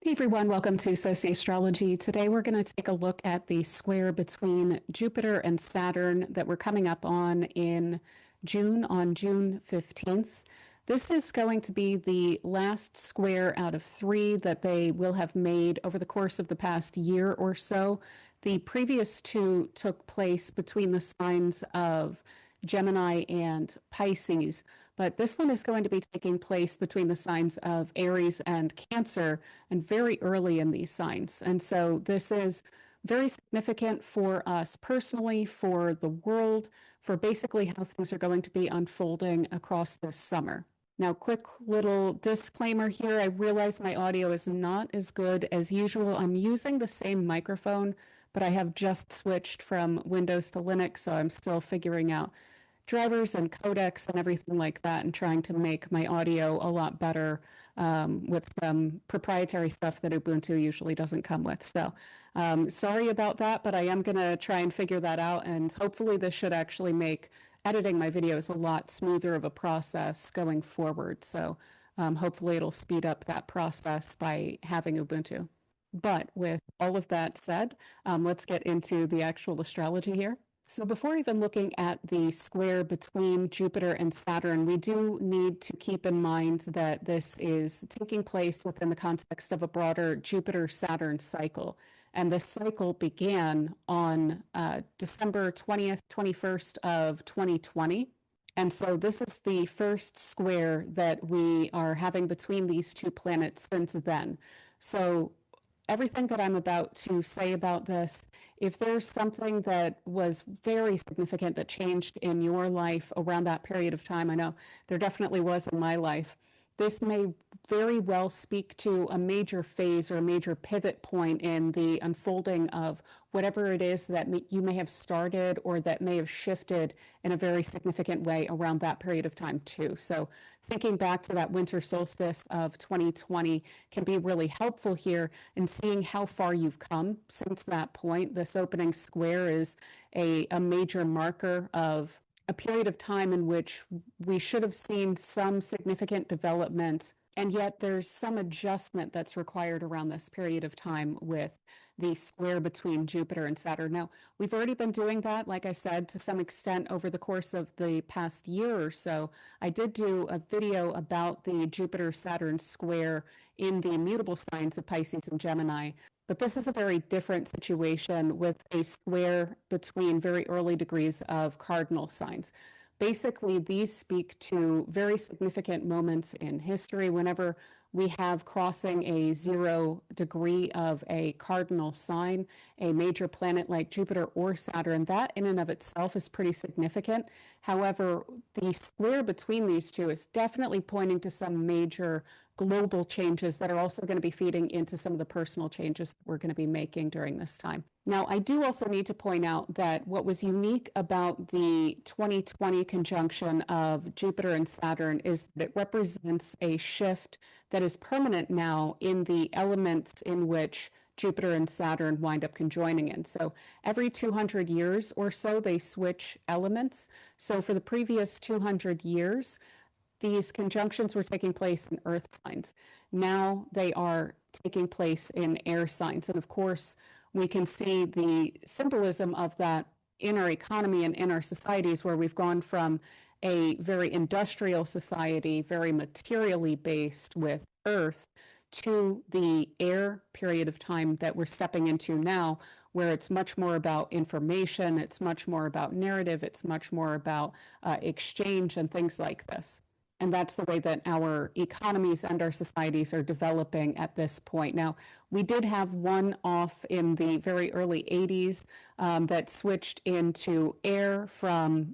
Hey everyone, welcome to Sociastrology. Today we're going to take a look at the square between Jupiter and Saturn that we're coming up on June 15th. This is going to be the last square out of three that they will have made over the course of the past year or so. The previous two took place between the signs of Gemini and Pisces, but this one is going to be taking place between the signs of Aries and Cancer, and very early in these signs. And so this is very significant for us personally, for the world, for basically how things are going to be unfolding across this summer. Now, quick little disclaimer here. I realize my audio is not as good as usual. I'm using the same microphone, but I have just switched from Windows to Linux, so I'm still figuring out drivers and codecs and everything like that, and trying to make my audio a lot better with some proprietary stuff that Ubuntu usually doesn't come with. So sorry about that, but I am going to try and figure that out, and hopefully this should actually make editing my videos a lot smoother of a process going forward. So hopefully it'll speed up that process by having Ubuntu. But with all of that said, let's get into the actual astrology here. So before even looking at the square between Jupiter and Saturn, we do need to keep in mind that this is taking place within the context of a broader Jupiter-Saturn cycle. And this cycle began on December 20th, 21st of 2020. And so this is the first square that we are having between these two planets since then. So everything that I'm about to say about this, if there's something that was very significant that changed in your life around that period of time, I know there definitely was in my life, this may very well speak to a major phase or a major pivot point in the unfolding of whatever it is that you may have started or that may have shifted in a very significant way around that period of time too. So thinking back to that winter solstice of 2020 can be really helpful here in seeing how far you've come since that point. This opening square is a major marker of a period of time in which we should have seen some significant development, and yet there's some adjustment that's required around this period of time with the square between Jupiter and Saturn. Now, we've already been doing that, like I said, to some extent over the course of the past year or so. I did do a video about the Jupiter-Saturn square in the immutable signs of Pisces and Gemini. But this is a very different situation with a square between very early degrees of cardinal signs. Basically, these speak to very significant moments in history. Whenever we have crossing a 0 degree of a cardinal sign, a major planet like Jupiter or Saturn, that in and of itself is pretty significant. However, the square between these two is definitely pointing to some major global changes that are also going to be feeding into some of the personal changes that we're going to be making during this time. Now, I do also need to point out that what was unique about the 2020 conjunction of Jupiter and Saturn is that it represents a shift that is permanent now in the elements in which Jupiter and Saturn wind up conjoining in. So every 200 years or so, they switch elements. So for the previous 200 years, these conjunctions were taking place in earth signs. Now they are taking place in air signs. And of course, we can see the symbolism of that in our economy and in our societies, where we've gone from a very industrial society, very materially based with earth, to the air period of time that we're stepping into now, where it's much more about information, it's much more about narrative, it's much more about exchange and things like this. And that's the way that our economies and our societies are developing at this point. Now, we did have one off in the very early 80s that switched into air from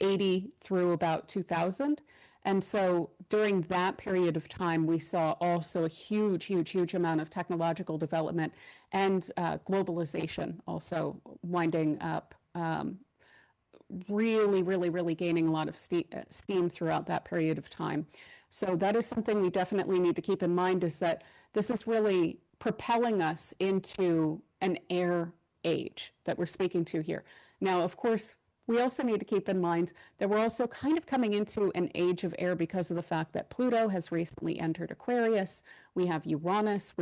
80 through about 2000. And so during that period of time, we saw also a huge amount of technological development and globalization also winding up, really gaining a lot of steam throughout that period of time. So that is something we definitely need to keep in mind, is that this is really propelling us into an air age that we're speaking to here. Now, of course, We also need to keep in mind that we're also kind of coming into an age of air because of the fact that Pluto has recently entered Aquarius. We have Uranus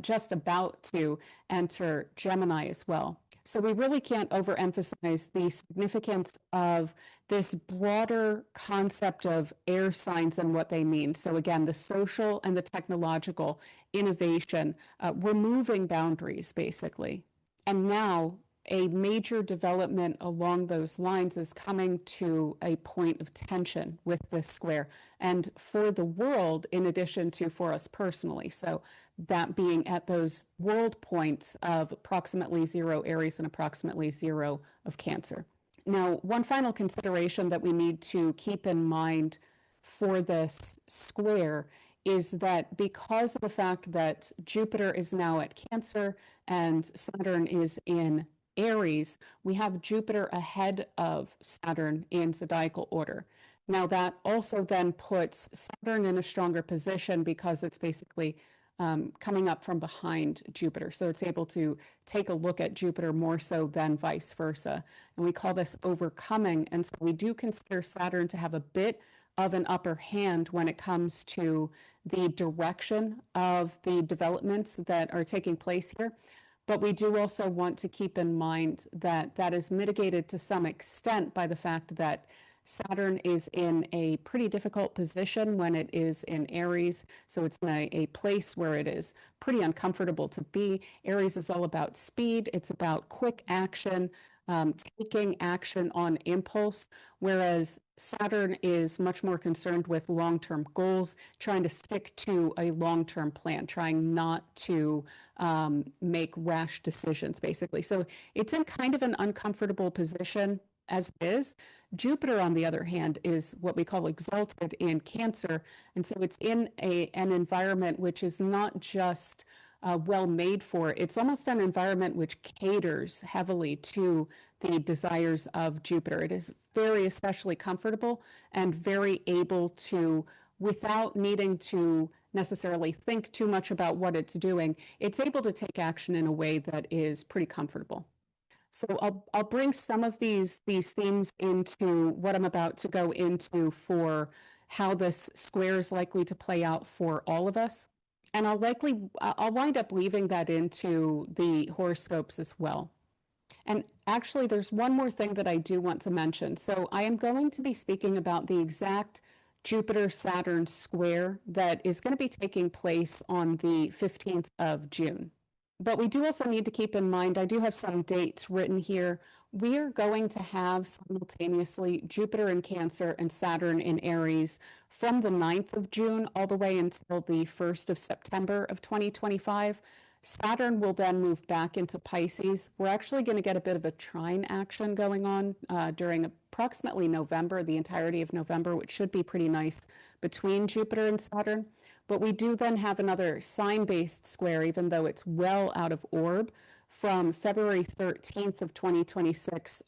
just about to enter Gemini as well. So we really can't overemphasize the significance of this broader concept of air signs and what they mean. So again, the social and the technological innovation, removing boundaries, basically. And now a major development along those lines is coming to a point of tension with this square, and for the world in addition to for us personally. So that being at those world points of approximately 0 Aries and approximately 0 of Cancer. Now, one final consideration that we need to keep in mind for this square is that because of the fact that Jupiter is now at Cancer and Saturn is in Aries, we have Jupiter ahead of Saturn in zodiacal order. Now, that also then puts Saturn in a stronger position because it's basically coming up from behind Jupiter. So it's able to take a look at Jupiter more so than vice versa. And we call this overcoming. And so we do consider Saturn to have a bit of an upper hand when it comes to the direction of the developments that are taking place here. But we do also want to keep in mind that that is mitigated to some extent by the fact that Saturn is in a pretty difficult position when it is in Aries. So it's in a place where it is pretty uncomfortable to be. Aries is all about speed. It's about quick action, taking action on impulse, whereas Saturn is much more concerned with long-term goals, trying to stick to a long-term plan, trying not to make rash decisions, basically. So it's in kind of an uncomfortable position as it is. Jupiter, on the other hand, is what we call exalted in Cancer. And so it's in an environment which is not just well made for. It's almost an environment which caters heavily to the desires of Jupiter. It is very especially comfortable and very able to, without needing to necessarily think too much about what it's doing, it's able to take action in a way that is pretty comfortable. So I'll bring some of these themes into what I'm about to go into for how this square is likely to play out for all of us. And I'll wind up weaving that into the horoscopes as well. And actually, there's one more thing that I do want to mention. So I am going to be speaking about the exact Jupiter-Saturn square that is going to be taking place on the 15th of June. But we do also need to keep in mind, I do have some dates written here. We are going to have simultaneously Jupiter in Cancer and Saturn in Aries from the 9th of June all the way until the 1st of September of 2025. Saturn will then move back into Pisces. We're actually going to get a bit of a trine action going on during approximately November, the entirety of November, which should be pretty nice between Jupiter and Saturn. But we do then have another sign-based square, even though it's well out of orb, from February 13th of 2026,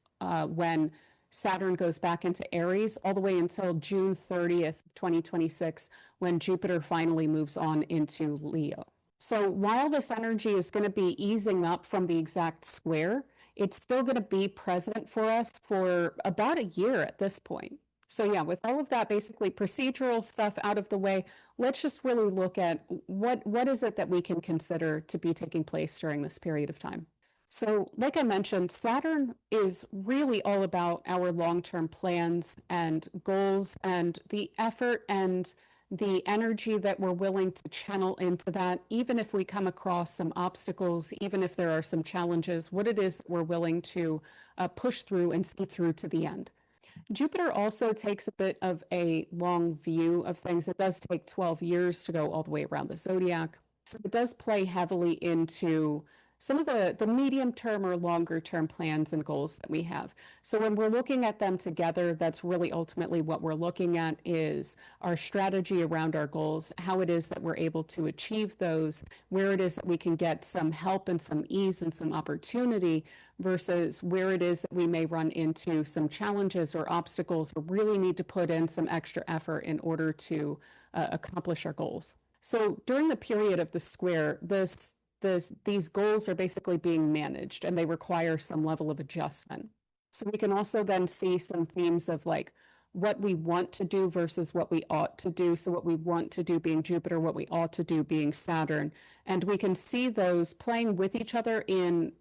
when Saturn goes back into Aries, all the way until June 30th, 2026, when Jupiter finally moves on into Leo. So while this energy is going to be easing up from the exact square, it's still going to be present for us for about a year at this point. So yeah, with all of that basically procedural stuff out of the way, let's just really look at what is it that we can consider to be taking place during this period of time. So like I mentioned, Saturn is really all about our long-term plans and goals and the effort and the energy that we're willing to channel into that, even if we come across some obstacles, even if there are some challenges, what it is that we're willing to push through and see through to the end. Jupiter also takes a bit of a long view of things. It does take 12 years to go all the way around the zodiac. So it does play heavily into some of the medium term or longer term plans and goals that we have. So when we're looking at them together, that's really ultimately what we're looking at is our strategy around our goals, how it is that we're able to achieve those, where it is that we can get some help and some ease and some opportunity versus where it is that we may run into some challenges or obstacles or really need to put in some extra effort in order to accomplish our goals. So during the period of the square, these goals are basically being managed and they require some level of adjustment. So we can also then see some themes of like what we want to do versus what we ought to do. So what we want to do being Jupiter, what we ought to do being Saturn. And we can see those playing with each other in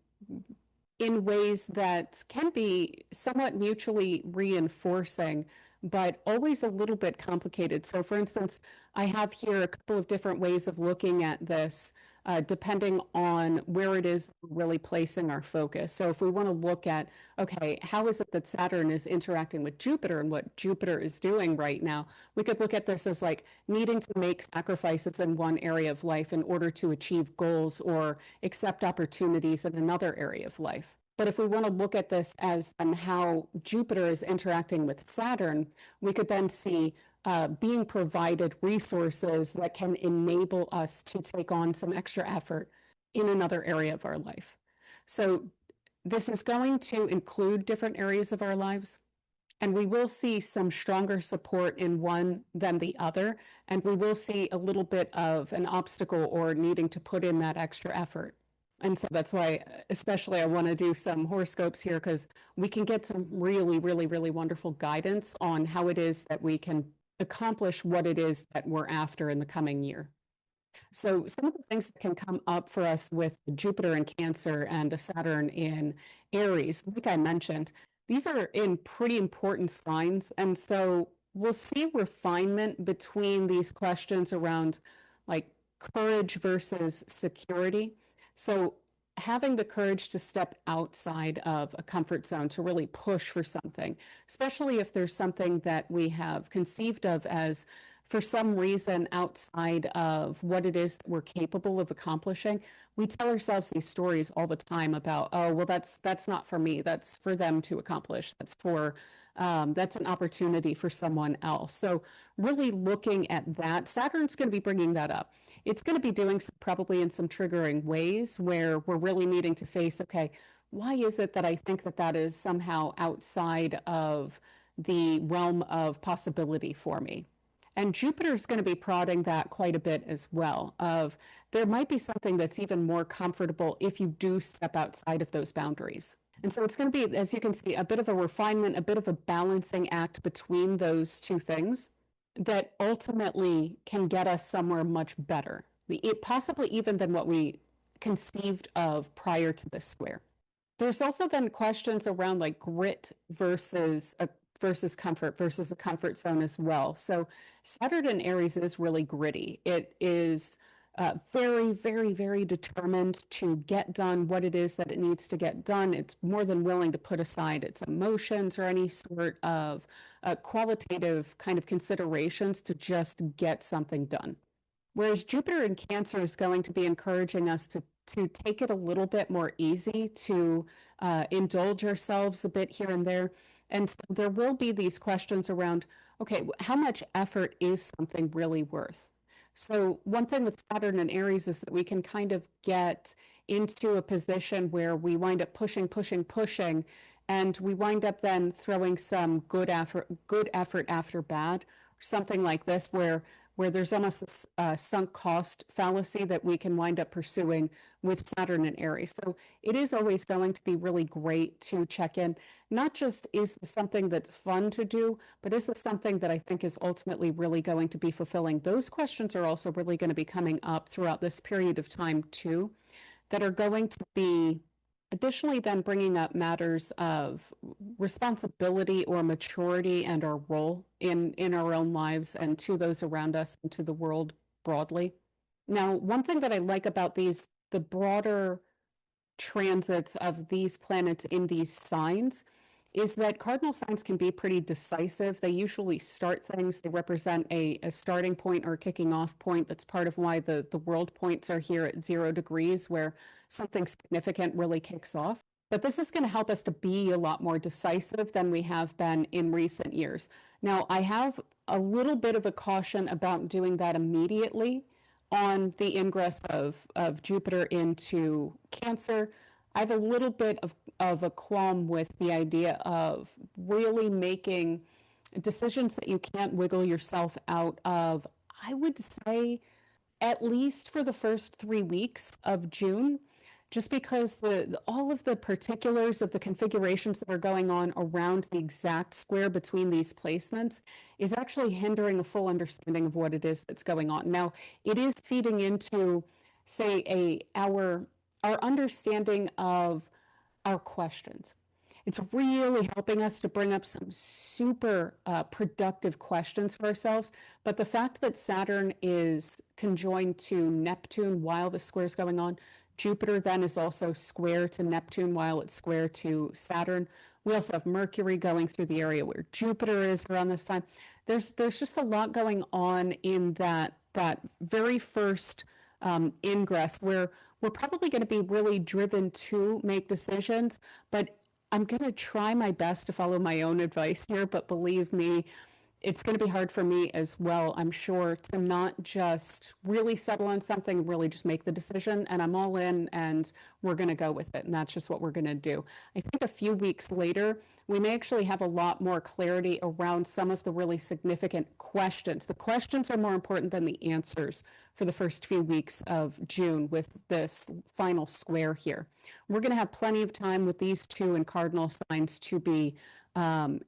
ways that can be somewhat mutually reinforcing, but always a little bit complicated. So, for instance, I have here a couple of different ways of looking at this, depending on where it is we're really placing our focus. So, if we want to look at, okay, how is it that Saturn is interacting with Jupiter and what Jupiter is doing right now, we could look at this as like needing to make sacrifices in one area of life in order to achieve goals or accept opportunities in another area of life. But if we want to look at this as and how Jupiter is interacting with Saturn, we could then see being provided resources that can enable us to take on some extra effort in another area of our life. So this is going to include different areas of our lives. And we will see some stronger support in one than the other. And we will see a little bit of an obstacle or needing to put in that extra effort. And so that's why, especially, I want to do some horoscopes here because we can get some really, really, really wonderful guidance on how it is that we can accomplish what it is that we're after in the coming year. So some of the things that can come up for us with Jupiter in Cancer and a Saturn in Aries, like I mentioned, these are in pretty important signs. And so we'll see refinement between these questions around like courage versus security. So having the courage to step outside of a comfort zone to really push for something, especially if there's something that we have conceived of as for some reason outside of what it is that we're capable of accomplishing. We tell ourselves these stories all the time about, oh, well, that's not for me. That's for them to accomplish. That's an opportunity for someone else. So really looking at that, Saturn's going to be bringing that up. It's going to be doing so probably in some triggering ways where we're really needing to face, okay, why is it that I think that that is somehow outside of the realm of possibility for me? And Jupiter is going to be prodding that quite a bit as well, of there might be something that's even more comfortable if you do step outside of those boundaries. And so it's going to be, as you can see, a bit of a refinement, a bit of a balancing act between those two things that ultimately can get us somewhere much better, possibly even than what we conceived of prior to this square. There's also then questions around like grit versus comfort versus a comfort zone as well. So Saturn in Aries is really gritty. It is very, very, very determined to get done what it is that it needs to get done. It's more than willing to put aside its emotions or any sort of qualitative kind of considerations to just get something done. Whereas Jupiter in Cancer is going to be encouraging us to take it a little bit more easy, to indulge ourselves a bit here and there. And so there will be these questions around, okay, how much effort is something really worth? So one thing with Saturn and Aries is that we can kind of get into a position where we wind up pushing, pushing, pushing, and we wind up then throwing some good effort after bad, something like this, where there's almost a sunk cost fallacy that we can wind up pursuing with Saturn and Aries. So it is always going to be really great to check in, not just is this something that's fun to do, but is this something that I think is ultimately really going to be fulfilling? Those questions are also really going to be coming up throughout this period of time too, that are going to be additionally then bringing up matters of responsibility or maturity and our role in our own lives and to those around us and to the world broadly. Now, one thing that I like about the broader transits of these planets in these signs is that cardinal signs can be pretty decisive. They usually start things. They represent a starting point or a kicking off point. That's part of why the world points are here at 0 degrees, where something significant really kicks off. But this is going to help us to be a lot more decisive than we have been in recent years. Now, I have a little bit of a caution about doing that immediately on the ingress of Jupiter into Cancer. I have a little bit of a qualm with the idea of really making decisions that you can't wiggle yourself out of. I would say at least for the first 3 weeks of June, just because all of the particulars of the configurations that are going on around the exact square between these placements is actually hindering a full understanding of what it is that's going on. Now, it is feeding into, say, our understanding of our questions. It's really helping us to bring up some super productive questions for ourselves. But the fact that Saturn is conjoined to Neptune while the square is going on, Jupiter then is also square to Neptune while it's square to Saturn. We also have Mercury going through the area where Jupiter is around this time. There's just a lot going on in that very first ingress where we're probably going to be really driven to make decisions, but I'm going to try my best to follow my own advice here, but believe me, it's going to be hard for me as well, I'm sure, to not just really settle on something, really just make the decision, and I'm all in, and we're going to go with it, and that's just what we're going to do. I think a few weeks later, we may actually have a lot more clarity around some of the really significant questions. The questions are more important than the answers for the first few weeks of June with this final square here. We're going to have plenty of time with these two in cardinal signs to be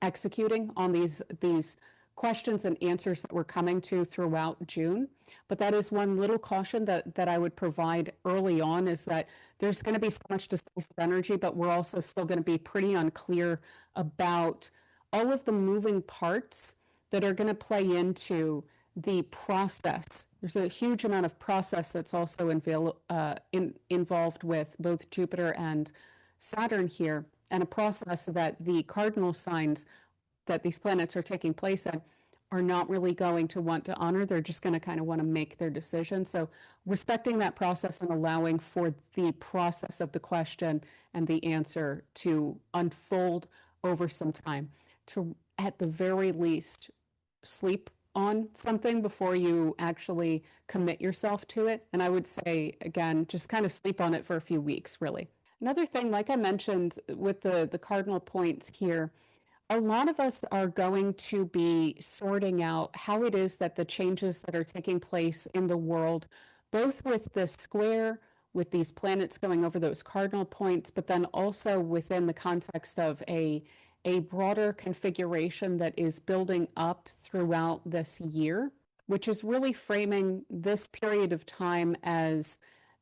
executing on these questions and answers that we're coming to throughout June. But that is one little caution that I would provide early on, is that there's going to be so much decisive energy, but we're also still going to be pretty unclear about all of the moving parts that are going to play into the process. There's a huge amount of process that's also involved with both Jupiter and Saturn here, and a process that the cardinal signs that these planets are taking place in are not really going to want to honor. They're just going to kind of want to make their decision. So respecting that process and allowing for the process of the question and the answer to unfold over some time, to at the very least sleep on something before you actually commit yourself to it. And I would say, again, just kind of sleep on it for a few weeks, really. Another thing, like I mentioned with the cardinal points here, a lot of us are going to be sorting out how it is that the changes that are taking place in the world, both with the square, with these planets going over those cardinal points, but then also within the context of a broader configuration that is building up throughout this year, which is really framing this period of time as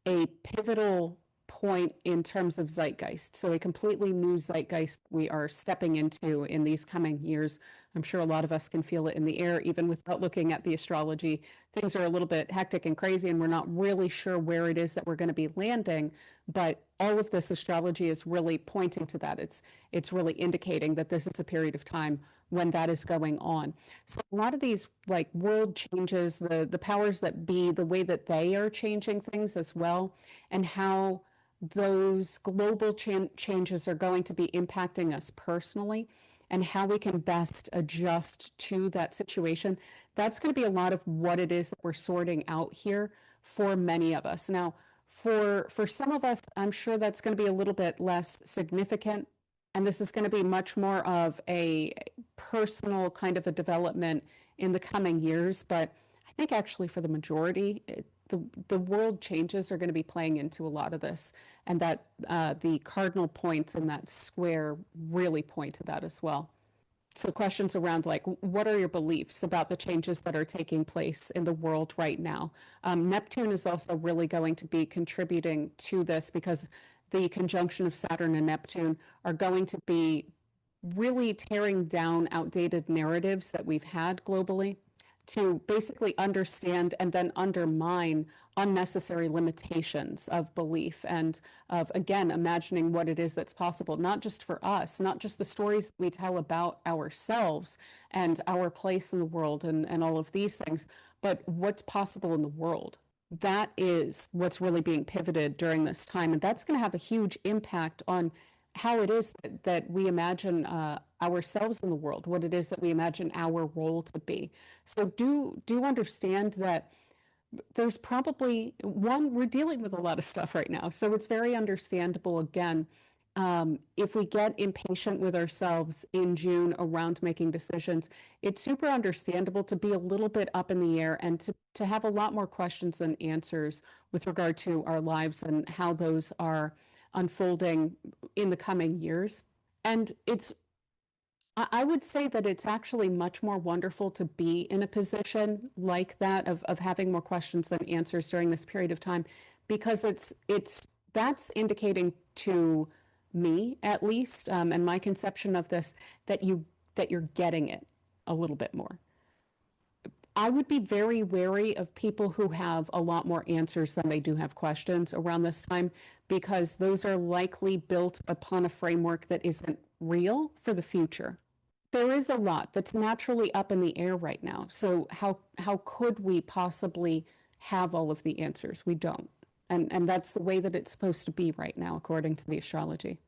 a pivotal point in terms of zeitgeist. So a completely new zeitgeist we are stepping into in these coming years. I'm sure a lot of us can feel it in the air, even without looking at the astrology. Things are a little bit hectic and crazy, and we're not really sure where it is that we're going to be landing. But all of this astrology is really pointing to that. It's really indicating that this is a period of time when that is going on. So a lot of these like world changes, the powers that be, the way that they are changing things as well, and how those global changes are going to be impacting us personally, and how we can best adjust to that situation. That's going to be a lot of what it is that we're sorting out here for many of us. Now, for some of us, I'm sure that's going to be a little bit less significant, and this is going to be much more of a personal kind of a development in the coming years. But I think actually for the majority, the world changes are going to be playing into a lot of this, and that the cardinal points in that square really point to that as well. So questions around like, what are your beliefs about the changes that are taking place in the world right now? Neptune is also really going to be contributing to this, because the conjunction of Saturn and Neptune are going to be really tearing down outdated narratives that we've had globally, to basically understand and then undermine unnecessary limitations of belief, and of, again, imagining what it is that's possible, not just for us, not just the stories we tell about ourselves and our place in the world and all of these things, but what's possible in the world. That is what's really being pivoted during this time. And that's going to have a huge impact on how it is that we imagine ourselves in the world, what it is that we imagine our role to be. So do understand that there's probably, we're dealing with a lot of stuff right now. So it's very understandable, again, if we get impatient with ourselves in June around making decisions, it's super understandable to be a little bit up in the air and to have a lot more questions than answers with regard to our lives and how those are unfolding in the coming years. And I would say that it's actually much more wonderful to be in a position like that of having more questions than answers during this period of time, because that's indicating to me, at least, and my conception of this, that you're getting it a little bit more. I would be very wary of people who have a lot more answers than they do have questions around this time, because those are likely built upon a framework that isn't real for the future. There is a lot that's naturally up in the air right now. So how could we possibly have all of the answers? We don't. And that's the way that it's supposed to be right now, according to the astrology.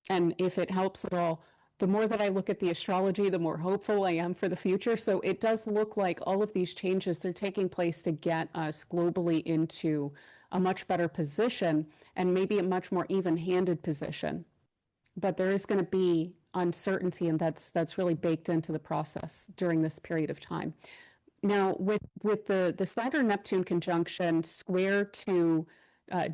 And if it helps at all, the more that I look at the astrology, the more hopeful I am for the future. So it does look like all of these changes, they're taking place to get us globally into a much better position and maybe a much more even-handed position. But there is going to be uncertainty, and that's really baked into the process during this period of time. Now, with the Saturn-Neptune conjunction square to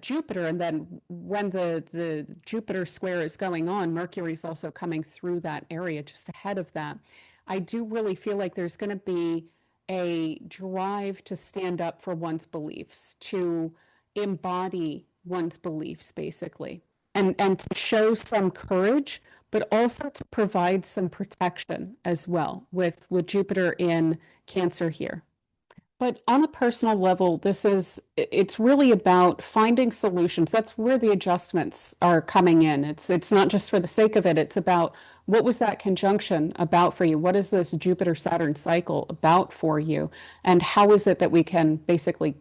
Jupiter, and then when the Jupiter square is going on, Mercury is also coming through that area just ahead of that. I do really feel like there's going to be a drive to stand up for one's beliefs, to embody one's beliefs, basically, and to show some courage, but also to provide some protection as well with Jupiter in Cancer here. But on a personal level, it's really about finding solutions. That's where the adjustments are coming in. It's not just for the sake of it. It's about, what was that conjunction about for you? What is this Jupiter-Saturn cycle about for you? And how is it that we can basically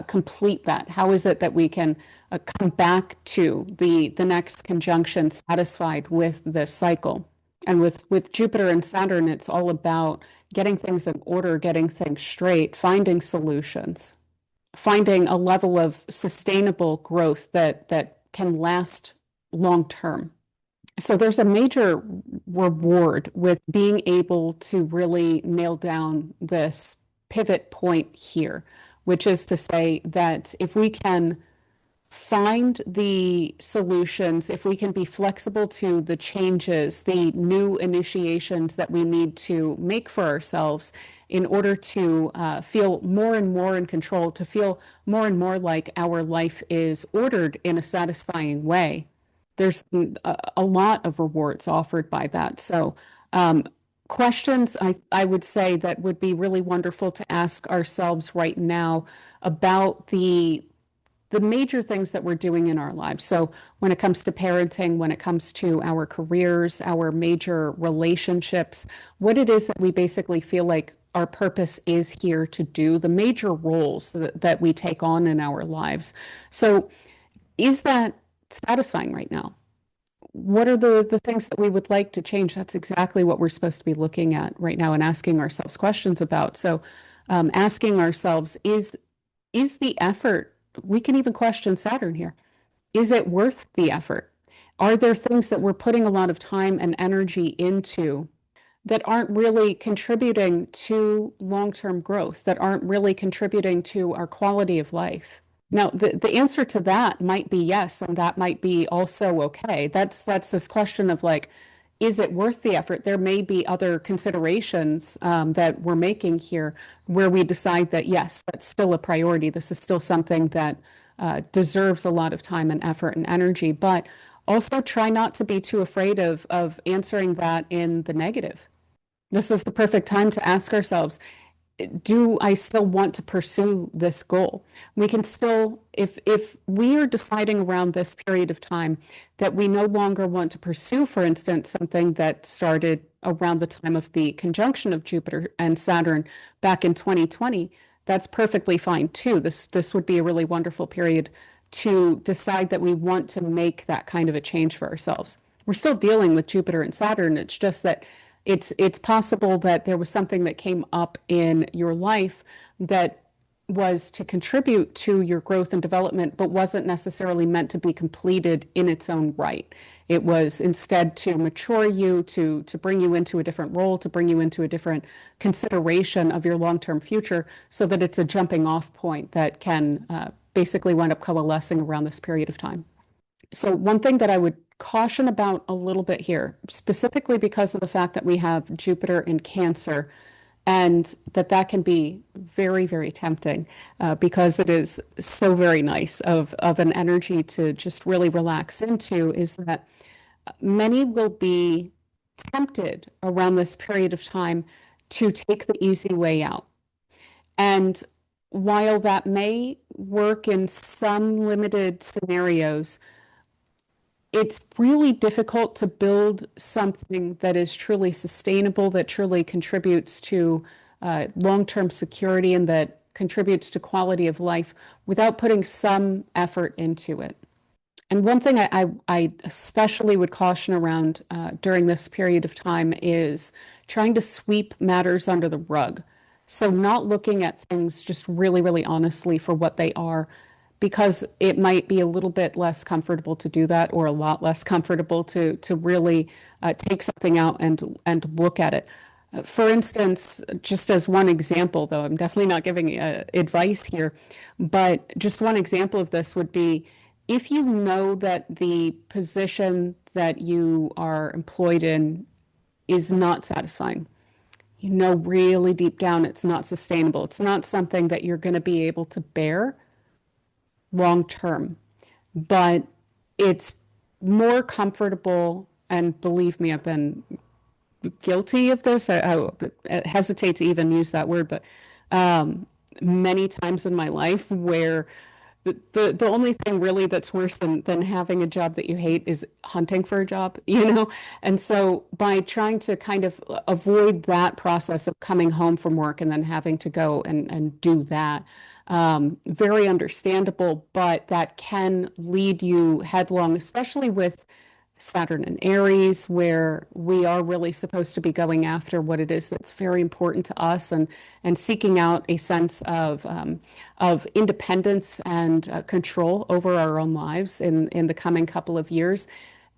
complete that? How is it that we can come back to the next conjunction satisfied with this cycle? And with Jupiter and Saturn, it's all about getting things in order, getting things straight, finding solutions, finding a level of sustainable growth that can last long term. So there's a major reward with being able to really nail down this pivot point here, which is to say that if we can find the solutions, if we can be flexible to the changes, the new initiations that we need to make for ourselves in order to feel more and more in control, to feel more and more like our life is ordered in a satisfying way, there's a lot of rewards offered by that. So questions I would say that would be really wonderful to ask ourselves right now about the major things that we're doing in our lives. So when it comes to parenting, when it comes to our careers, our major relationships, what it is that we basically feel like our purpose is here to do, the major roles that we take on in our lives. So is that satisfying right now? What are the things that we would like to change? That's exactly what we're supposed to be looking at right now and asking ourselves questions about. So asking ourselves, is the effort, we can even question Saturn here, is it worth the effort? Are there things that we're putting a lot of time and energy into that aren't really contributing to long-term growth, that aren't really contributing to our quality of life? Now, the answer to that might be yes, and that might be also okay. That's this question of like, is it worth the effort? There may be other considerations that we're making here where we decide that, yes, that's still a priority. This is still something that deserves a lot of time and effort and energy, but also try not to be too afraid of answering that in the negative. This is the perfect time to ask ourselves, do I still want to pursue this goal? We can still, if we are deciding around this period of time that we no longer want to pursue, for instance, something that started around the time of the conjunction of Jupiter and Saturn back in 2020, that's perfectly fine too. This would be a really wonderful period to decide that we want to make that kind of a change for ourselves. We're still dealing with Jupiter and Saturn. It's just that it's possible that there was something that came up in your life that was to contribute to your growth and development, but wasn't necessarily meant to be completed in its own right. It was instead to mature you, to bring you into a different role, to bring you into a different consideration of your long-term future, so that it's a jumping off point that can basically wind up coalescing around this period of time. So one thing that I would caution about a little bit here, specifically because of the fact that we have Jupiter in Cancer, and that can be very, very tempting because it is so very nice of an energy to just really relax into, is that many will be tempted around this period of time to take the easy way out. And while that may work in some limited scenarios, it's really difficult to build something that is truly sustainable, that truly contributes to long-term security and that contributes to quality of life without putting some effort into it. And one thing I especially would caution around during this period of time is trying to sweep matters under the rug. So not looking at things just really, really honestly for what they are, because it might be a little bit less comfortable to do that, or a lot less comfortable to really take something out and look at it. For instance, just as one example, though I'm definitely not giving advice here, but just one example of this would be if you know that the position that you are employed in is not satisfying. You know, really deep down, it's not sustainable. It's not something that you're going to be able to bear long term, but it's more comfortable. And believe me, I've been guilty of this. I hesitate to even use that word, but many times in my life where the only thing really that's worse than having a job that you hate is hunting for a job, you know? And so by trying to kind of avoid that process of coming home from work and then having to go and do that, very understandable, but that can lead you headlong, especially with Saturn and Aries, where we are really supposed to be going after what it is that's very important to us, and seeking out a sense of independence and control over our own lives in the coming couple of years.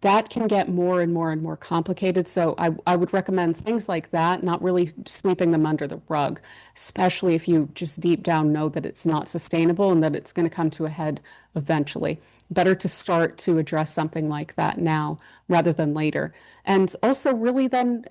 That can get more and more and more complicated. So I would recommend things like that, not really sweeping them under the rug, especially if you just deep down know that it's not sustainable and that it's going to come to a head eventually. Better to start to address something like that now rather than later. And also really then,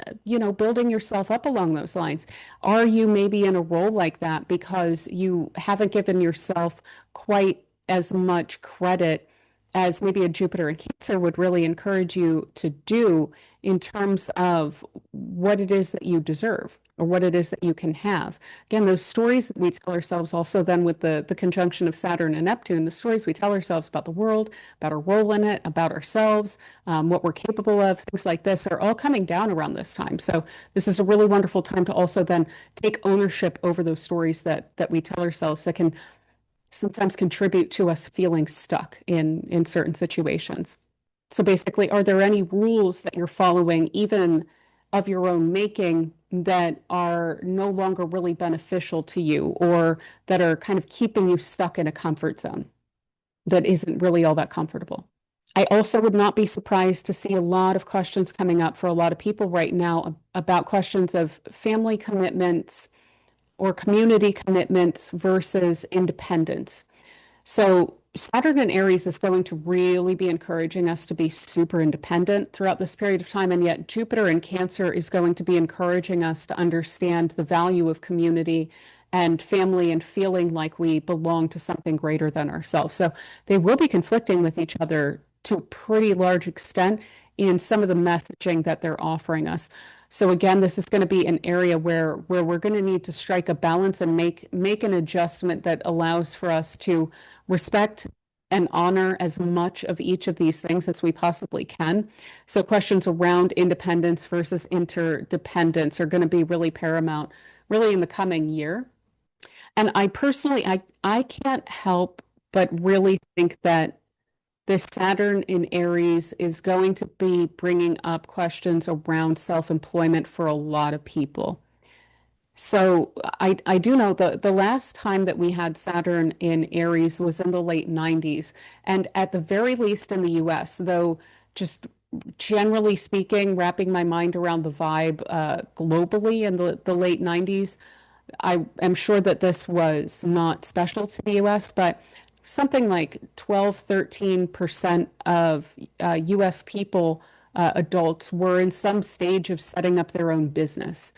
building yourself up along those lines. Are you maybe in a role like that because you haven't given yourself quite as much credit as maybe a Jupiter in Cancer would really encourage you to do, in terms of what it is that you deserve or what it is that you can have? Again, those stories that we tell ourselves also then with the conjunction of Saturn and Neptune, the stories we tell ourselves about the world, about our role in it, about ourselves, what we're capable of, things like this are all coming down around this time. So this is a really wonderful time to also then take ownership over those stories that we tell ourselves, that can sometimes contribute to us feeling stuck in certain situations. So basically, are there any rules that you're following, even of your own making, that are no longer really beneficial to you, or that are kind of keeping you stuck in a comfort zone that isn't really all that comfortable? I also would not be surprised to see a lot of questions coming up for a lot of people right now about questions of family commitments or community commitments versus independence. So Saturn in Aries is going to really be encouraging us to be super independent throughout this period of time. And yet Jupiter in Cancer is going to be encouraging us to understand the value of community and family and feeling like we belong to something greater than ourselves. So they will be conflicting with each other to a pretty large extent in some of the messaging that they're offering us. So again, this is going to be an area where we're going to need to strike a balance and make an adjustment that allows for us to respect and honor as much of each of these things as we possibly can. So questions around independence versus interdependence are going to be really paramount, really in the coming year. And I personally, I can't help but really think that this Saturn in Aries is going to be bringing up questions around self-employment for a lot of people. So I do know the last time that we had Saturn in Aries was in the late 90s. And at the very least in the US, though, just generally speaking, wrapping my mind around the vibe globally in the late 90s, I am sure that this was not special to the US, but something like 12, 13% of US people, adults, were in some stage of setting up their own business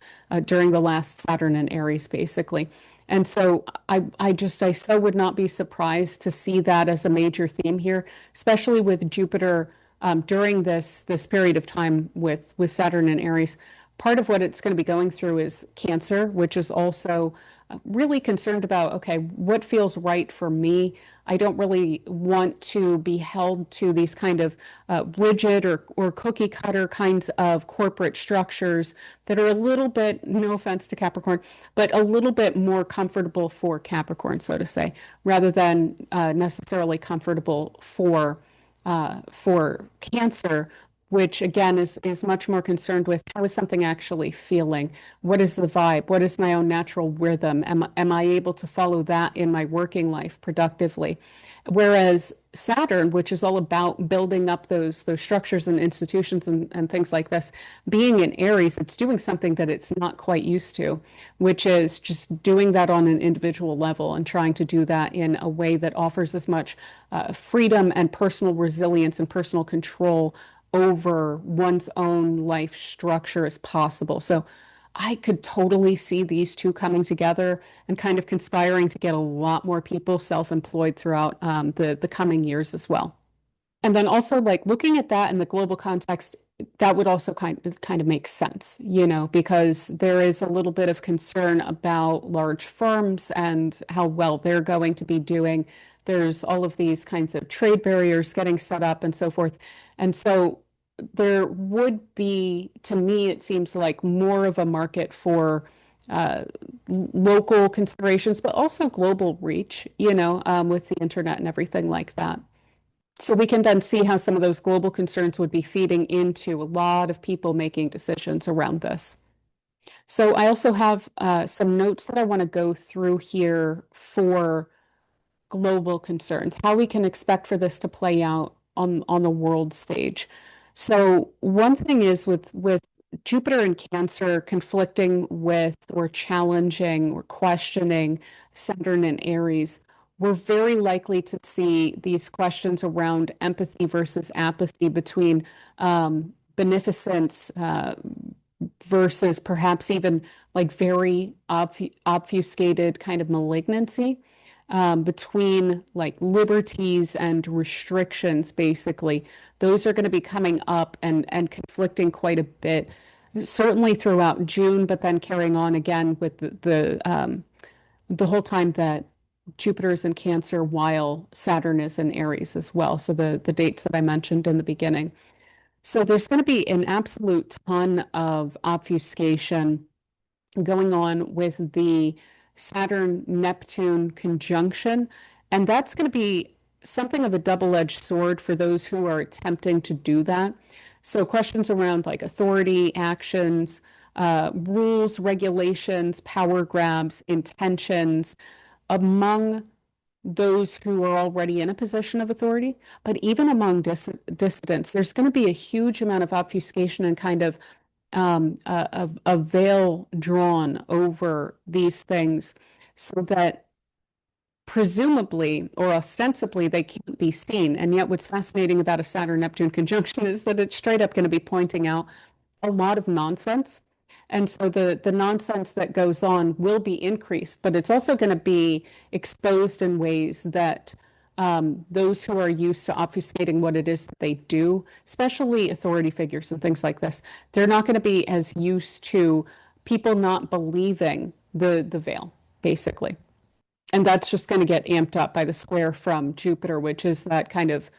during the last Saturn and Aries, basically. And so I so would not be surprised to see that as a major theme here, especially with Jupiter during this period of time with Saturn and Aries. Part of what it's going to be going through is Cancer, which is also really concerned about, okay, what feels right for me? I don't really want to be held to these kind of rigid or cookie cutter kinds of corporate structures that are a little bit, no offense to Capricorn, but a little bit more comfortable for Capricorn, so to say, rather than necessarily comfortable for Cancer, which again is much more concerned with how is something actually feeling? What is the vibe? What is my own natural rhythm? Am I able to follow that in my working life productively? Whereas Saturn, which is all about building up those structures and institutions and things like this, being in Aries, it's doing something that it's not quite used to, which is just doing that on an individual level and trying to do that in a way that offers as much freedom and personal resilience and personal control over one's own life structure as possible. So I could totally see these two coming together and kind of conspiring to get a lot more people self-employed throughout the coming years as well. And then also like looking at that in the global context, that would also kind of make sense, because there is a little bit of concern about large firms and how well they're going to be doing. There's all of these kinds of trade barriers getting set up and so forth. And so there would be, to me, it seems like more of a market for uh, local considerations, but also global reach, with the internet and everything like that. So we can then see how some of those global concerns would be feeding into a lot of people making decisions around this. So I also have some notes that I want to go through here for global concerns, how we can expect for this to play out on the world stage. So one thing is with Jupiter and Cancer conflicting with or challenging or questioning Saturn and Aries, we're very likely to see these questions around empathy versus apathy between beneficence versus perhaps even like very obfuscated kind of malignancy between like liberties and restrictions, basically. Those are going to be coming up and conflicting quite a bit, certainly throughout June, but then carrying on again with the whole time that Jupiter is in Cancer while Saturn is in Aries as well. So the dates that I mentioned in the beginning. So there's going to be an absolute ton of obfuscation going on with the Saturn Neptune conjunction. And that's going to be something of a double-edged sword for those who are attempting to do that. So questions around like authority, actions, rules, regulations, power grabs, intentions among those who are already in a position of authority, but even among dissidents, there's going to be a huge amount of obfuscation and kind of a veil drawn over these things so that presumably or ostensibly they can't be seen. And yet, what's fascinating about a Saturn Neptune conjunction is that it's straight up going to be pointing out a lot of nonsense. And so the nonsense that goes on will be increased, but it's also going to be exposed in ways that those who are used to obfuscating what it is that they do, especially authority figures and things like this, they're not going to be as used to people not believing the veil, basically. And that's just going to get amped up by the square from Jupiter, which is that kind of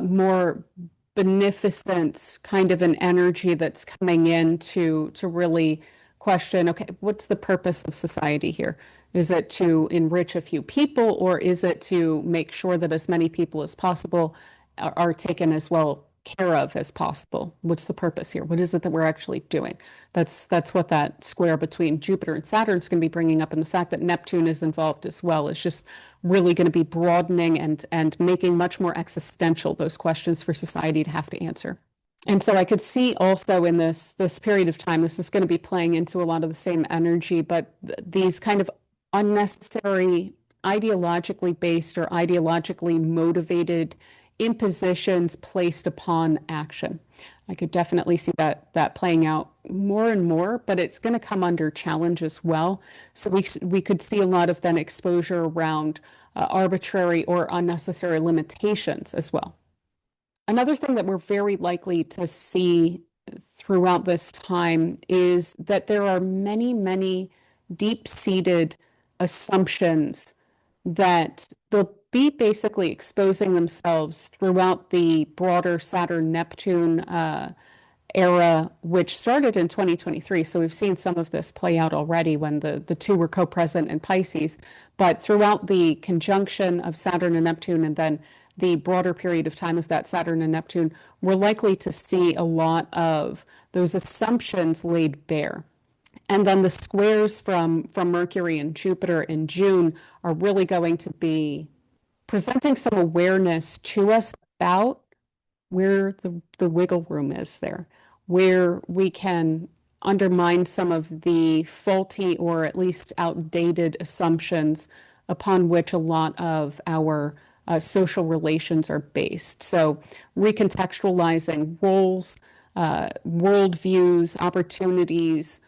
more beneficence kind of an energy that's coming in to really question, okay, what's the purpose of society here? Is it to enrich a few people, or is it to make sure that as many people as possible are taken as well care of as possible. What's the purpose here? What is it that we're actually doing? That's what that square between Jupiter and Saturn is going to be bringing up, and the fact that Neptune is involved as well is just really going to be broadening and making much more existential those questions for society to have to answer. And so I could see also in this period of time, this is going to be playing into a lot of the same energy, but these kind of unnecessary, ideologically based or ideologically motivated impositions placed upon action. I could definitely see that playing out more and more, but it's going to come under challenge as well. So we could see a lot of then exposure around arbitrary or unnecessary limitations as well. Another thing that we're very likely to see throughout this time is that there are many, many deep-seated assumptions that they'll be basically exposing themselves throughout the broader Saturn-Neptune era, which started in 2023. So we've seen some of this play out already when the two were co-present in Pisces. But throughout the conjunction of Saturn and Neptune, and then the broader period of time of that Saturn and Neptune, we're likely to see a lot of those assumptions laid bare. And then the squares from Mercury and Jupiter in June are really going to be presenting some awareness to us about where the wiggle room is there, where we can undermine some of the faulty or at least outdated assumptions upon which a lot of our social relations are based. So recontextualizing roles, worldviews, opportunities,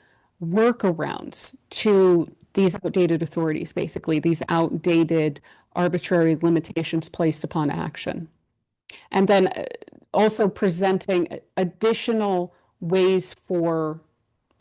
workarounds to these outdated authorities, basically, these outdated arbitrary limitations placed upon action. And then also presenting additional ways for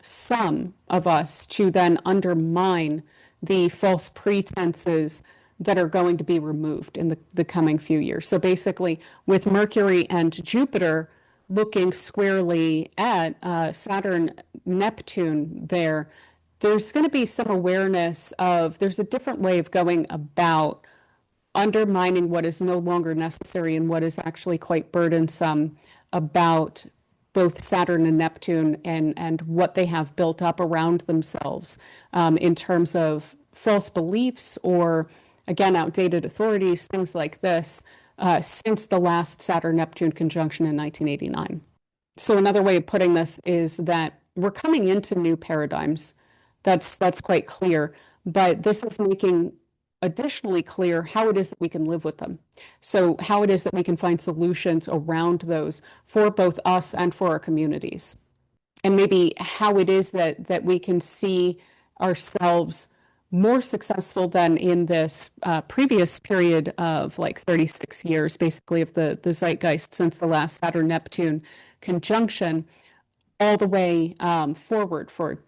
some of us to then undermine the false pretenses that are going to be removed in the coming few years. So basically, with Mercury and Jupiter looking squarely at Saturn, Neptune there's going to be some awareness of there's a different way of going about undermining what is no longer necessary and what is actually quite burdensome about both Saturn and Neptune and what they have built up around themselves in terms of false beliefs or, again, outdated authorities, things like this, since the last Saturn-Neptune conjunction in 1989. So another way of putting this is that we're coming into new paradigms. That's quite clear, but this is making additionally clear how it is that we can live with them. So how it is that we can find solutions around those for both us and for our communities. And maybe how it is that we can see ourselves more successful than in this previous period of like 36 years, basically, of the zeitgeist since the last Saturn-Neptune conjunction, all the way forward for,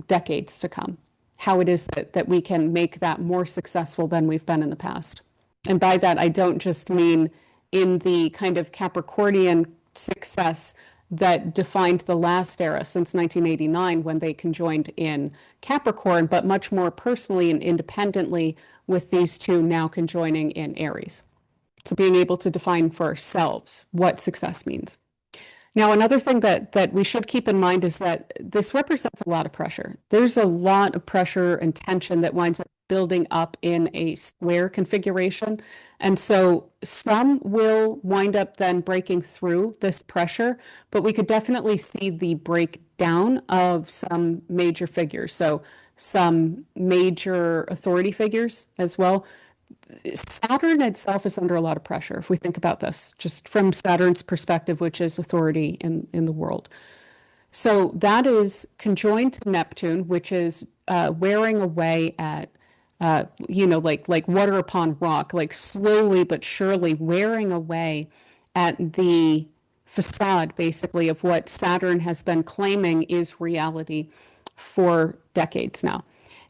decades to come. How it is that we can make that more successful than we've been in the past. And by that, I don't just mean in the kind of Capricornian success that defined the last era since 1989 when they conjoined in Capricorn, but much more personally and independently with these two now conjoining in Aries. So being able to define for ourselves what success means. Now, another thing that we should keep in mind is that this represents a lot of pressure. There's a lot of pressure and tension that winds up building up in a square configuration. And so some will wind up then breaking through this pressure, but we could definitely see the breakdown of some major figures. So some major authority figures as well. Saturn itself is under a lot of pressure, if we think about this, just from Saturn's perspective, which is authority in the world. So that is conjoined to Neptune, which is wearing away at, like water upon rock, like slowly but surely wearing away at the facade, basically, of what Saturn has been claiming is reality for decades now.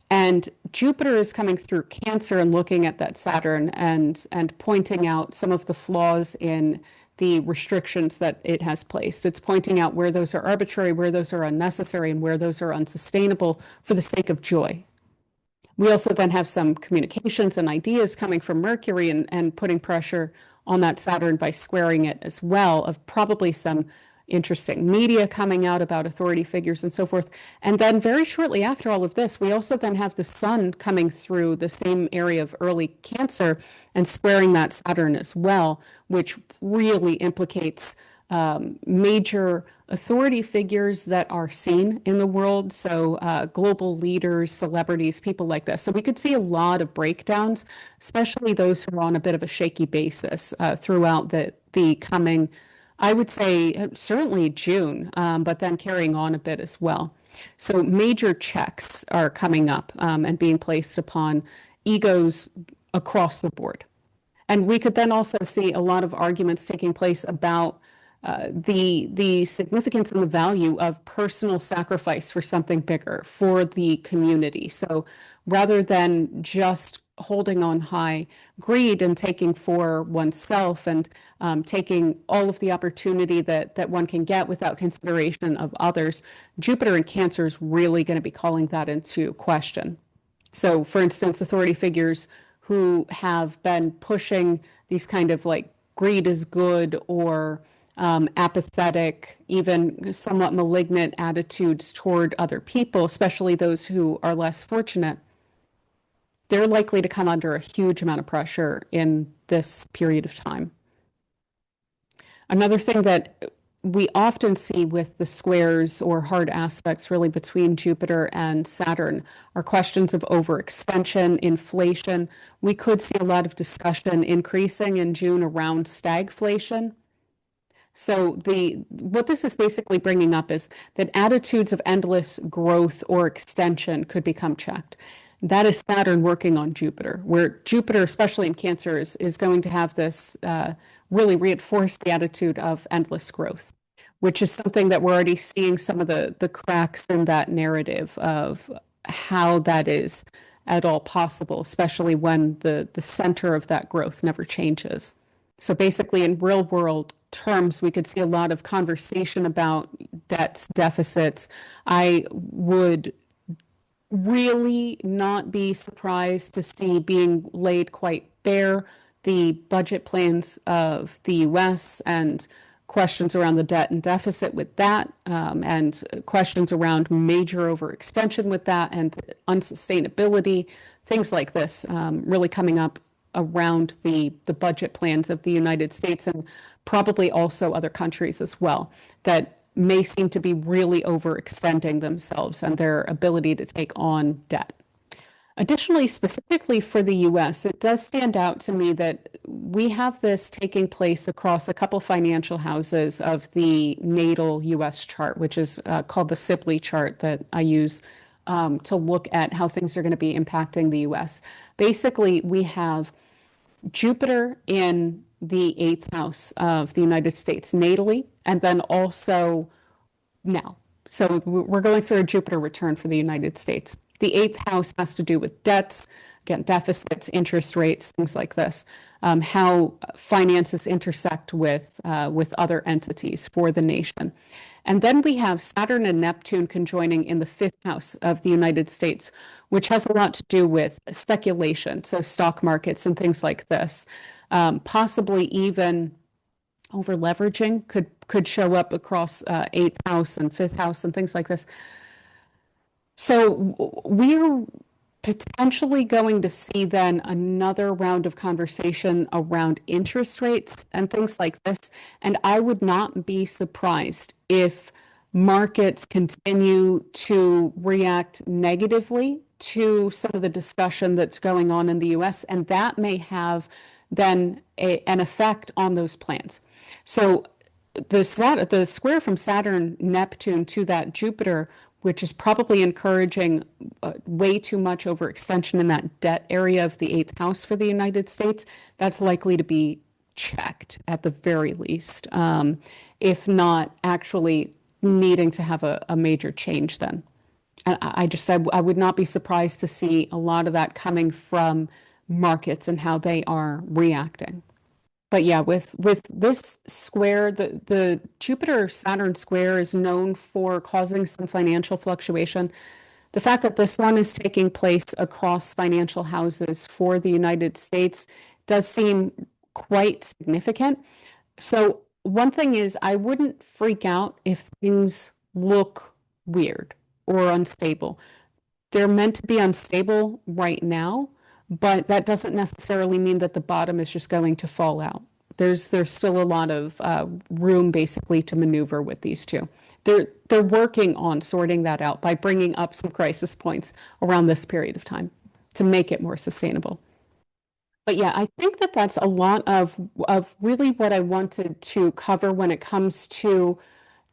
And Jupiter is coming through Cancer and looking at that Saturn and pointing out some of the flaws in the restrictions that it has placed. It's pointing out where those are arbitrary, where those are unnecessary, and where those are unsustainable for the sake of joy. We also then have some communications and ideas coming from Mercury and putting pressure on that Saturn by squaring it as well, of probably some interesting media coming out about authority figures and so forth. And then very shortly after all of this, we also then have the Sun coming through the same area of early Cancer and squaring that Saturn as well, which really implicates major authority figures that are seen in the world. So global leaders, celebrities, people like this. So we could see a lot of breakdowns, especially those who are on a bit of a shaky basis throughout the coming, I would say certainly June, but then carrying on a bit as well. So major checks are coming up and being placed upon egos across the board. And we could then also see a lot of arguments taking place about the significance and the value of personal sacrifice for something bigger, for the community. So rather than just holding on high greed and taking for oneself and taking all of the opportunity that one can get without consideration of others, Jupiter in Cancer is really going to be calling that into question. So, for instance, authority figures who have been pushing these kind of like greed is good or apathetic, even somewhat malignant attitudes toward other people, especially those who are less fortunate, they're likely to come under a huge amount of pressure in this period of time. Another thing that we often see with the squares or hard aspects really between Jupiter and Saturn are questions of overextension, inflation. We could see a lot of discussion increasing in June around stagflation. So what this is basically bringing up is that attitudes of endless growth or extension could become checked. That is Saturn working on Jupiter, where Jupiter, especially in Cancer, is going to have this really reinforce the attitude of endless growth, which is something that we're already seeing some of the cracks in that narrative of how that is at all possible, especially when the center of that growth never changes. So basically, in real world terms, we could see a lot of conversation about debts, deficits. I would really not be surprised to see being laid quite bare the budget plans of the US and questions around the debt and deficit with that, and questions around major overextension with that and unsustainability, things like this really coming up around the budget plans of the United States and probably also other countries as well that may seem to be really overextending themselves and their ability to take on debt. Additionally, specifically for the US, it does stand out to me that we have this taking place across a couple financial houses of the natal US chart, which is called the Sibley chart that I use to look at how things are going to be impacting the US. Basically, we have Jupiter in the eighth house of the United States natally, and then also now. So we're going through a Jupiter return for the United States. The eighth house has to do with debts, again, deficits, interest rates, things like this, how finances intersect with other entities for the nation. And then we have Saturn and Neptune conjoining in the fifth house of the United States, which has a lot to do with speculation, so stock markets and things like this. Possibly even over leveraging could show up across eighth house and fifth house and things like this. So we're potentially going to see then another round of conversation around interest rates and things like this. And I would not be surprised if markets continue to react negatively to some of the discussion that's going on in the US, and that may have then an effect on those plans. So the square from Saturn, Neptune to that Jupiter, which is probably encouraging way too much overextension in that debt area of the eighth house for the United States, that's likely to be checked at the very least, if not actually needing to have a major change then. And I would not be surprised to see a lot of that coming from markets and how they are reacting. But yeah, with this square, the Jupiter-Saturn square is known for causing some financial fluctuation. The fact that this one is taking place across financial houses for the United States does seem quite significant. So one thing is I wouldn't freak out if things look weird or unstable. They're meant to be unstable right now, but that doesn't necessarily mean that the bottom is just going to fall out. There's still a lot of room basically to maneuver with these two. They're working on sorting that out by bringing up some crisis points around this period of time to make it more sustainable. But yeah, I think that that's a lot of really what I wanted to cover when it comes to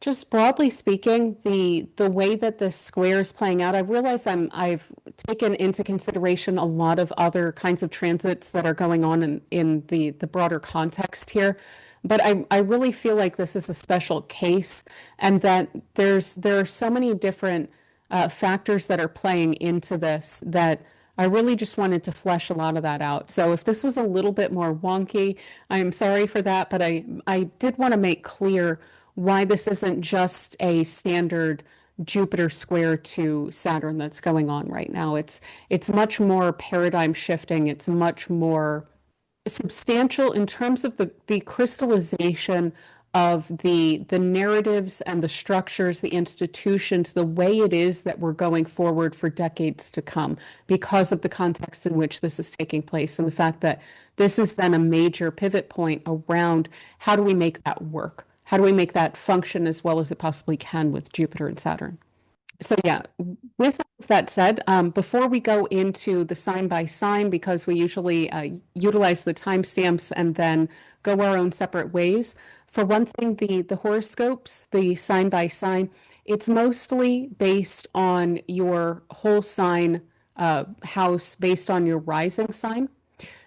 just broadly speaking, the way that the square is playing out. I realize I've taken into consideration a lot of other kinds of transits that are going on in the broader context here. But I really feel like this is a special case and that there are so many different factors that are playing into this that I really just wanted to flesh a lot of that out. So if this was a little bit more wonky, I'm sorry for that, but I did want to make clear why this isn't just a standard Jupiter square to Saturn that's going on right now. It's much more paradigm shifting. It's much more substantial in terms of the crystallization of the narratives and the structures, the institutions, the way it is that we're going forward for decades to come because of the context in which this is taking place and the fact that this is then a major pivot point around how do we make that work? How do we make that function as well as it possibly can with Jupiter and Saturn? So yeah, with that said, before we go into the sign by sign, because we usually utilize the timestamps and then go our own separate ways. For one thing, the horoscopes, the sign by sign, it's mostly based on your whole sign house, based on your rising sign.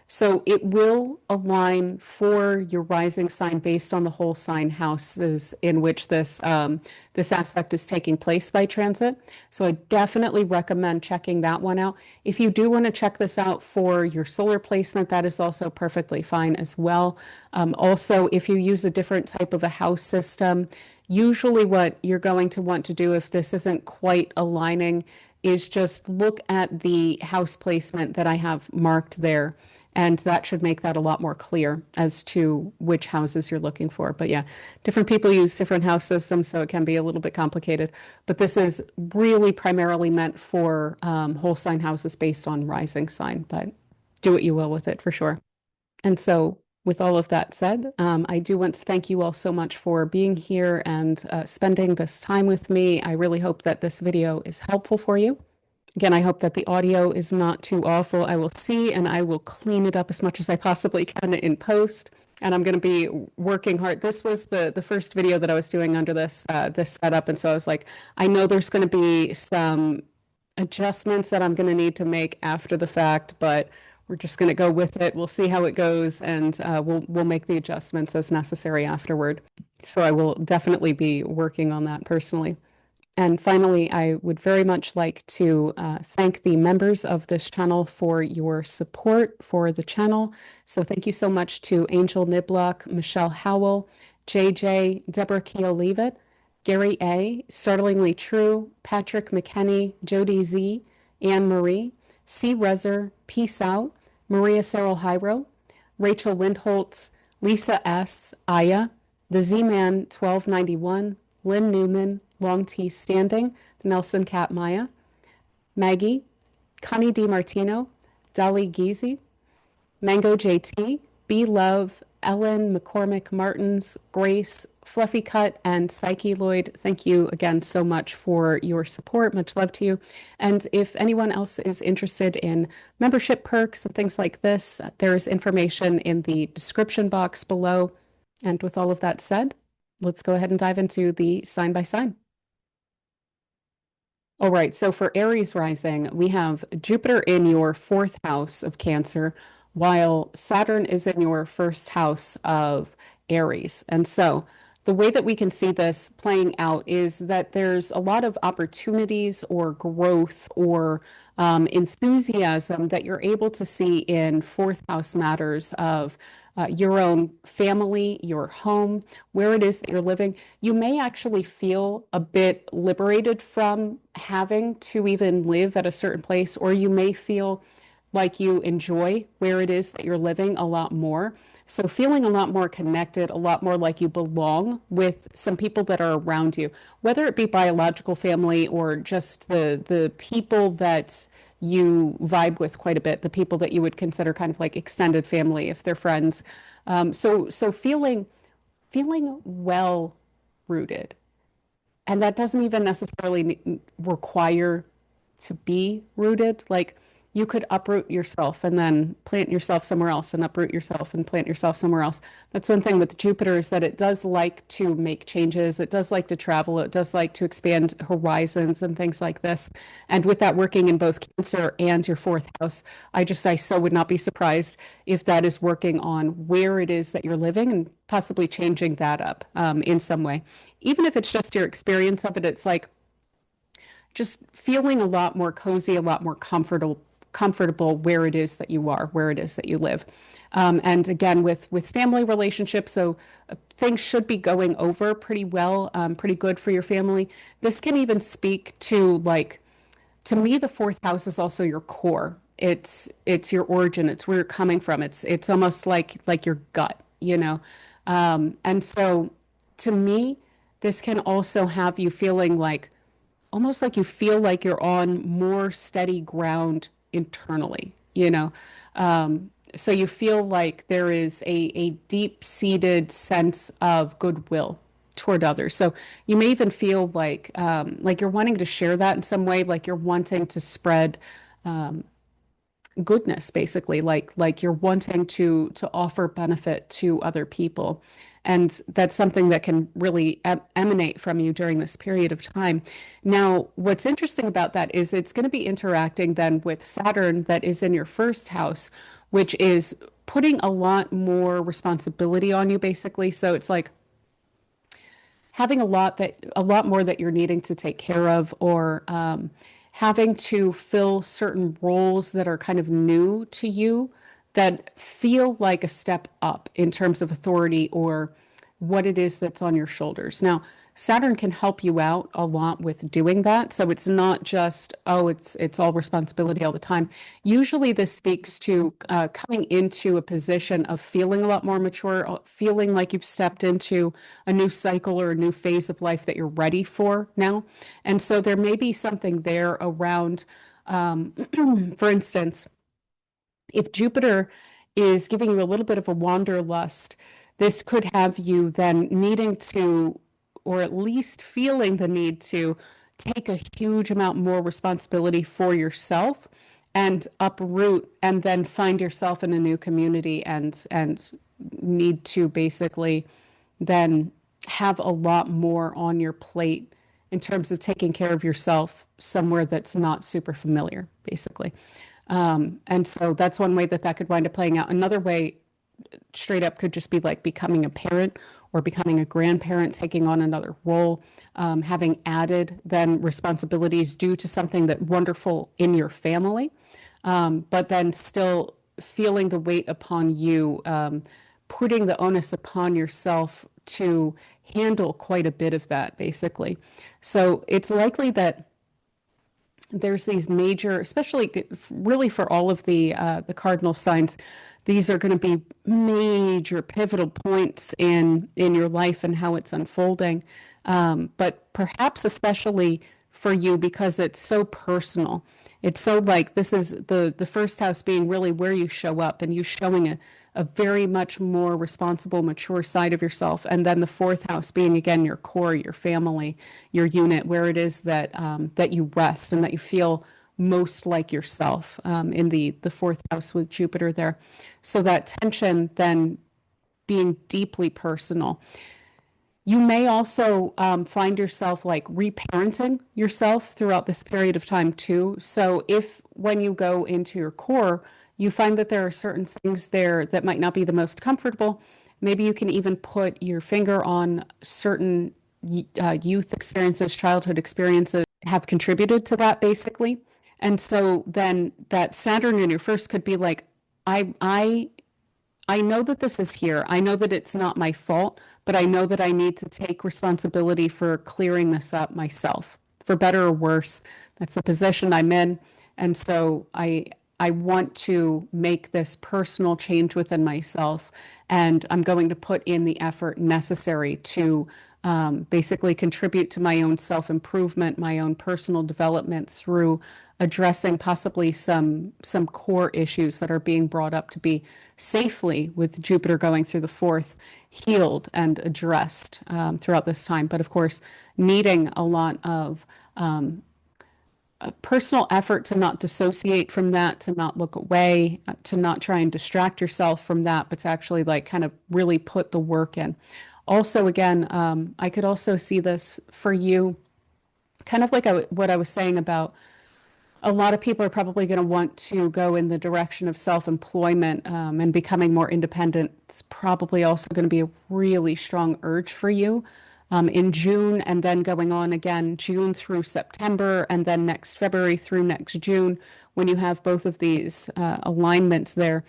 So it will align for your rising sign based on the whole sign houses in which this aspect is taking place by transit. So I definitely recommend checking that one out. If you do want to check this out for your solar placement, that is also perfectly fine as well. Also, if you use a different type of a house system, usually what you're going to want to do if this isn't quite aligning is just look at the house placement that I have marked there. And that should make that a lot more clear as to which houses you're looking for. But yeah, different people use different house systems, so it can be a little bit complicated. But this is really primarily meant for whole sign houses based on rising sign, but do what you will with it for sure. And so with all of that said, I do want to thank you all so much for being here and spending this time with me. I really hope that this video is helpful for you. Again, I hope that the audio is not too awful. I will see and I will clean it up as much as I possibly can in post. And I'm going to be working hard. This was the first video that I was doing under this setup. And so I was like, I know there's going to be some adjustments that I'm going to need to make after the fact, but we're just going to go with it. We'll see how it goes, and we'll make the adjustments as necessary afterward. So I will definitely be working on that personally. And finally, I would very much like to thank the members of this channel for your support for the channel. So thank you so much to Angel Niblock, Michelle Howell, JJ, Deborah Keel-Leavitt, Gary A., Startlingly True, Patrick McKenney, Jody Z., Anne Marie, C. Rezer, Peace Out, Maria Serrell Hyro, Rachel Windholtz, Lisa S., Aya, The Z-Man 1291, Lynn Newman, Long T Standing, Nelson Cat Maya, Maggie, Connie DiMartino, Dolly Geezy, Mango JT, B Love, Ellen McCormick Martins, Grace, Fluffy Cut, and Psyche Lloyd. Thank you again so much for your support. Much love to you. And if anyone else is interested in membership perks and things like this, there is information in the description box below. And with all of that said, let's go ahead and dive into the sign by sign. All right, so for Aries rising, we have Jupiter in your fourth house of Cancer, while Saturn is in your first house of Aries. And so the way that we can see this playing out is that there's a lot of opportunities or growth or enthusiasm that you're able to see in fourth house matters of your own family, your home, where it is that you're living. You may actually feel a bit liberated from having to even live at a certain place, or you may feel like you enjoy where it is that you're living a lot more. So feeling a lot more connected, a lot more like you belong with some people that are around you, whether it be biological family or just the people that you vibe with quite a bit, the people that you would consider kind of like extended family if they're friends. So feeling well rooted. And that doesn't even necessarily require to be rooted. Like you could uproot yourself and then plant yourself somewhere else and uproot yourself and plant yourself somewhere else. That's one thing with Jupiter is that it does like to make changes. It does like to travel. It does like to expand horizons and things like this. And with that working in both Cancer and your fourth house, I so would not be surprised if that is working on where it is that you're living and possibly changing that up in some way. Even if it's just your experience of it, it's like just feeling a lot more cozy, a lot more comfortable where it is that you are, where it is that you live. And again, with family relationships, so things should be going over pretty well, pretty good for your family. This can even speak to like, to me, the fourth house is also your core. It's your origin. It's where you're coming from. It's almost like your gut, you know. And so to me, this can also have you feeling like almost like you feel like you're on more steady ground internally, you know. So you feel like there is a deep-seated sense of goodwill toward others. So you may even feel like you're wanting to share that in some way, like you're wanting to spread goodness, basically, like you're wanting to offer benefit to other people. And that's something that can really emanate from you during this period of time. Now, what's interesting about that is it's going to be interacting then with Saturn that is in your first house, which is putting a lot more responsibility on you, basically. So it's like having a lot more that you're needing to take care of, or having to fill certain roles that are kind of new to you that feel like a step up in terms of authority or what it is that's on your shoulders. Now, Saturn can help you out a lot with doing that. So it's not just, oh, it's all responsibility all the time. Usually this speaks to coming into a position of feeling a lot more mature, feeling like you've stepped into a new cycle or a new phase of life that you're ready for now. And so there may be something there around, for instance, if Jupiter is giving you a little bit of a wanderlust, this could have you then needing to, or at least feeling the need to, take a huge amount more responsibility for yourself and uproot and then find yourself in a new community and need to basically then have a lot more on your plate in terms of taking care of yourself somewhere that's not super familiar, basically. And so that's one way that that could wind up playing out. Another way, straight up, could just be like becoming a parent or becoming a grandparent, taking on another role, having added then responsibilities due to something that wonderful in your family, but then still feeling the weight upon you, putting the onus upon yourself to handle quite a bit of that, basically. So it's likely that there's these major, especially really for all of the cardinal signs, these are going to be major pivotal points in your life and how it's unfolding. But perhaps especially for you because it's so personal. It's so like this is the first house being really where you show up and you showing a very much more responsible, mature side of yourself. And then the fourth house being again your core, your family, your unit, where it is that that you rest and that you feel most like yourself in the fourth house with Jupiter there. So that tension then being deeply personal. You may also find yourself like reparenting yourself throughout this period of time too. So if when you go into your core, you find that there are certain things there that might not be the most comfortable, maybe you can even put your finger on certain youth experiences, childhood experiences have contributed to that basically. And so then that Saturn in your first could be like, I I know that this is here. I know that it's not my fault, but I know that I need to take responsibility for clearing this up myself, for better or worse. That's the position I'm in. And so I want to make this personal change within myself, and I'm going to put in the effort necessary to basically contribute to my own self-improvement, my own personal development through addressing possibly some core issues that are being brought up to be safely, with Jupiter going through the fourth, healed and addressed throughout this time. But of course, needing a lot of a personal effort to not dissociate from that, to not look away, to not try and distract yourself from that, but to actually like kind of really put the work in. Also, again, I could also see this for you, kind of like what I was saying about a lot of people are probably going to want to go in the direction of self-employment and becoming more independent. It's probably also going to be a really strong urge for you in June, and then going on again June through September, and then next February through next June, when you have both of these alignments there.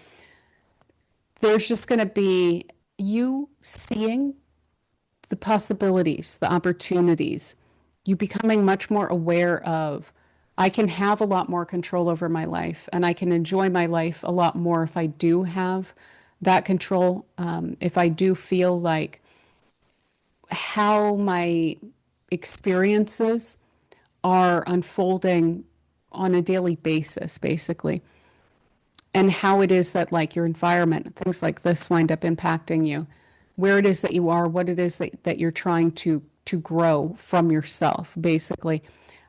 There's just going to be you seeing the possibilities, the opportunities, you becoming much more aware of, I can have a lot more control over my life, and I can enjoy my life a lot more if I do have that control. If I do feel like how my experiences are unfolding on a daily basis, basically, and how it is that like your environment, things like this wind up impacting you, where it is that you are, what it is that you're trying to grow from yourself, basically.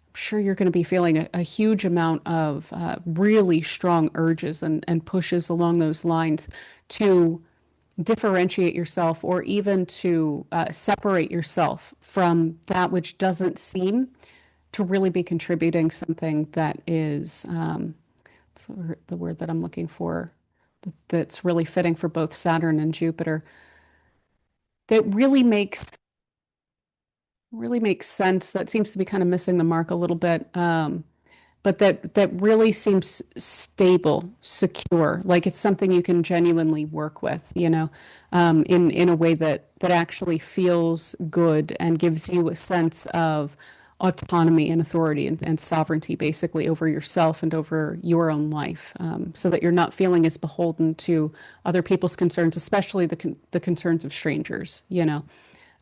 I'm sure you're going to be feeling a huge amount of really strong urges and pushes along those lines to differentiate yourself, or even to separate yourself from that which doesn't seem to really be contributing something that is, what's the word that I'm looking for, that's really fitting for both Saturn and Jupiter, that really makes sense, that seems to be kind of missing the mark a little bit. But that really seems stable, secure, like it's something you can genuinely work with, in a way that actually feels good and gives you a sense of autonomy and authority and sovereignty, basically, over yourself and over your own life, so that you're not feeling as beholden to other people's concerns, especially the concerns of strangers.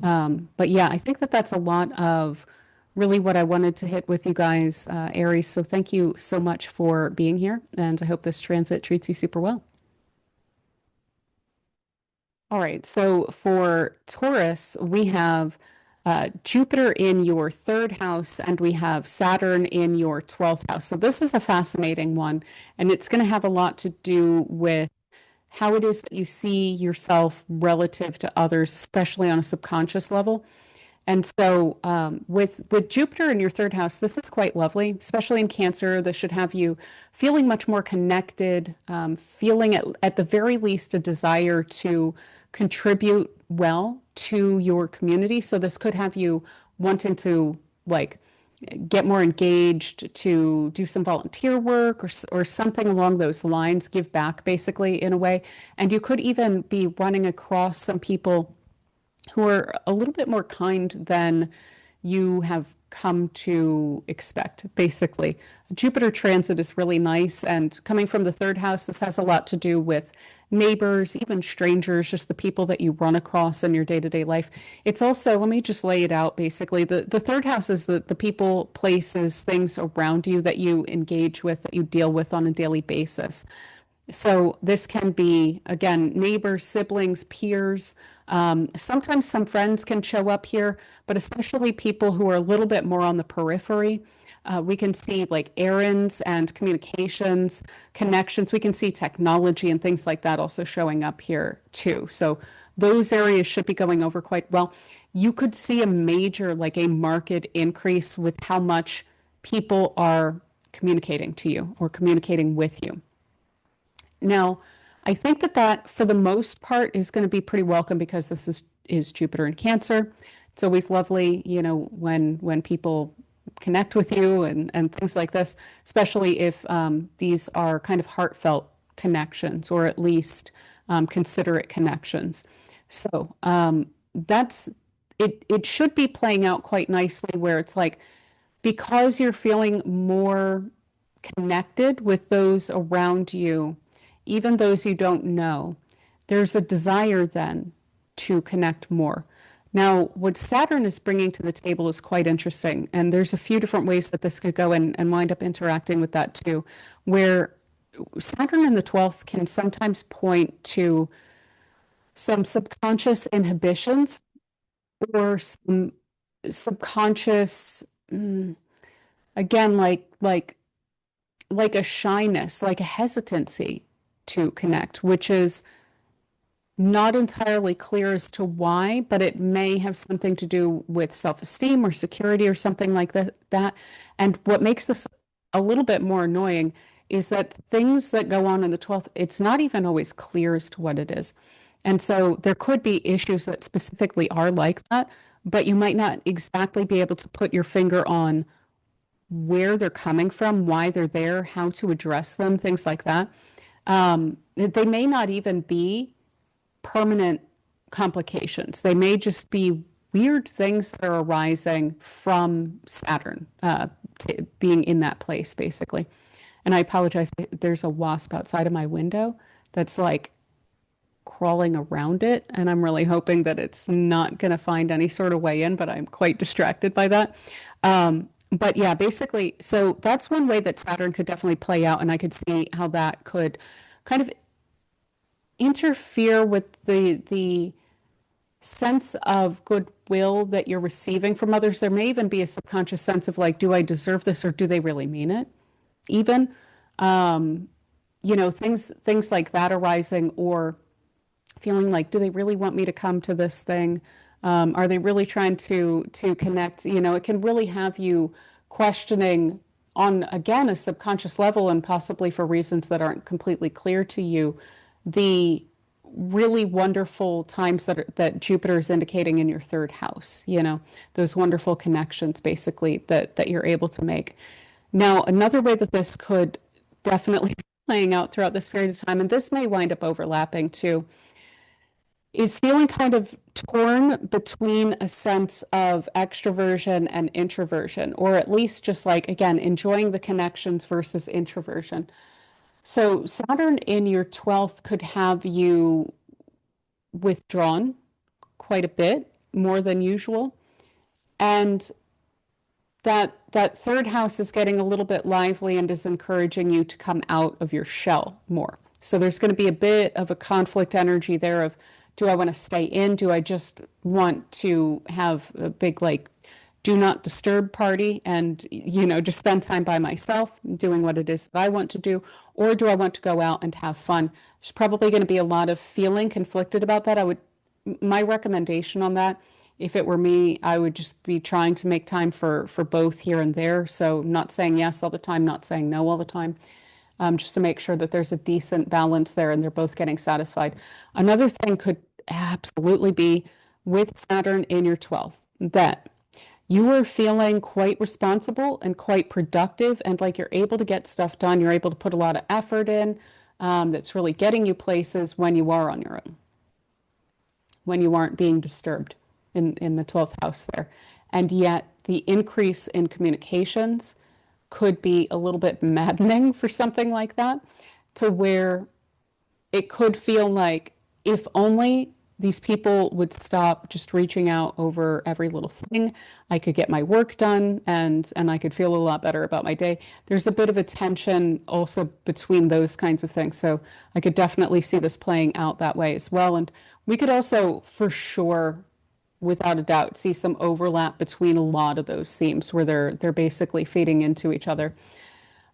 But yeah, I think that that's a lot of really what I wanted to hit with you guys, Aries. So thank you so much for being here, and I hope this transit treats you super well. All right, so for Taurus, we have Jupiter in your third house, and we have Saturn in your 12th house. So this is a fascinating one, and it's going to have a lot to do with how it is that you see yourself relative to others, especially on a subconscious level. And so with Jupiter in your third house, this is quite lovely, especially in Cancer. This should have you feeling much more connected, feeling at the very least a desire to contribute well to your community. So this could have you wanting to like get more engaged, to do some volunteer work or something along those lines, give back basically in a way. And you could even be running across some people who are a little bit more kind than you have come to expect, basically. Jupiter transit is really nice, and coming from the third house, this has a lot to do with neighbors, even strangers, just the people that you run across in your day-to-day life. It's also, let me just lay it out, basically. The third house is the people, places, things around you that you engage with, that you deal with on a daily basis. So this can be, again, neighbors, siblings, peers. Sometimes some friends can show up here, but especially people who are a little bit more on the periphery. We can see like errands and communications, connections. We can see technology and things like that also showing up here too. So those areas should be going over quite well. You could see a major, like a market increase with how much people are communicating to you or communicating with you. Now, I think that for the most part is going to be pretty welcome, because this is Jupiter in Cancer. It's always lovely, when people connect with you and things like this, especially if these are kind of heartfelt connections, or at least considerate connections. So that's it. It should be playing out quite nicely, where it's like, because you're feeling more connected with those around you, even those you don't know, there's a desire then to connect more. Now, what Saturn is bringing to the table is quite interesting. And there's a few different ways that this could go and wind up interacting with that too, where Saturn in the 12th can sometimes point to some subconscious inhibitions or some subconscious, again, like a shyness, like a hesitancy to connect, which is not entirely clear as to why, but it may have something to do with self-esteem or security or something like that. And what makes this a little bit more annoying is that things that go on in the 12th, it's not even always clear as to what it is. And so there could be issues that specifically are like that, but you might not exactly be able to put your finger on where they're coming from, why they're there, how to address them, things like that. They may not even be permanent complications. They may just be weird things that are arising from Saturn being in that place, basically. And I apologize, there's a wasp outside of my window that's like crawling around it. And I'm really hoping that it's not going to find any sort of way in, but I'm quite distracted by that. But yeah, basically, so that's one way that Saturn could definitely play out. And I could see how that could kind of interfere with the sense of goodwill that you're receiving from others. There may even be a subconscious sense of like, do I deserve this or do they really mean it? Even, things like that arising, or feeling like, do they really want me to come to this thing? Are they really trying to connect? It can really have you questioning on, again, a subconscious level, and possibly for reasons that aren't completely clear to you, the really wonderful times that Jupiter is indicating in your third house, those wonderful connections basically that you're able to make. Now, another way that this could definitely be playing out throughout this period of time, and this may wind up overlapping too, is feeling kind of torn between a sense of extroversion and introversion, or at least just like, again, enjoying the connections versus introversion. So Saturn in your 12th could have you withdrawn quite a bit, more than usual. And that third house is getting a little bit lively and is encouraging you to come out of your shell more. So there's going to be a bit of a conflict energy there of, do I want to stay in? Do I just want to have a big, like, do not disturb party and, just spend time by myself doing what it is that I want to do? Or do I want to go out and have fun? There's probably going to be a lot of feeling conflicted about that. My recommendation on that, if it were me, I would just be trying to make time for both here and there. So not saying yes all the time, not saying no all the time. Just to make sure that there's a decent balance there and they're both getting satisfied. Another thing could absolutely be with Saturn in your 12th, that you are feeling quite responsible and quite productive, and like you're able to get stuff done. You're able to put a lot of effort in, that's really getting you places when you are on your own, when you aren't being disturbed in the 12th house there. And yet the increase in communications could be a little bit maddening for something like that, to where it could feel like, if only these people would stop just reaching out over every little thing, I could get my work done and I could feel a lot better about my day. There's a bit of a tension also between those kinds of things. So I could definitely see this playing out that way as well. And we could also, for sure, without a doubt, see some overlap between a lot of those themes where they're basically feeding into each other.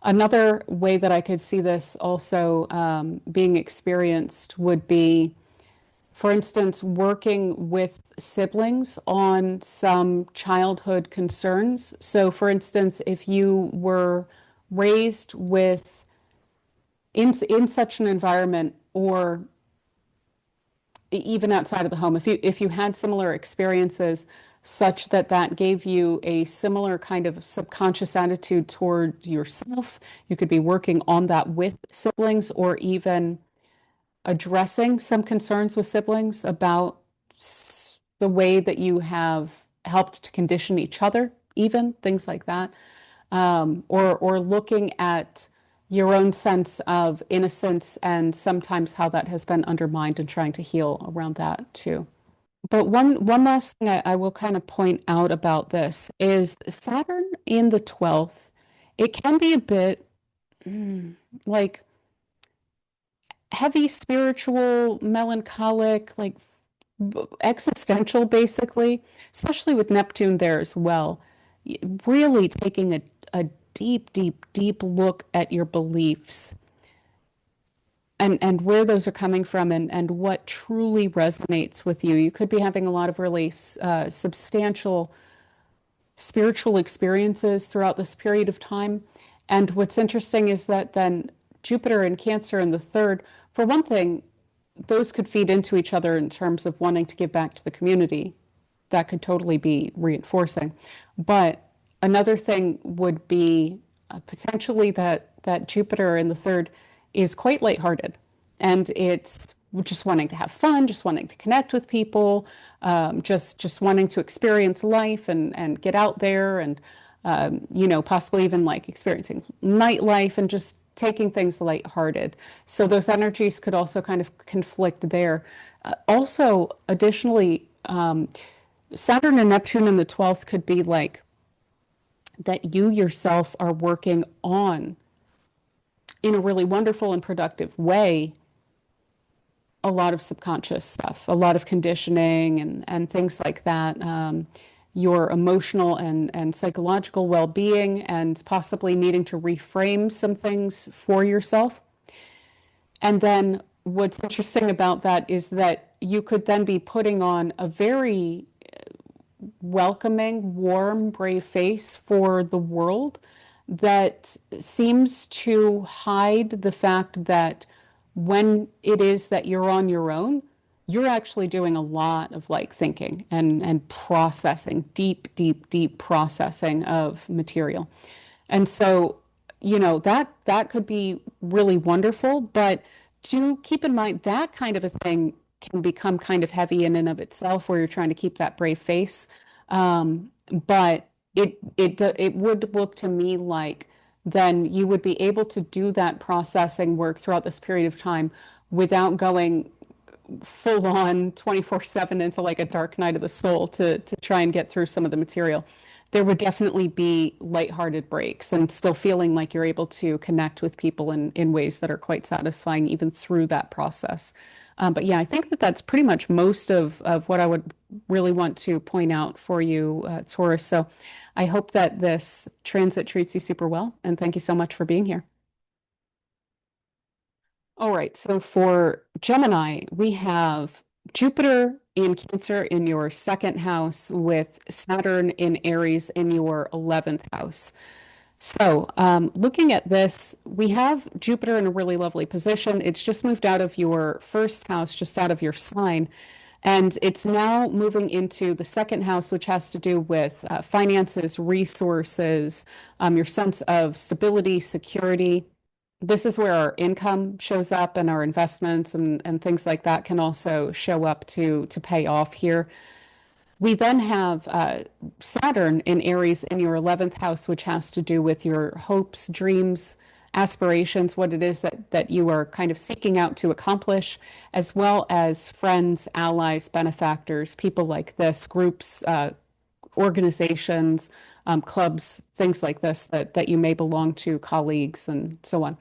Another way that I could see this also being experienced would be, for instance, working with siblings on some childhood concerns. So, for instance, if you were raised with in such an environment, or even outside of the home, if you had similar experiences such that gave you a similar kind of subconscious attitude toward yourself, you could be working on that with siblings, or even addressing some concerns with siblings about the way that you have helped to condition each other, even things like that. or looking at your own sense of innocence and sometimes how that has been undermined and trying to heal around that too. But one last thing I will kind of point out about this is Saturn in the 12th, it can be a bit like heavy spiritual, melancholic, like existential, basically, especially with Neptune there as well. Really taking a deep, deep, deep look at your beliefs and where those are coming from and what truly resonates with you. You could be having a lot of really substantial spiritual experiences throughout this period of time. And what's interesting is that then Jupiter and Cancer in the third, for one thing, those could feed into each other in terms of wanting to give back to the community. That could totally be reinforcing. But another thing would be potentially that Jupiter in the third is quite lighthearted, and it's just wanting to have fun, just wanting to connect with people, just wanting to experience life and get out there and possibly even like experiencing nightlife and just taking things lighthearted. So those energies could also kind of conflict there. Also, additionally, Saturn and Neptune in the 12th could be like that you yourself are working on in a really wonderful and productive way a lot of subconscious stuff, a lot of conditioning and things like that. Your emotional and psychological well-being and possibly needing to reframe some things for yourself. And then what's interesting about that is that you could then be putting on a very welcoming, warm, brave face for the world that seems to hide the fact that when it is that you're on your own, you're actually doing a lot of like thinking and processing, deep, deep, deep processing of material. And so, that could be really wonderful, but do keep in mind that kind of a thing can become kind of heavy in and of itself where you're trying to keep that brave face. But it would look to me like then you would be able to do that processing work throughout this period of time without going full on 24/7 into like a dark night of the soul to try and get through some of the material. There would definitely be lighthearted breaks and still feeling like you're able to connect with people in ways that are quite satisfying even through that process. But yeah, I think that that's pretty much most of what I would really want to point out for you, Taurus. So I hope that this transit treats you super well. And thank you so much for being here. All right. So for Gemini, we have Jupiter in Cancer in your second house with Saturn in Aries in your 11th house. So, looking at this, we have Jupiter in a really lovely position. It's just moved out of your first house, just out of your sign. And it's now moving into the second house, which has to do with finances, resources, your sense of stability, security. This is where our income shows up and our investments and things like that can also show up to pay off here. We then have Saturn in Aries in your 11th house, which has to do with your hopes, dreams, aspirations, what it is that you are kind of seeking out to accomplish, as well as friends, allies, benefactors, people like this, groups, organizations, clubs, things like this that you may belong to, colleagues, and so on.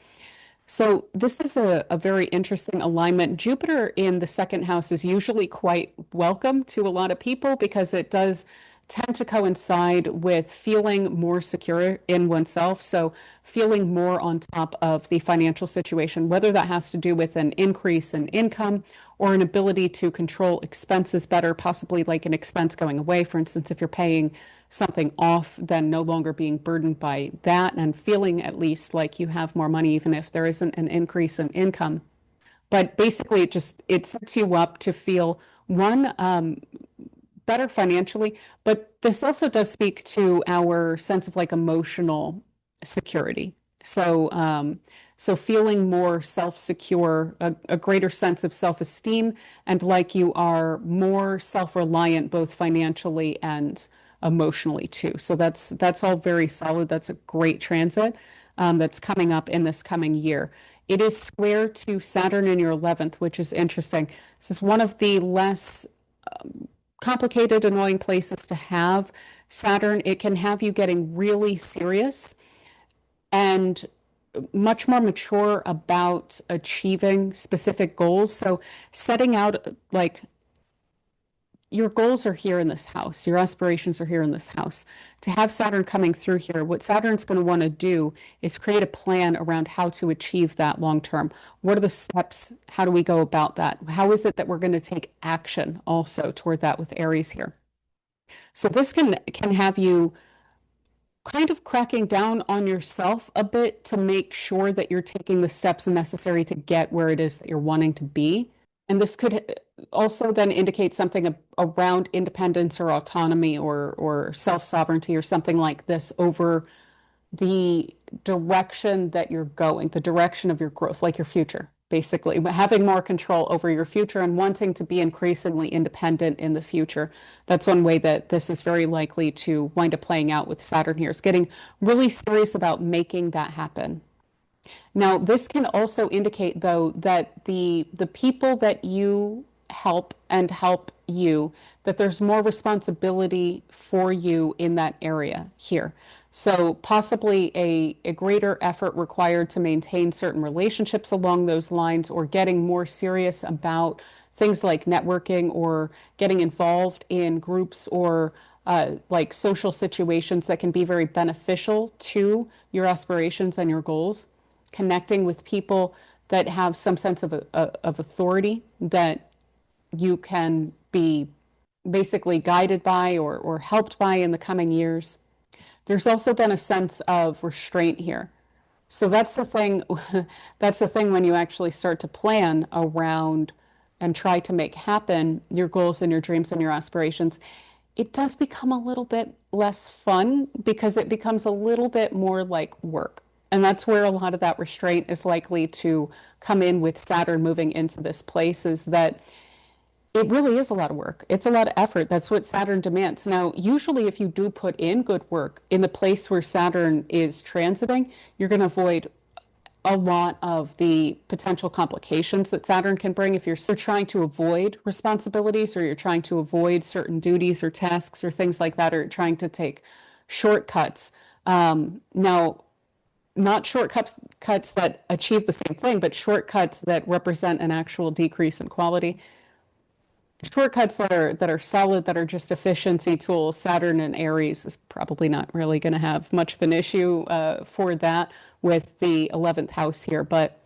So this is a very interesting alignment. Jupiter in the second house is usually quite welcome to a lot of people because it does tend to coincide with feeling more secure in oneself. So feeling more on top of the financial situation, whether that has to do with an increase in income or an ability to control expenses better, possibly like an expense going away. For instance, if you're paying something off, then no longer being burdened by that and feeling at least like you have more money, even if there isn't an increase in income. But basically, it sets you up to feel one, better financially, but this also does speak to our sense of like emotional security. So feeling more self-secure, a greater sense of self-esteem, and like you are more self-reliant, both financially and emotionally too. So that's all very solid. That's a great transit that's coming up in this coming year. It is square to Saturn in your 11th, which is interesting. This is one of the less complicated, annoying places to have Saturn. It can have you getting really serious and much more mature about achieving specific goals. So setting out like your goals are here in this house, your aspirations are here in this house. To have Saturn coming through here, what Saturn's going to want to do is create a plan around how to achieve that long term. What are the steps? How do we go about that? How is it that we're going to take action also toward that with Aries here? So this can have you kind of cracking down on yourself a bit to make sure that you're taking the steps necessary to get where it is that you're wanting to be. And this could also then indicate something around independence or autonomy or self-sovereignty or something like this over the direction that you're going, the direction of your growth, like your future, basically. But having more control over your future and wanting to be increasingly independent in the future. That's one way that this is very likely to wind up playing out with Saturn here, is getting really serious about making that happen. Now, this can also indicate, though, that the people that you help and help you, that there's more responsibility for you in that area here. So possibly a greater effort required to maintain certain relationships along those lines, or getting more serious about things like networking or getting involved in groups or like social situations that can be very beneficial to your aspirations and your goals. Connecting with people that have some sense of authority that you can be basically guided by or helped by in the coming years. There's also been a sense of restraint here. So that's the thing, that's the thing when you actually start to plan around and try to make happen your goals and your dreams and your aspirations. It does become a little bit less fun because it becomes a little bit more like work. And that's where a lot of that restraint is likely to come in with Saturn moving into this place, is that it really is a lot of work. It's a lot of effort. That's what Saturn demands. Now, usually if you do put in good work in the place where Saturn is transiting, you're going to avoid a lot of the potential complications that Saturn can bring if you're trying to avoid responsibilities, or you're trying to avoid certain duties or tasks or things like that, or trying to take shortcuts. Now, not shortcuts that achieve the same thing, but shortcuts that represent an actual decrease in quality. Shortcuts that are solid, that are just efficiency tools. Saturn and Aries is probably not really going to have much of an issue for that with the 11th house here, but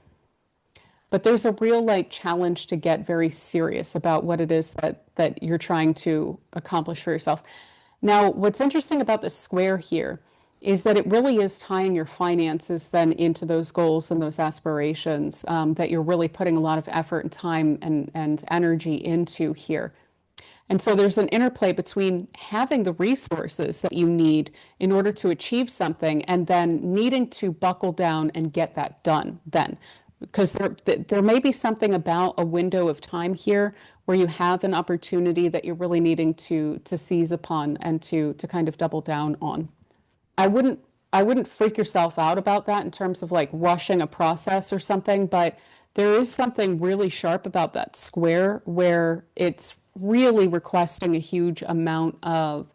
there's a real like challenge to get very serious about what it is that you're trying to accomplish for yourself. Now, what's interesting about this square here is that it really is tying your finances then into those goals and those aspirations that you're really putting a lot of effort and time and energy into here. And so there's an interplay between having the resources that you need in order to achieve something and then needing to buckle down and get that done then. Because there may be something about a window of time here where you have an opportunity that you're really needing to seize upon and to kind of double down on. I wouldn't freak yourself out about that in terms of like rushing a process or something, but there is something really sharp about that square where it's really requesting a huge amount of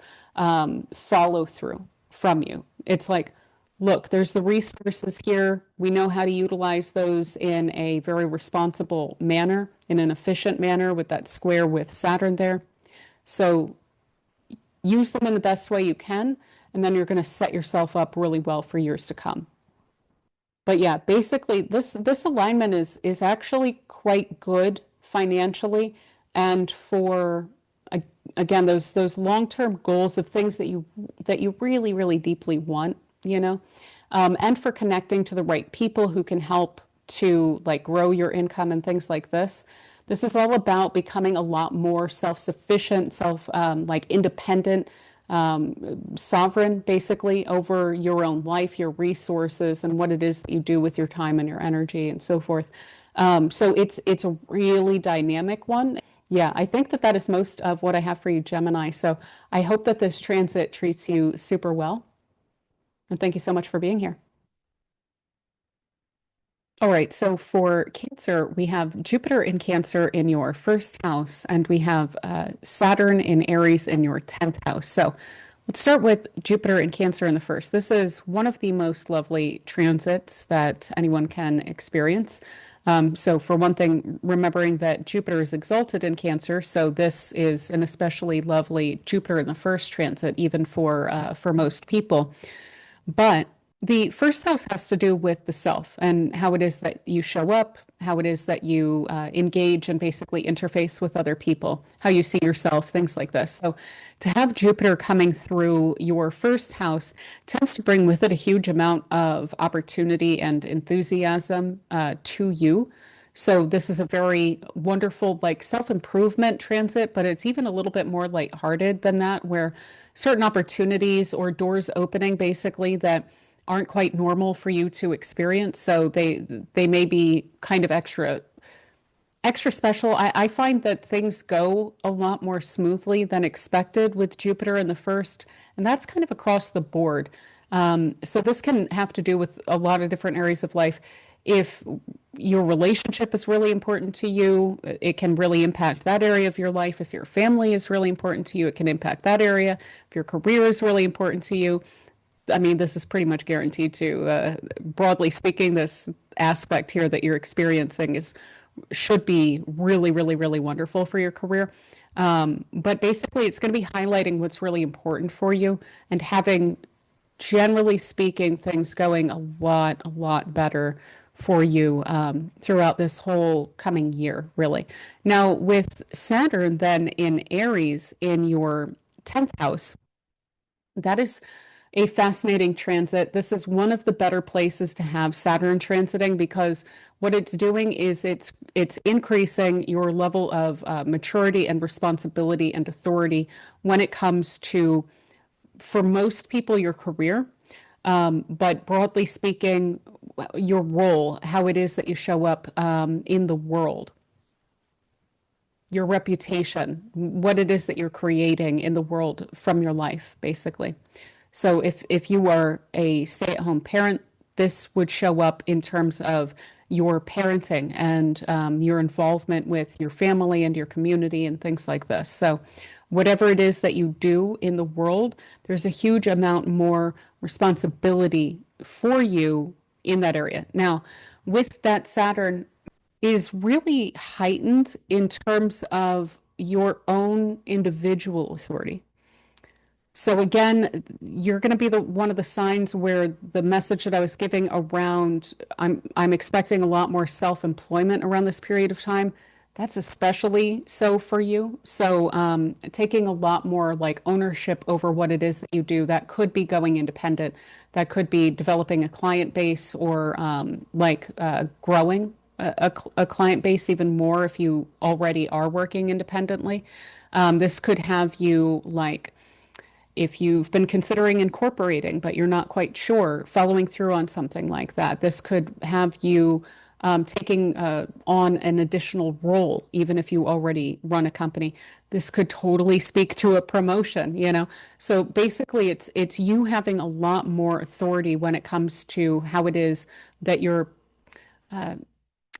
follow through from you. It's like, look, there's the resources here. We know how to utilize those in a very responsible manner, in an efficient manner with that square with Saturn there. So use them in the best way you can, and then you're going to set yourself up really well for years to come. But yeah, basically this alignment is actually quite good financially, and for again those long-term goals of things that you really really deeply want, and for connecting to the right people who can help to like grow your income and things like this. This is all about becoming a lot more self-sufficient, like independent, sovereign basically over your own life, your resources, and what it is that you do with your time and your energy and so forth. So it's a really dynamic one. Yeah, I think that that is most of what I have for you, Gemini. So I hope that this transit treats you super well. And thank you so much for being here. All right, so for Cancer, we have Jupiter in Cancer in your first house, and we have Saturn in Aries in your 10th house. So let's start with Jupiter in Cancer in the first. This is one of the most lovely transits that anyone can experience. So, for one thing, remembering that Jupiter is exalted in Cancer, so this is an especially lovely Jupiter in the first transit, even for most people. But the first house has to do with the self and how it is that you show up, how it is that you engage and basically interface with other people, how you see yourself, things like this. So to have Jupiter coming through your first house tends to bring with it a huge amount of opportunity and enthusiasm to you. So this is a very wonderful, like self-improvement transit, but it's even a little bit more lighthearted than that, where certain opportunities or doors opening basically that aren't quite normal for you to experience. So they may be kind of extra special. I find that things go a lot more smoothly than expected with Jupiter in the first, and that's kind of across the board. So this can have to do with a lot of different areas of life. If your relationship is really important to you, it can really impact that area of your life. If your family is really important to you, it can impact that area. If your career is really important to you, I mean, this is pretty much guaranteed to, broadly speaking, this aspect here that you're experiencing is should be really, really, really wonderful for your career. But basically, it's going to be highlighting what's really important for you and having, generally speaking, things going a lot better for you throughout this whole coming year, really. Now, with Saturn then in Aries in your 10th house, that is a fascinating transit. This is one of the better places to have Saturn transiting because what it's doing is it's increasing your level of maturity and responsibility and authority when it comes to, for most people, your career. But broadly speaking, your role, how it is that you show up in the world, your reputation, what it is that you're creating in the world from your life, basically. So if you are a stay-at-home parent, this would show up in terms of your parenting and your involvement with your family and your community and things like this. So whatever it is that you do in the world, there's a huge amount more responsibility for you in that area. Now, with that Saturn is really heightened in terms of your own individual authority. So again, you're going to be the one of the signs where the message that I was giving around I'm expecting a lot more self-employment around this period of time. That's especially so for you. So taking a lot more like ownership over what it is that you do. That could be going independent. That could be developing a client base or growing a client base even more if you already are working independently. This could have you like if you've been considering incorporating, but you're not quite sure, following through on something like that. This could have you taking on an additional role, even if you already run a company. This could totally speak to a promotion, you know? So basically, it's you having a lot more authority when it comes to how it is that you're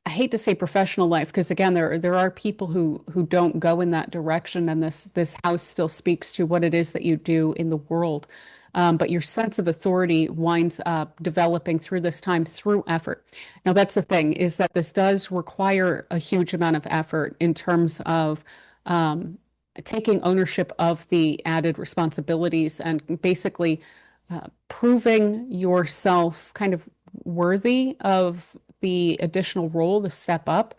I hate to say professional life because again, there are people who don't go in that direction, and this house still speaks to what it is that you do in the world. But your sense of authority winds up developing through this time through effort. Now, that's the thing is that this does require a huge amount of effort in terms of taking ownership of the added responsibilities and basically proving yourself kind of worthy of the additional role, the step up.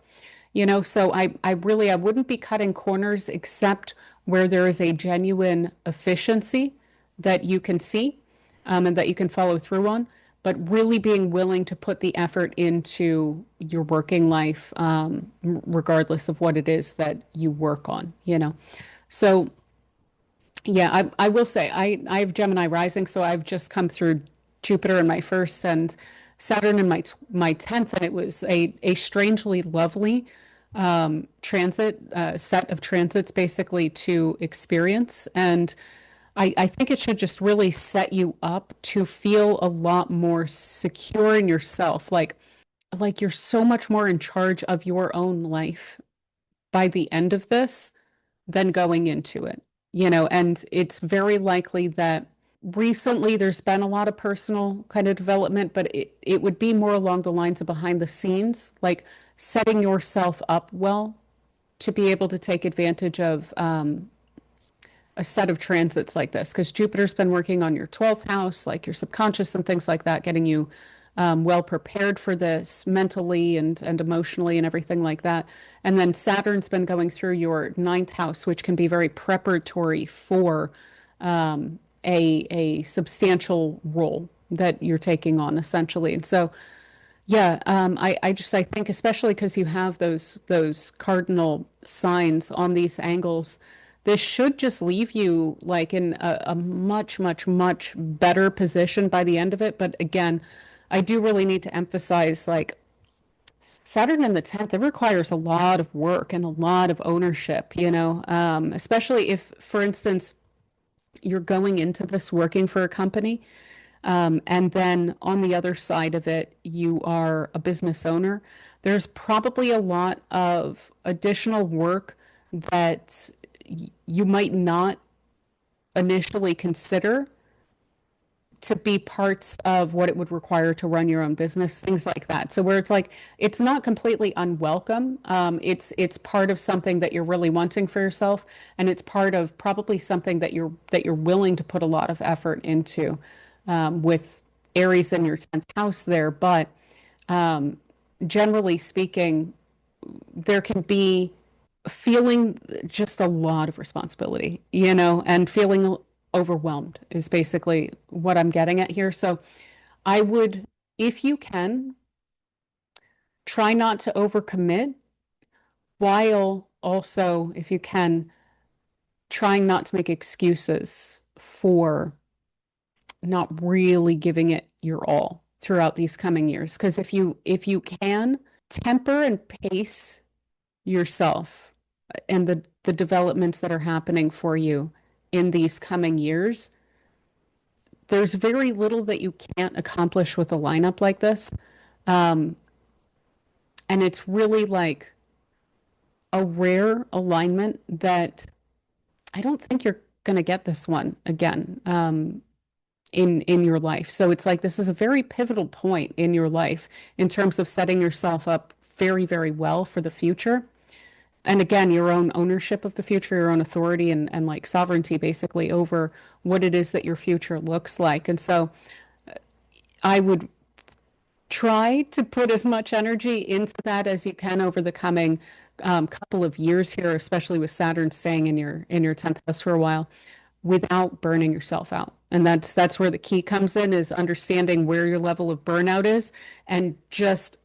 You know, so I wouldn't be cutting corners except where there is a genuine efficiency that you can see and that you can follow through on, but really being willing to put the effort into your working life, regardless of what it is that you work on, you know. So yeah, I will say I have Gemini rising, so I've just come through Jupiter in my first and Saturn in my 10th, and it was a strangely lovely transit, set of transits basically to experience. And I think it should just really set you up to feel a lot more secure in yourself. Like you're so much more in charge of your own life by the end of this than going into it, and it's very likely that recently there's been a lot of personal kind of development, but it would be more along the lines of behind the scenes, like setting yourself up well to be able to take advantage of a set of transits like this, because Jupiter's been working on your 12th house, like your subconscious and things like that, getting you well prepared for this mentally and emotionally and everything like that. And then Saturn's been going through your ninth house, which can be very preparatory for a substantial role that you're taking on essentially. And so yeah, I think especially because you have those cardinal signs on these angles, this should just leave you like in a much, much, much better position by the end of it. But again, I do really need to emphasize like Saturn in the 10th, it requires a lot of work and a lot of ownership, especially if, for instance, you're going into this working for a company. And then on the other side of it, you are a business owner. There's probably a lot of additional work that you might not initially consider to be parts of what it would require to run your own business, things like that. So where it's like it's not completely unwelcome. It's part of something that you're really wanting for yourself, and it's part of probably something that you're willing to put a lot of effort into, with Aries in your 10th house there. But generally speaking, there can be feeling just a lot of responsibility, and feeling overwhelmed is basically what I'm getting at here. So I would, if you can, try not to overcommit while also, if you can, trying not to make excuses for not really giving it your all throughout these coming years. Because if you can temper and pace yourself and the developments that are happening for you in these coming years, there's very little that you can't accomplish with a lineup like this. Um, and it's really like a rare alignment that I don't think you're going to get this one again, in your life. So it's like this is a very pivotal point in your life in terms of setting yourself up very, very well for the future. And again, your own ownership of the future, your own authority and like sovereignty basically over what it is that your future looks like. And so I would try to put as much energy into that as you can over the coming couple of years here, especially with Saturn staying in your 10th house for a while, without burning yourself out. And that's where the key comes in, is understanding where your level of burnout is and just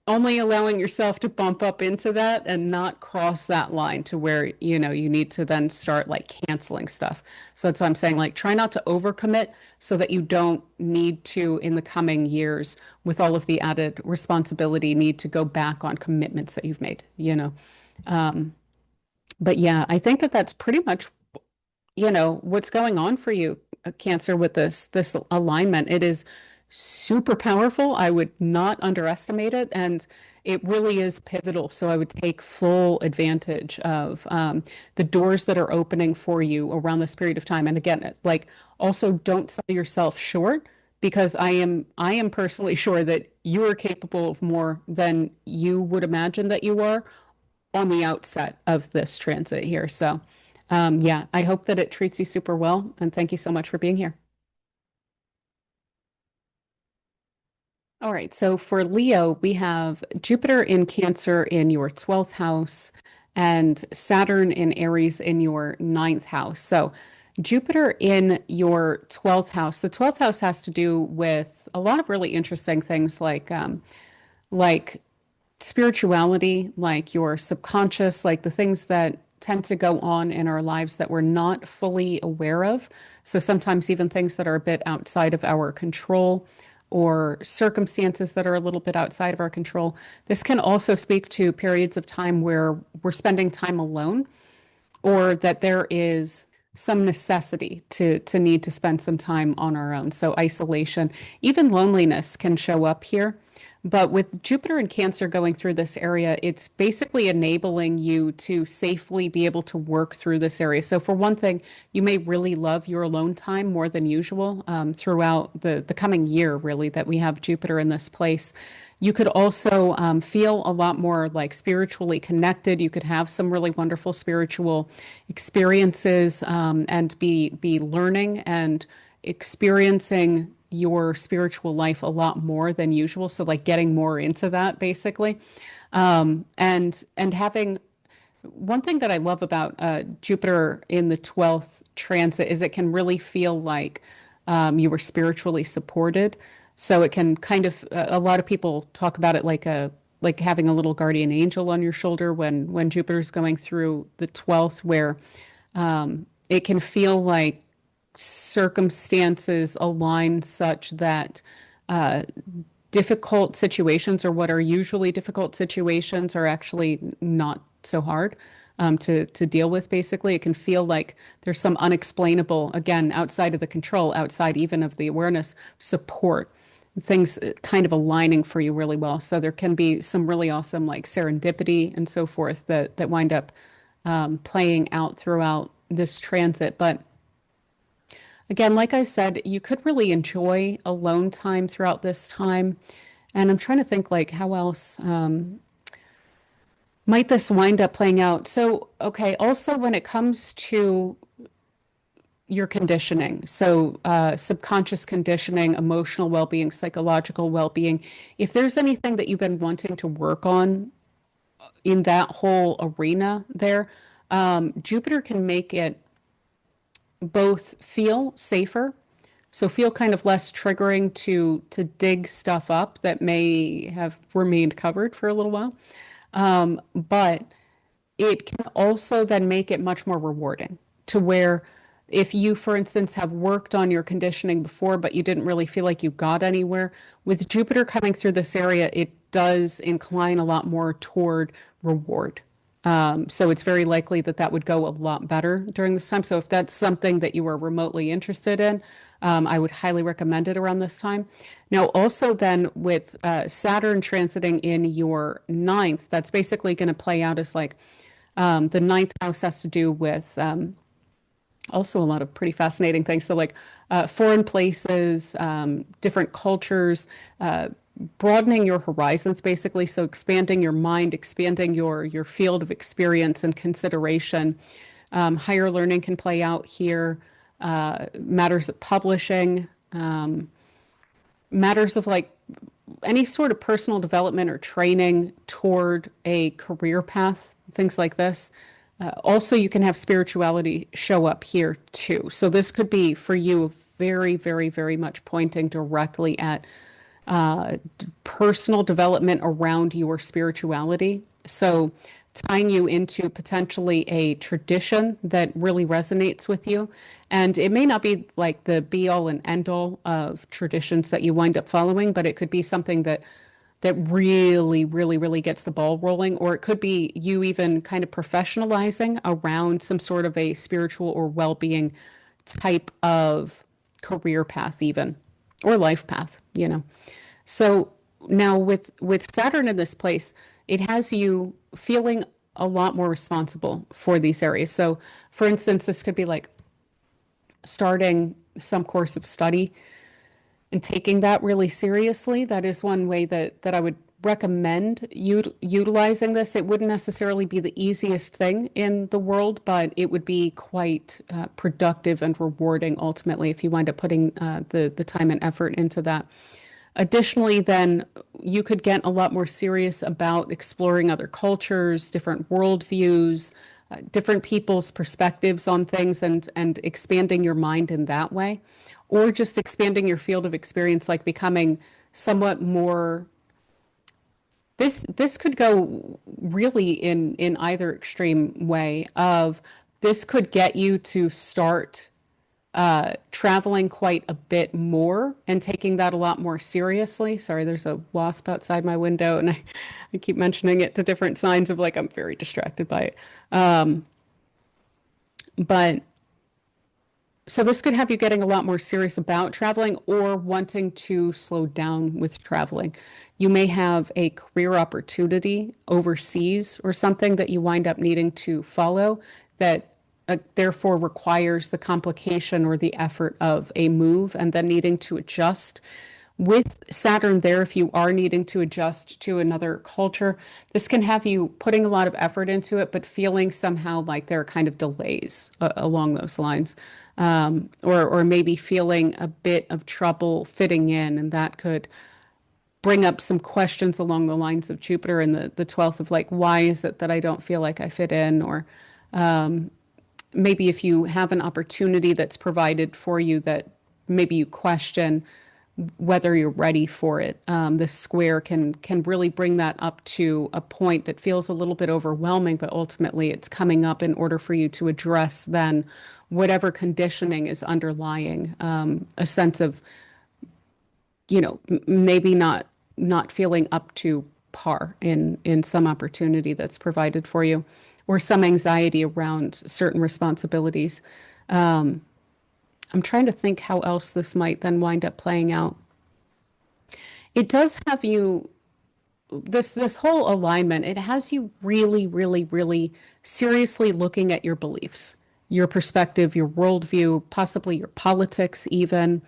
only allowing yourself to bump up into that and not cross that line to where, you need to then start like canceling stuff. So that's why I'm saying, like, try not to overcommit so that you don't need to, in the coming years, with all of the added responsibility, need to go back on commitments that you've made. But yeah, I think that that's pretty much, what's going on for you, Cancer, with this alignment. It is super powerful. I would not underestimate it, and it really is pivotal. So I would take full advantage of the doors that are opening for you around this period of time. And again, like, also don't sell yourself short, because I am personally sure that you are capable of more than you would imagine that you are on the outset of this transit here. So yeah, I hope that it treats you super well, and thank you so much for being here. All right, so for Leo, we have Jupiter in Cancer in your 12th house and Saturn in Aries in your ninth house. So Jupiter in your 12th house, the 12th house has to do with a lot of really interesting things like spirituality, like your subconscious, like the things that tend to go on in our lives that we're not fully aware of. So sometimes even things that are a bit outside of our control. or circumstances that are a little bit outside of our control. This can also speak to periods of time where we're spending time alone, or that there is some necessity to need to spend some time on our own. So isolation, even loneliness can show up here. But with Jupiter and Cancer going through this area, it's basically enabling you to safely be able to work through this area. So for one thing, you may really love your alone time more than usual throughout the coming year, really, that we have Jupiter in this place. You could also feel a lot more like spiritually connected. You could have some really wonderful spiritual experiences and be learning and experiencing your spiritual life a lot more than usual. So like getting more into that basically. And having one thing that I love about Jupiter in the 12th transit is it can really feel like you were spiritually supported. So it can kind of, a lot of people talk about it like having a little guardian angel on your shoulder when Jupiter's going through the 12th, where it can feel like circumstances align such that difficult situations, or what are usually difficult situations, are actually not so hard to deal with. Basically, it can feel like there's some unexplainable, again, outside of the control, outside even of the awareness, support, things kind of aligning for you really well. So there can be some really awesome like serendipity and so forth that wind up playing out throughout this transit. But again, like I said, you could really enjoy alone time throughout this time. And I'm trying to think like how else might this wind up playing out. So, okay, also when it comes to your conditioning, so subconscious conditioning, emotional well-being, psychological well-being, if there's anything that you've been wanting to work on in that whole arena there, Jupiter can make it both feel safer, so feel kind of less triggering to dig stuff up that may have remained covered for a little while. But it can also then make it much more rewarding, to where if you, for instance, have worked on your conditioning before, but you didn't really feel like you got anywhere, with Jupiter coming through this area, it does incline a lot more toward reward. So it's very likely that that would go a lot better during this time. So if that's something that you are remotely interested in, I would highly recommend it around this time. Now, also then with Saturn transiting in your ninth, that's basically going to play out as like the ninth house has to do with also a lot of pretty fascinating things. So like foreign places, different cultures, broadening your horizons basically. So expanding your mind, expanding your field of experience and consideration. Higher learning can play out here. Matters of publishing, matters of like any sort of personal development or training toward a career path, things like this. Also, you can have spirituality show up here too. So this could be for you very, very, very much pointing directly at personal development around your spirituality. So tying you into potentially a tradition that really resonates with you. And it may not be like the be all and end all of traditions that you wind up following, but it could be something that really, really, really gets the ball rolling. Or it could be you even kind of professionalizing around some sort of a spiritual or well-being type of career path even, or life path, you know. So now with Saturn in this place, it has you feeling a lot more responsible for these areas. So for instance, this could be like starting some course of study and taking that really seriously. That is one way that I would recommend utilizing this. It wouldn't necessarily be the easiest thing in the world, but it would be quite productive and rewarding ultimately if you wind up putting the time and effort into that. Additionally, then you could get a lot more serious about exploring other cultures, different worldviews, different people's perspectives on things, and expanding your mind in that way, or just expanding your field of experience, like becoming somewhat more. This could go really in either extreme way of this could get you to start traveling quite a bit more and taking that a lot more seriously. Sorry, there's a wasp outside my window, and I keep mentioning it to different signs of like I'm very distracted by it. But so this could have you getting a lot more serious about traveling or wanting to slow down with traveling. You may have a career opportunity overseas or something that you wind up needing to follow that therefore requires the complication or the effort of a move and then needing to adjust. With Saturn there, if you are needing to adjust to another culture, this can have you putting a lot of effort into it, but feeling somehow like there are kind of delays along those lines. Or maybe feeling a bit of trouble fitting in, and that could bring up some questions along the lines of Jupiter in the 12th of like, why is it that I don't feel like I fit in? Or maybe if you have an opportunity that's provided for you that maybe you question whether you're ready for it. This square can really bring that up to a point that feels a little bit overwhelming, but ultimately it's coming up in order for you to address then whatever conditioning is underlying a sense of, maybe not feeling up to par in some opportunity that's provided for you, or some anxiety around certain responsibilities. I'm trying to think how else this might then wind up playing out. It does have you, this whole alignment, it has you really, really, really seriously looking at your beliefs, your perspective, your worldview, possibly your politics, even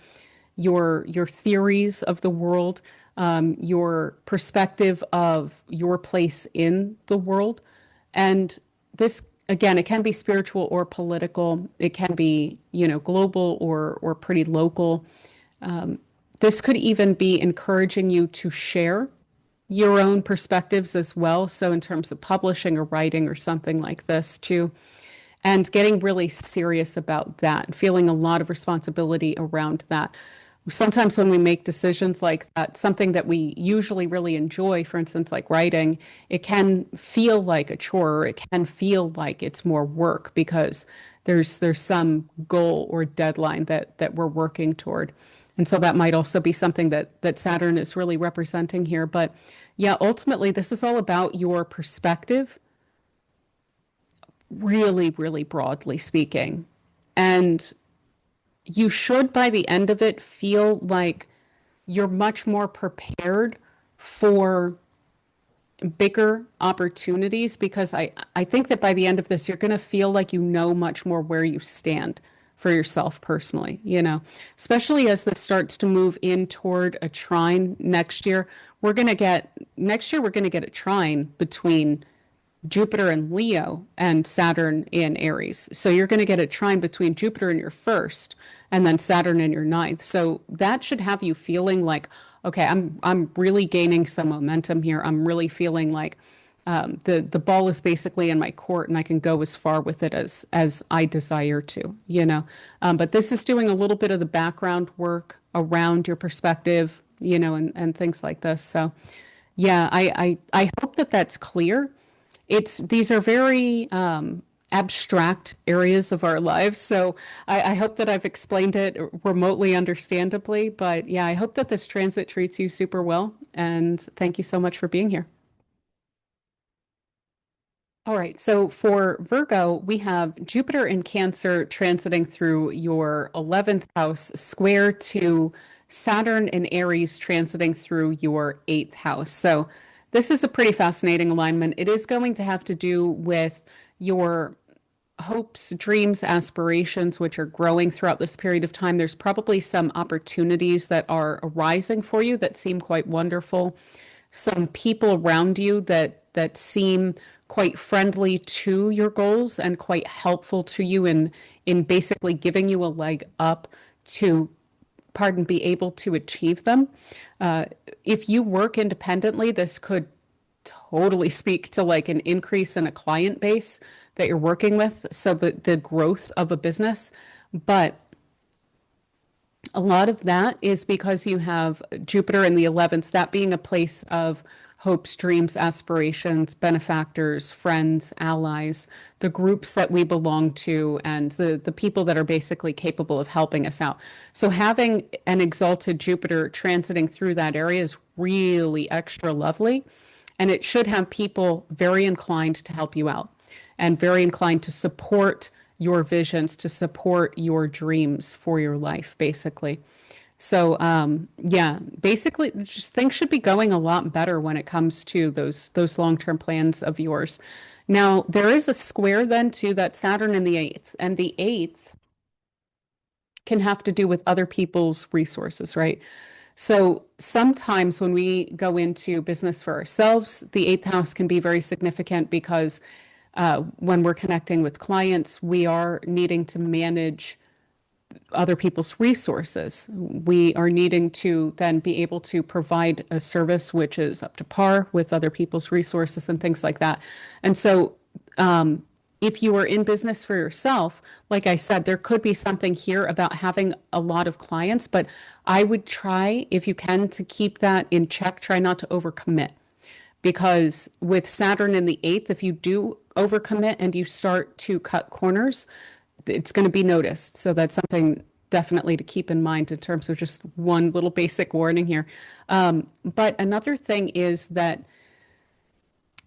your theories of the world, your perspective of your place in the world. And this, again, it can be spiritual or political. It can be, global or pretty local. This could even be encouraging you to share your own perspectives as well. So in terms of publishing or writing or something like this too, and getting really serious about that, feeling a lot of responsibility around that. Sometimes when we make decisions like that, something that we usually really enjoy, for instance, like writing, it can feel like a chore, or it can feel like it's more work because there's some goal or deadline that we're working toward. And so that might also be something that Saturn is really representing here. But yeah, ultimately, this is all about your perspective, really, really broadly speaking. And you should, by the end of it, feel like you're much more prepared for bigger opportunities because I think that by the end of this, you're going to feel like you know much more where you stand for yourself personally, especially as this starts to move in toward a trine next year. We're going to get a trine between Jupiter in Leo and Saturn in Aries. So you're going to get a trine between Jupiter in your first and then Saturn in your ninth. So that should have you feeling like, okay, I'm really gaining some momentum here. I'm really feeling like the ball is basically in my court and I can go as far with it as I desire to, But this is doing a little bit of the background work around your perspective, and things like this. So yeah, I hope that that's clear. These are very abstract areas of our lives. So I hope that I've explained it remotely understandably. But yeah, I hope that this transit treats you super well. And thank you so much for being here. All right, so for Virgo, we have Jupiter in Cancer transiting through your 11th house, square to Saturn in Aries transiting through your 8th house. So this is a pretty fascinating alignment. It is going to have to do with your hopes, dreams, aspirations, which are growing throughout this period of time. There's probably some opportunities that are arising for you that seem quite wonderful. Some people around you that seem quite friendly to your goals and quite helpful to you in basically giving you a leg up to, be able to achieve them. If you work independently, this could totally speak to like an increase in a client base that you're working with, so the growth of a business. But a lot of that is because you have Jupiter in the 11th, that being a place of hopes, dreams, aspirations, benefactors, friends, allies, the groups that we belong to, and the people that are basically capable of helping us out. So having an exalted Jupiter transiting through that area is really extra lovely. And it should have people very inclined to help you out and very inclined to support your visions, to support your dreams for your life, basically. So, yeah, basically, just things should be going a lot better when it comes to those long-term plans of yours. Now, there is a square then to that Saturn in the eighth, and the eighth can have to do with other people's resources, right? So sometimes when we go into business for ourselves, the eighth house can be very significant because when we're connecting with clients, we are needing to manage other people's resources. We are needing to then be able to provide a service which is up to par with other people's resources and things like that. And so, if you are in business for yourself, like I said, there could be something here about having a lot of clients, but I would try, if you can, to keep that in check. Try not to overcommit. Because with Saturn in the eighth, if you do overcommit and you start to cut corners, it's going to be noticed. So that's something definitely to keep in mind in terms of just one little basic warning here. But another thing is that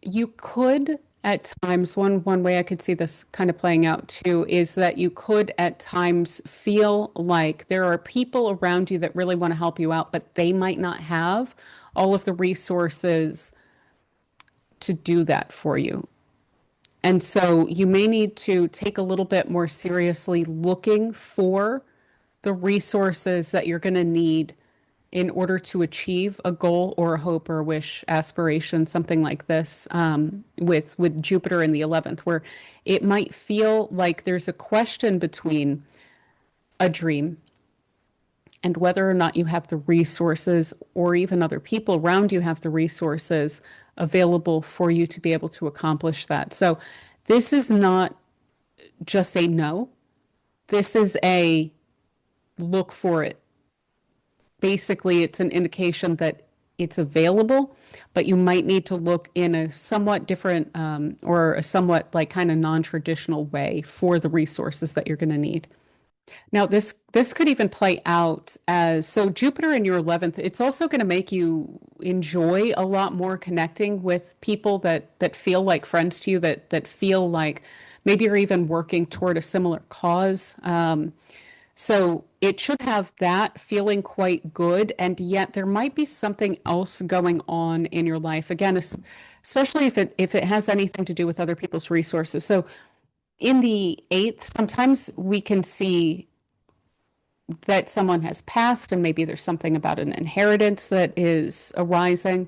you could at times, one way I could see this kind of playing out too is that you could at times feel like there are people around you that really want to help you out, but they might not have all of the resources to do that for you. And so you may need to take a little bit more seriously looking for the resources that you're going to need in order to achieve a goal or a hope or a wish, aspiration, something like this, with Jupiter in the 11th, where it might feel like there's a question between a dream and whether or not you have the resources or even other people around you have the resources available for you to be able to accomplish that. So this is not just a no. This is a look for it. Basically, it's an indication that it's available, but you might need to look in a somewhat different or a somewhat like kind of non-traditional way for the resources that you're going to need. Now, this could even play out as so Jupiter in your 11th, it's also going to make you enjoy a lot more connecting with people that feel like friends to you, that feel like maybe you're even working toward a similar cause. So it should have that feeling quite good, and yet there might be something else going on in your life. Again, especially if it has anything to do with other people's resources. So in the eighth, sometimes we can see that someone has passed and maybe there's something about an inheritance that is arising.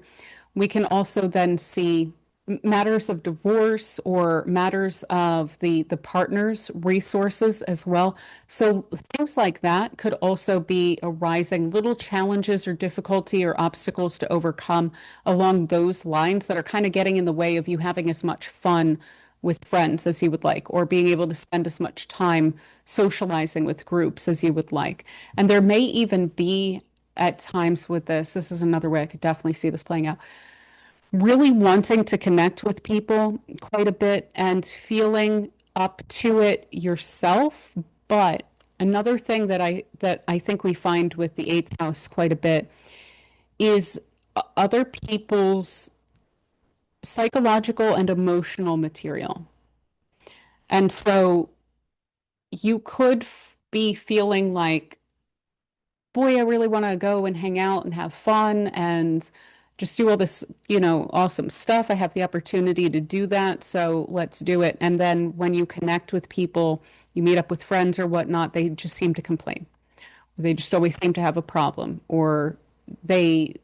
We can also then see matters of divorce or matters of the partner's resources as well. So things like that could also be arising, little challenges or difficulty or obstacles to overcome along those lines that are kind of getting in the way of you having as much fun with friends as you would like, or being able to spend as much time socializing with groups as you would like. And there may even be at times with this is another way I could definitely see this playing out, really wanting to connect with people quite a bit and feeling up to it yourself. But another thing that I think we find with the eighth house quite a bit is other people's psychological and emotional material. And so you could be feeling like, boy, I really want to go and hang out and have fun and just do all this, awesome stuff. I have the opportunity to do that, so let's do it. And then when you connect with people, you meet up with friends or whatnot, they just seem to complain. They just always seem to have a problem, or they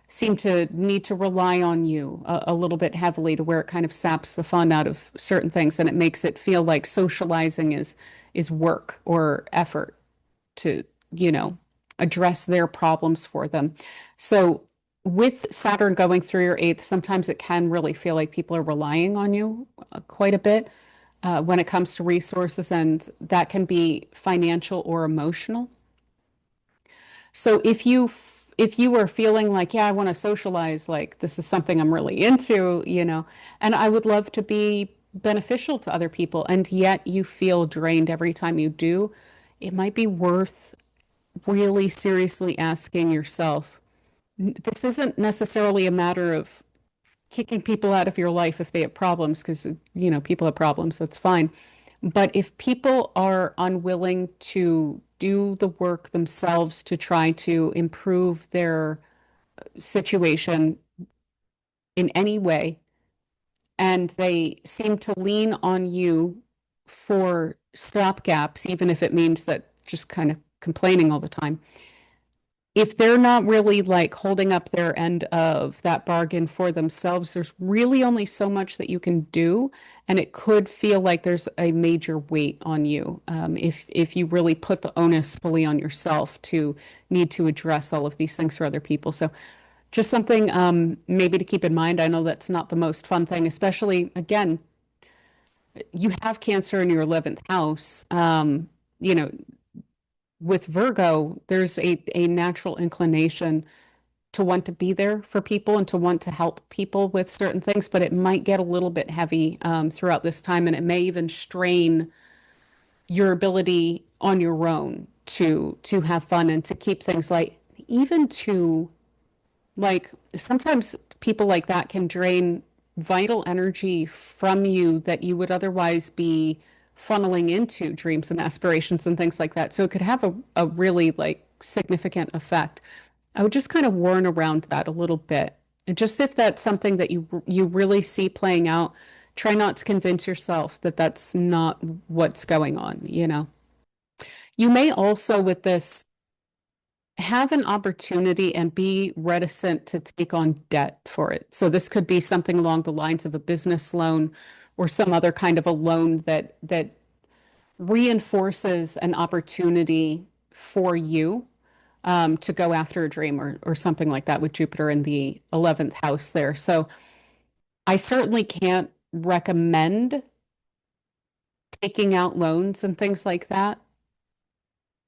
seem to need to rely on you a little bit heavily to where it kind of saps the fun out of certain things, and it makes it feel like socializing is work or effort to, address their problems for them. So with Saturn going through your eighth, sometimes it can really feel like people are relying on you quite a bit when it comes to resources, and that can be financial or emotional. So if you were feeling like, yeah, I want to socialize, like this is something I'm really into, and I would love to be beneficial to other people, and yet you feel drained every time you do, it might be worth really seriously asking yourself, this isn't necessarily a matter of kicking people out of your life if they have problems, because, people have problems, that's fine. But if people are unwilling to do the work themselves to try to improve their situation in any way, and they seem to lean on you for stopgaps, even if it means that just kind of complaining all the time, if they're not really like holding up their end of that bargain for themselves, there's really only so much that you can do, and it could feel like there's a major weight on you, if you really put the onus fully on yourself to need to address all of these things for other people. So just something maybe to keep in mind. I know that's not the most fun thing, especially again, you have Cancer in your 11th house. You know, with Virgo, there's a natural inclination to want to be there for people and to want to help people with certain things, but it might get a little bit heavy throughout this time, and it may even strain your ability on your own to have fun and to keep things light, even to like sometimes people like that can drain vital energy from you that you would otherwise be funneling into dreams and aspirations and things like that. So it could have a really like significant effect. I would just kind of warn around that a little bit. And just if that's something that you really see playing out, try not to convince yourself that that's not what's going on. You may also with this have an opportunity and be reticent to take on debt for it. So this could be something along the lines of a business loan or some other kind of a loan that reinforces an opportunity for you to go after a dream or something like that with Jupiter in the 11th house there. So I certainly can't recommend taking out loans and things like that,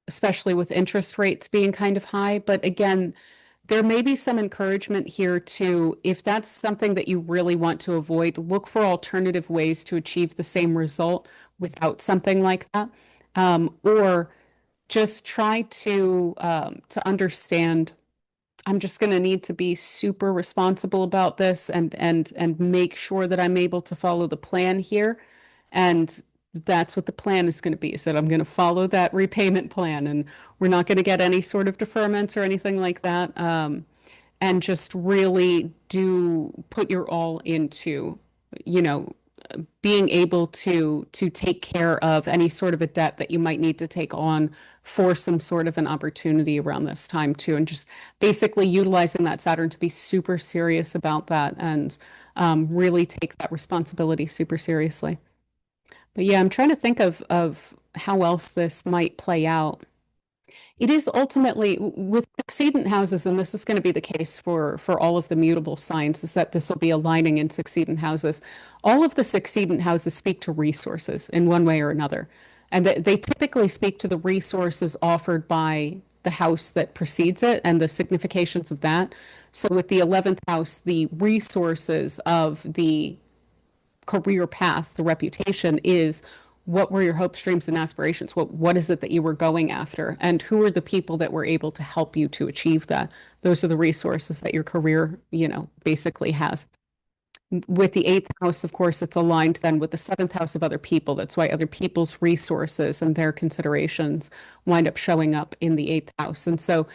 especially with interest rates being kind of high. But again, there may be some encouragement here to, if that's something that you really want to avoid, look for alternative ways to achieve the same result without something like that. Or just try to understand, I'm just going to need to be super responsible about this and make sure that I'm able to follow the plan here. And that's what the plan is going to be. So I'm going to follow that repayment plan, and we're not going to get any sort of deferments or anything like that. And just really do put your all into, you know, being able to take care of any sort of a debt that you might need to take on for some sort of an opportunity around this time too, and just basically utilizing that Saturn to be super serious about that and really take that responsibility super seriously. But yeah, I'm trying to think of how else this might play out. It is ultimately with succeedent houses, and this is going to be the case for all of the mutable signs, is that this will be aligning in succeedent houses. All of the succeedent houses speak to resources in one way or another, and they typically speak to the resources offered by the house that precedes it and the significations of that. So with the 11th house, the resources of the career path, the reputation is, what were your hopes, dreams, and aspirations? What is it that you were going after? And who are the people that were able to help you to achieve that? Those are the resources that your career, basically has. With the eighth house, of course, it's aligned then with the seventh house of other people. That's why other people's resources and their considerations wind up showing up in the eighth house. And so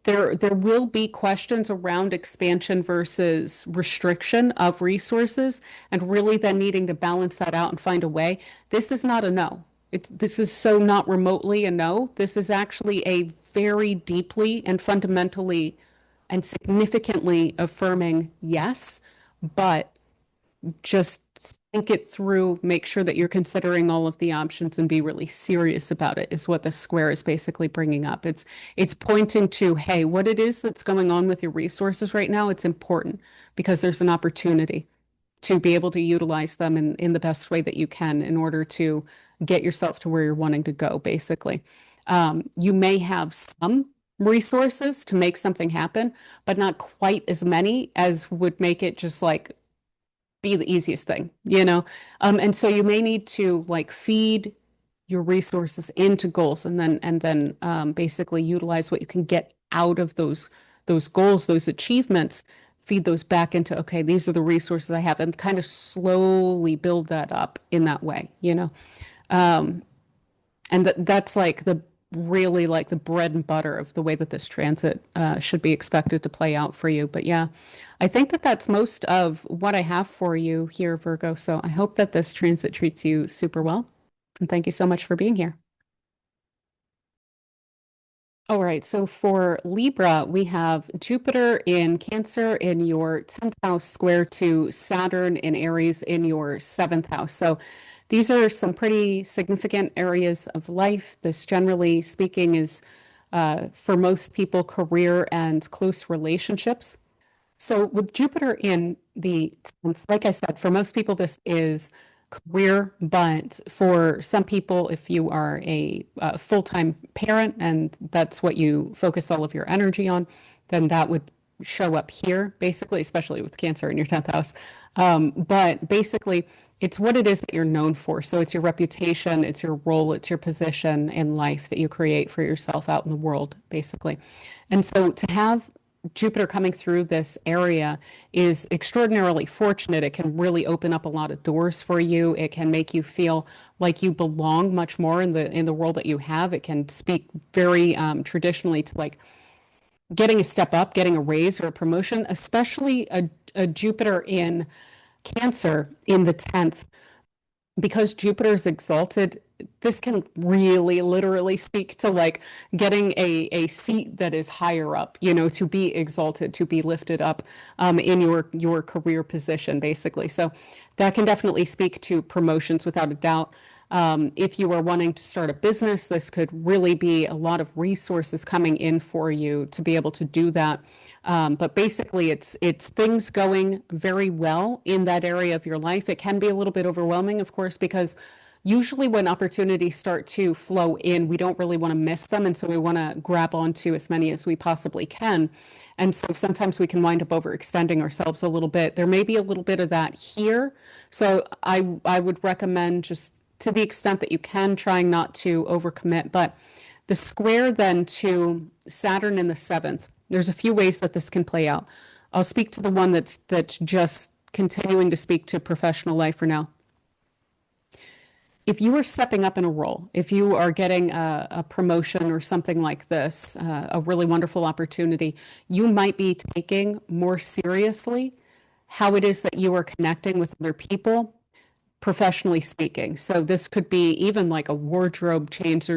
there will be questions around expansion versus restriction of resources, and really then needing to balance that out and find a way. This is not a no. This is so not remotely a no. This is actually a very deeply and fundamentally and significantly affirming yes, but just think it through, make sure that you're considering all of the options and be really serious about it, is what the square is basically bringing up. It's pointing to, hey, what it is that's going on with your resources right now, it's important because there's an opportunity to be able to utilize them in the best way that you can in order to get yourself to where you're wanting to go, basically. You may have some resources to make something happen, but not quite as many as would make it just like be the easiest thing, you know? And so you may need to like feed your resources into goals and then basically utilize what you can get out of those goals, those achievements, feed those back into, okay, these are the resources I have, and kind of slowly build that up in that way, you know? Um, and that's like the really like the bread and butter of the way that this transit should be expected to play out for you. But yeah, I think that that's most of what I have for you here, Virgo. So I hope that this transit treats you super well. And thank you so much for being here. All right, so for Libra, we have Jupiter in Cancer in your 10th house, square to Saturn in Aries in your 7th house. So these are some pretty significant areas of life. This, generally speaking, is for most people, career and close relationships. So with Jupiter in the 10th, like I said, for most people, this is career, but for some people, if you are a full-time parent and that's what you focus all of your energy on, then that would show up here, basically, especially with Cancer in your 10th house. But basically, it's what it is that you're known for. So it's your reputation, it's your role, it's your position in life that you create for yourself out in the world, basically. And so to have Jupiter coming through this area is extraordinarily fortunate. It can really open up a lot of doors for you. It can make you feel like you belong much more in the role that you have. It can speak very traditionally to like getting a step up, getting a raise or a promotion, especially a Jupiter in Cancer in the 10th, because Jupiter is exalted. This can really literally speak to like getting a seat that is higher up, you know, to be exalted, to be lifted up in your career position, basically. So that can definitely speak to promotions without a doubt. If you are wanting to start a business, this could really be a lot of resources coming in for you to be able to do that. But basically, it's things going very well in that area of your life. It can be a little bit overwhelming, of course, because usually when opportunities start to flow in, we don't really want to miss them, and so we want to grab onto as many as we possibly can. And so sometimes we can wind up overextending ourselves a little bit. There may be a little bit of that here. So I would recommend, just to the extent that you can, trying not to overcommit. But the square then to Saturn in the 7th, there's a few ways that this can play out. I'll speak to the one that's just continuing to speak to professional life for now. If you are stepping up in a role, if you are getting a promotion or something like this, a really wonderful opportunity, you might be taking more seriously how it is that you are connecting with other people, professionally speaking. So this could be even like a wardrobe change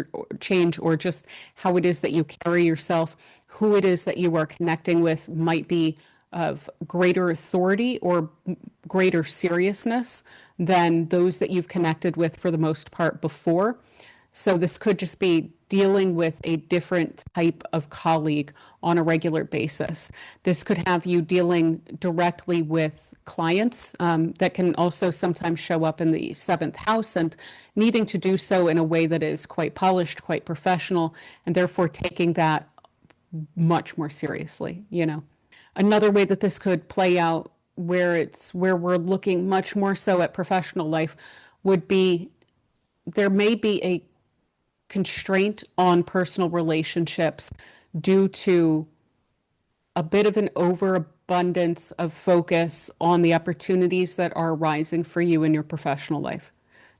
or just how it is that you carry yourself, who it is that you are connecting with might be of greater authority or greater seriousness than those that you've connected with for the most part before. So this could just be dealing with a different type of colleague on a regular basis. This could have you dealing directly with clients that can also sometimes show up in the 7th house and needing to do so in a way that is quite polished, quite professional, and therefore taking that much more seriously, you know. Another way that this could play out where we're looking much more so at professional life would be there may be a constraint on personal relationships due to a bit of an overabundance of focus on the opportunities that are arising for you in your professional life.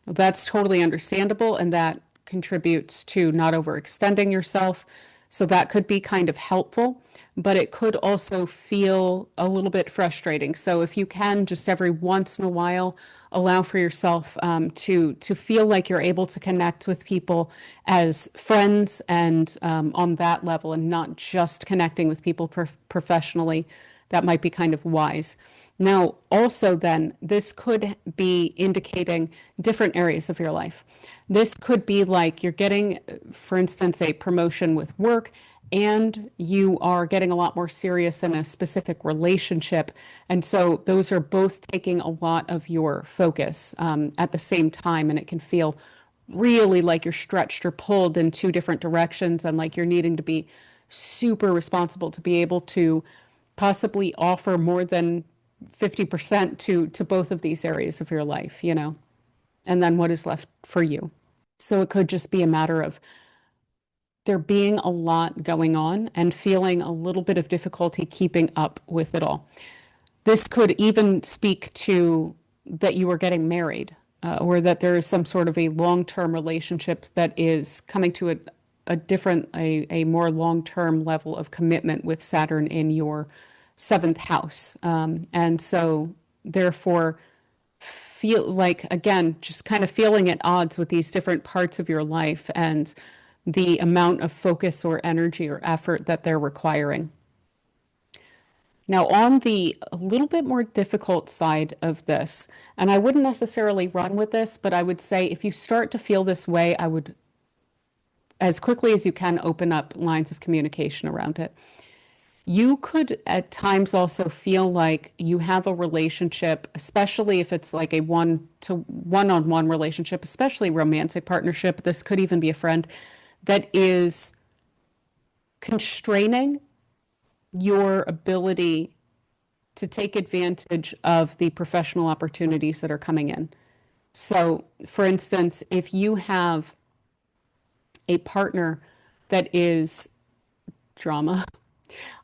That's totally understandable, and that contributes to not overextending yourself. So that could be kind of helpful, but it could also feel a little bit frustrating. So if you can, just every once in a while, allow for yourself to feel like you're able to connect with people as friends and on that level, and not just connecting with people professionally, that might be kind of wise. Now, also then, this could be indicating different areas of your life. This could be like you're getting, for instance, a promotion with work, and you are getting a lot more serious in a specific relationship. And so those are both taking a lot of your focus at the same time, and it can feel really like you're stretched or pulled in two different directions, and like you're needing to be super responsible to be able to possibly offer more than 50% to both of these areas of your life, you know, and then what is left for you. So it could just be a matter of there being a lot going on and feeling a little bit of difficulty keeping up with it all. This could even speak to that you are getting married, or that there is some sort of a long-term relationship that is coming to a more long-term level of commitment with Saturn in your seventh house. And so therefore feel like, again, just kind of feeling at odds with these different parts of your life and the amount of focus or energy or effort that they're requiring. Now, on the a little bit more difficult side of this, and I wouldn't necessarily run with this, but I would say if you start to feel this way, I would, as quickly as you can, open up lines of communication around it. You could at times also feel like you have a relationship, especially if it's like a one-on-one relationship, especially romantic partnership. This could even be a friend that is constraining your ability to take advantage of the professional opportunities that are coming in. So, for instance, if you have a partner that is drama,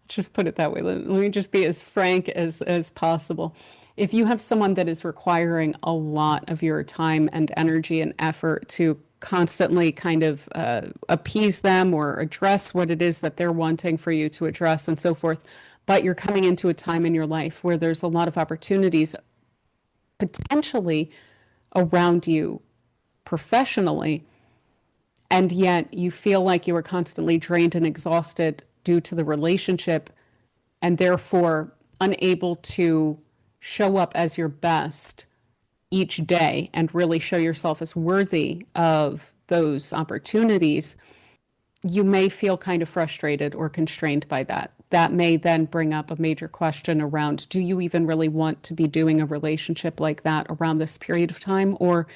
just put it that way. Let me just be as frank as possible. If you have someone that is requiring a lot of your time and energy and effort to constantly kind of appease them or address what it is that they're wanting for you to address and so forth, but you're coming into a time in your life where there's a lot of opportunities potentially around you professionally, and yet you feel like you are constantly drained and exhausted due to the relationship and therefore unable to show up as your best each day and really show yourself as worthy of those opportunities, you may feel kind of frustrated or constrained by that. That may then bring up a major question around, do you even really want to be doing a relationship like that around this period of time? Or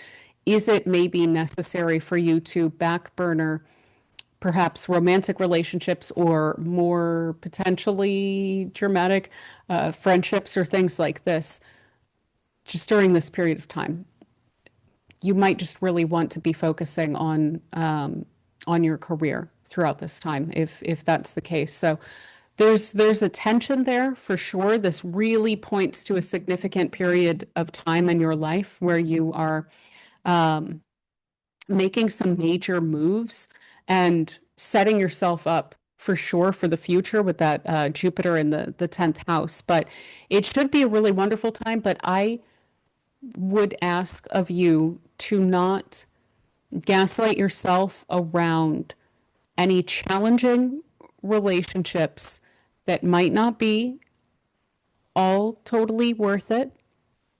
is it maybe necessary for you to back burner perhaps romantic relationships or more potentially dramatic friendships or things like this just during this period of time? You might just really want to be focusing on your career throughout this time, if that's the case. So there's a tension there for sure. This really points to a significant period of time in your life where you are making some major moves and setting yourself up for sure for the future with that Jupiter in the 10th house. But it should be a really wonderful time. But I would ask of you to not gaslight yourself around any challenging relationships that might not be all totally worth it,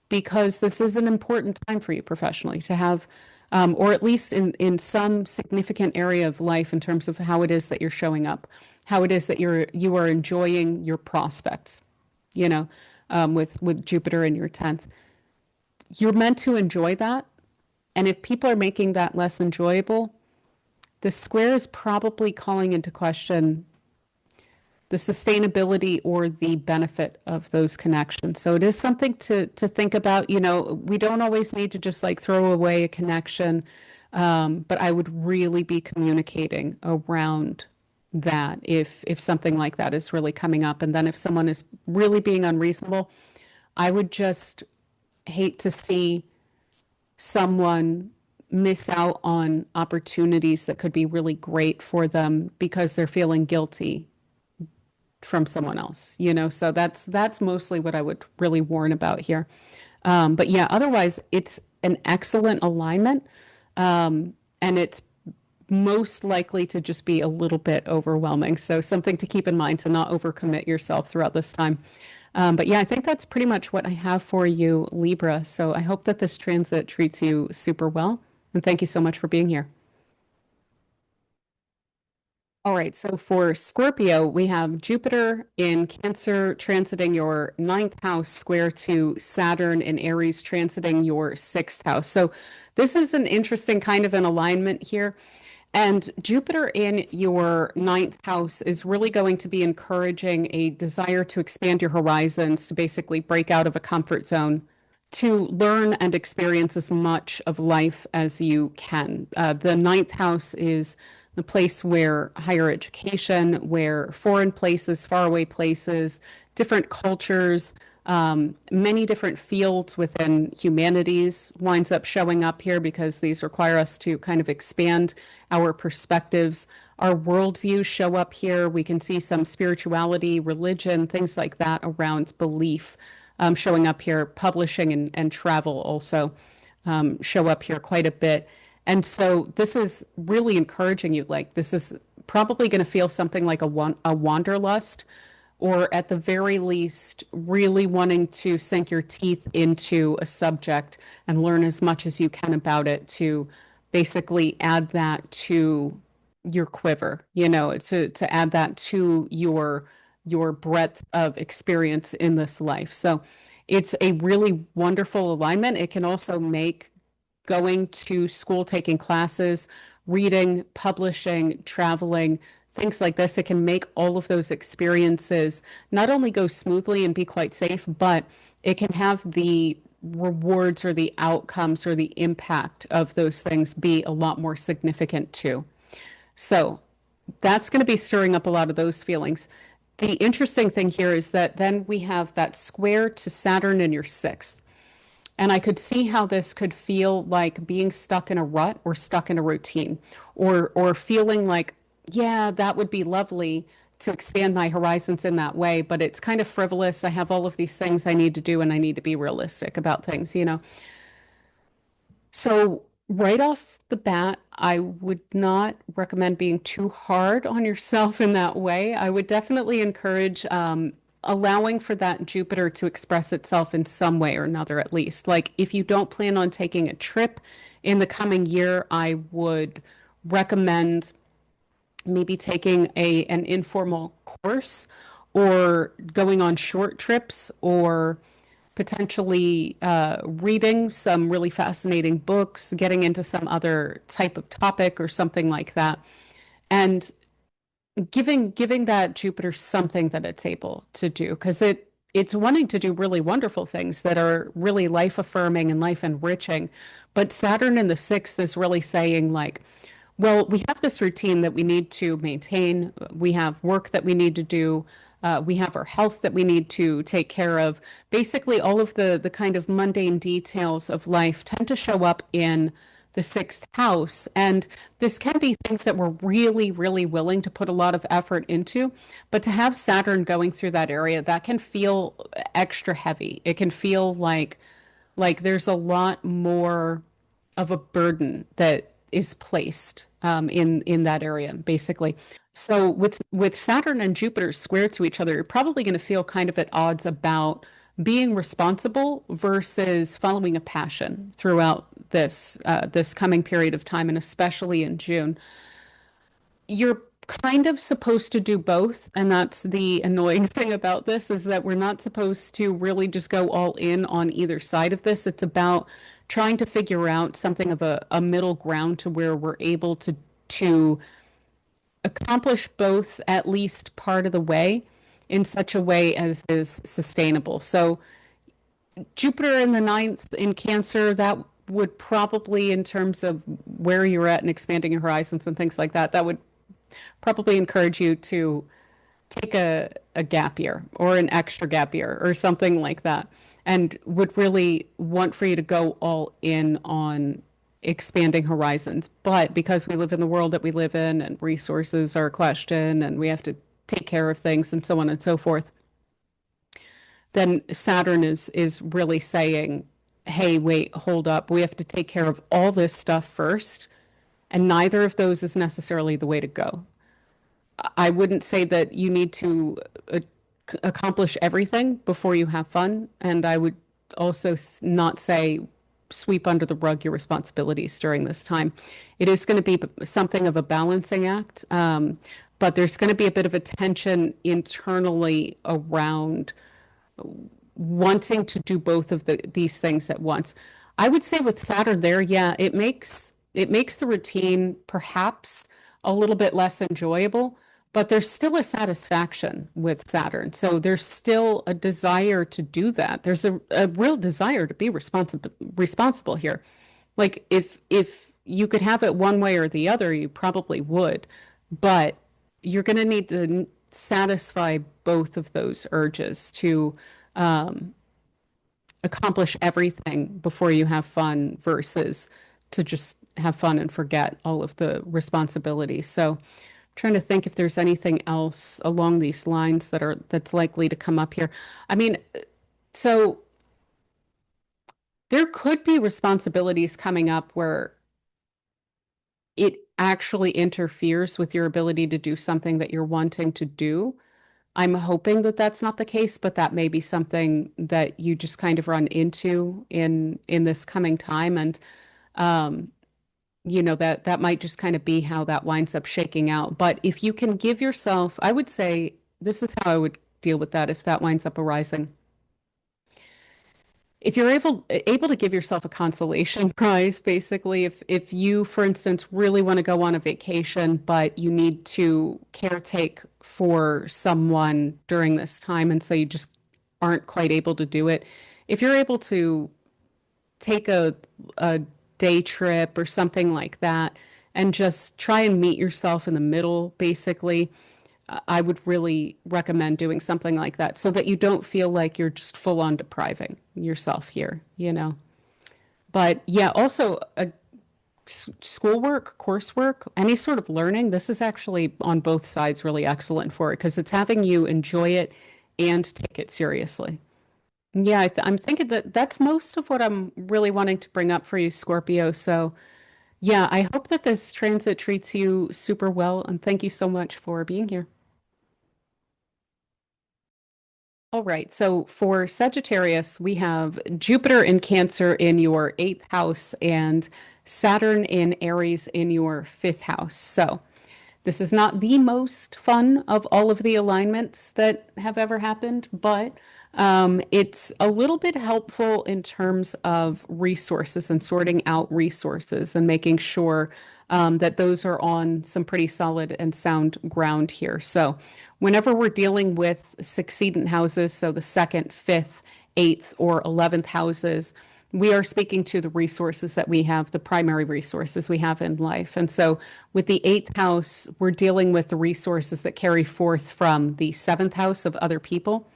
because this is an important time for you professionally to have, or at least in some significant area of life in terms of how it is that you're showing up, how it is that you are enjoying your prospects, you know, with Jupiter in your 10th. You're meant to enjoy that. And if people are making that less enjoyable, the square is probably calling into question the sustainability or the benefit of those connections. So it is something to think about. You know, we don't always need to just like throw away a connection, but I would really be communicating around that if something like that is really coming up. And then if someone is really being unreasonable, I would just hate to see someone miss out on opportunities that could be really great for them because they're feeling guilty from someone else, you know? So that's mostly what I would really warn about here. But yeah, otherwise it's an excellent alignment. And it's most likely to just be a little bit overwhelming. So something to keep in mind to not overcommit yourself throughout this time. But yeah, I think that's pretty much what I have for you, Libra. So I hope that this transit treats you super well. And thank you so much for being here. All right, so for Scorpio, we have Jupiter in Cancer transiting your ninth house, square to Saturn in Aries transiting your sixth house. So this is an interesting kind of an alignment here. And Jupiter in your ninth house is really going to be encouraging a desire to expand your horizons, to basically break out of a comfort zone, to learn and experience as much of life as you can. The ninth house is the place where higher education, where foreign places, faraway places, different cultures, many different fields within humanities winds up showing up here because these require us to kind of expand our perspectives. Our worldviews show up here. We can see some spirituality, religion, things like that around belief showing up here. Publishing and travel also show up here quite a bit. And so this is really encouraging you. Like this is probably going to feel something like a wanderlust, or at the very least, really wanting to sink your teeth into a subject and learn as much as you can about it to basically add that to your quiver, to add that to your breadth of experience in this life. So it's a really wonderful alignment. It can also make going to school, taking classes, reading, publishing, traveling, things like this, it can make all of those experiences not only go smoothly and be quite safe, but it can have the rewards or the outcomes or the impact of those things be a lot more significant too. So that's going to be stirring up a lot of those feelings. The interesting thing here is that then we have that square to Saturn in your sixth. And I could see how this could feel like being stuck in a rut or stuck in a routine, or feeling like, yeah, that would be lovely to expand my horizons in that way, but it's kind of frivolous. I have all of these things I need to do and I need to be realistic about things. So right off the bat, I would not recommend being too hard on yourself in that way. I would definitely encourage allowing for that Jupiter to express itself in some way or another, at least. Like if you don't plan on taking a trip in the coming year, I would recommend maybe taking an informal course or going on short trips or potentially reading some really fascinating books, getting into some other type of topic or something like that. And giving that Jupiter something that it's able to do, because it's wanting to do really wonderful things that are really life affirming and life enriching. But Saturn in the sixth is really saying like, well, we have this routine that we need to maintain. We have work that we need to do. We have our health that we need to take care of. Basically, all of the kind of mundane details of life tend to show up in the sixth house. And this can be things that we're really, really willing to put a lot of effort into. But to have Saturn going through that area, that can feel extra heavy. It can feel like there's a lot more of a burden that is placed in that area, basically. So with Saturn and Jupiter square to each other, you're probably going to feel kind of at odds about being responsible versus following a passion throughout this coming period of time, and especially in June. You're kind of supposed to do both, and that's the annoying thing about this is that we're not supposed to really just go all in on either side of this. It's about trying to figure out something of a middle ground to where we're able to accomplish both at least part of the way in such a way as is sustainable. So Jupiter in the ninth in Cancer, that would probably, in terms of where you're at and expanding your horizons and things like that, that would probably encourage you to take a gap year or an extra gap year or something like that, and would really want for you to go all in on expanding horizons. But because we live in the world that we live in and resources are a question and we have to take care of things and so on and so forth, then Saturn is really saying, hey, wait, hold up. We have to take care of all this stuff first. And neither of those is necessarily the way to go. I wouldn't say that you need to accomplish everything before you have fun. And I would also not say sweep under the rug your responsibilities during this time. It is going to be something of a balancing act, but there's going to be a bit of a tension internally around wanting to do both of these things at once. I would say with Saturn there, yeah, it makes it makes the routine perhaps a little bit less enjoyable, but there's still a satisfaction with Saturn. So there's still a desire to do that. There's a real desire to be responsible here. Like if you could have it one way or the other, you probably would, but you're going to need to satisfy both of those urges to um, accomplish everything before you have fun versus to just have fun and forget all of the responsibilities. So, trying to think if there's anything else along these lines that's likely to come up here. I mean, so there could be responsibilities coming up where it actually interferes with your ability to do something that you're wanting to do. I'm hoping that that's not the case, but that may be something that you just kind of run into in this coming time. And um, that might just kind of be how that winds up shaking out. But if you can give yourself, I would say this is how I would deal with that if that winds up arising. If you're able to give yourself a consolation prize, basically, if you, for instance, really want to go on a vacation, but you need to caretake for someone during this time, and so you just aren't quite able to do it. If you're able to take a day trip or something like that and just try and meet yourself in the middle, basically, I would really recommend doing something like that so that you don't feel like you're just full on depriving yourself here. But yeah, also schoolwork, coursework, any sort of learning, this is actually on both sides really excellent for it because it's having you enjoy it and take it seriously. Yeah, I'm thinking that that's most of what I'm really wanting to bring up for you, Scorpio. So, yeah, I hope that this transit treats you super well, and thank you so much for being here. All right, so for Sagittarius, we have Jupiter in Cancer in your eighth house and Saturn in Aries in your fifth house. So, this is not the most fun of all of the alignments that have ever happened, but it's a little bit helpful in terms of resources and sorting out resources and making sure that those are on some pretty solid and sound ground here. So, whenever we're dealing with succedent houses, so the second, fifth, eighth, or 11th houses, we are speaking to the resources that we have, the primary resources we have in life. And so with the eighth house, we're dealing with the resources that carry forth from the seventh house of other people.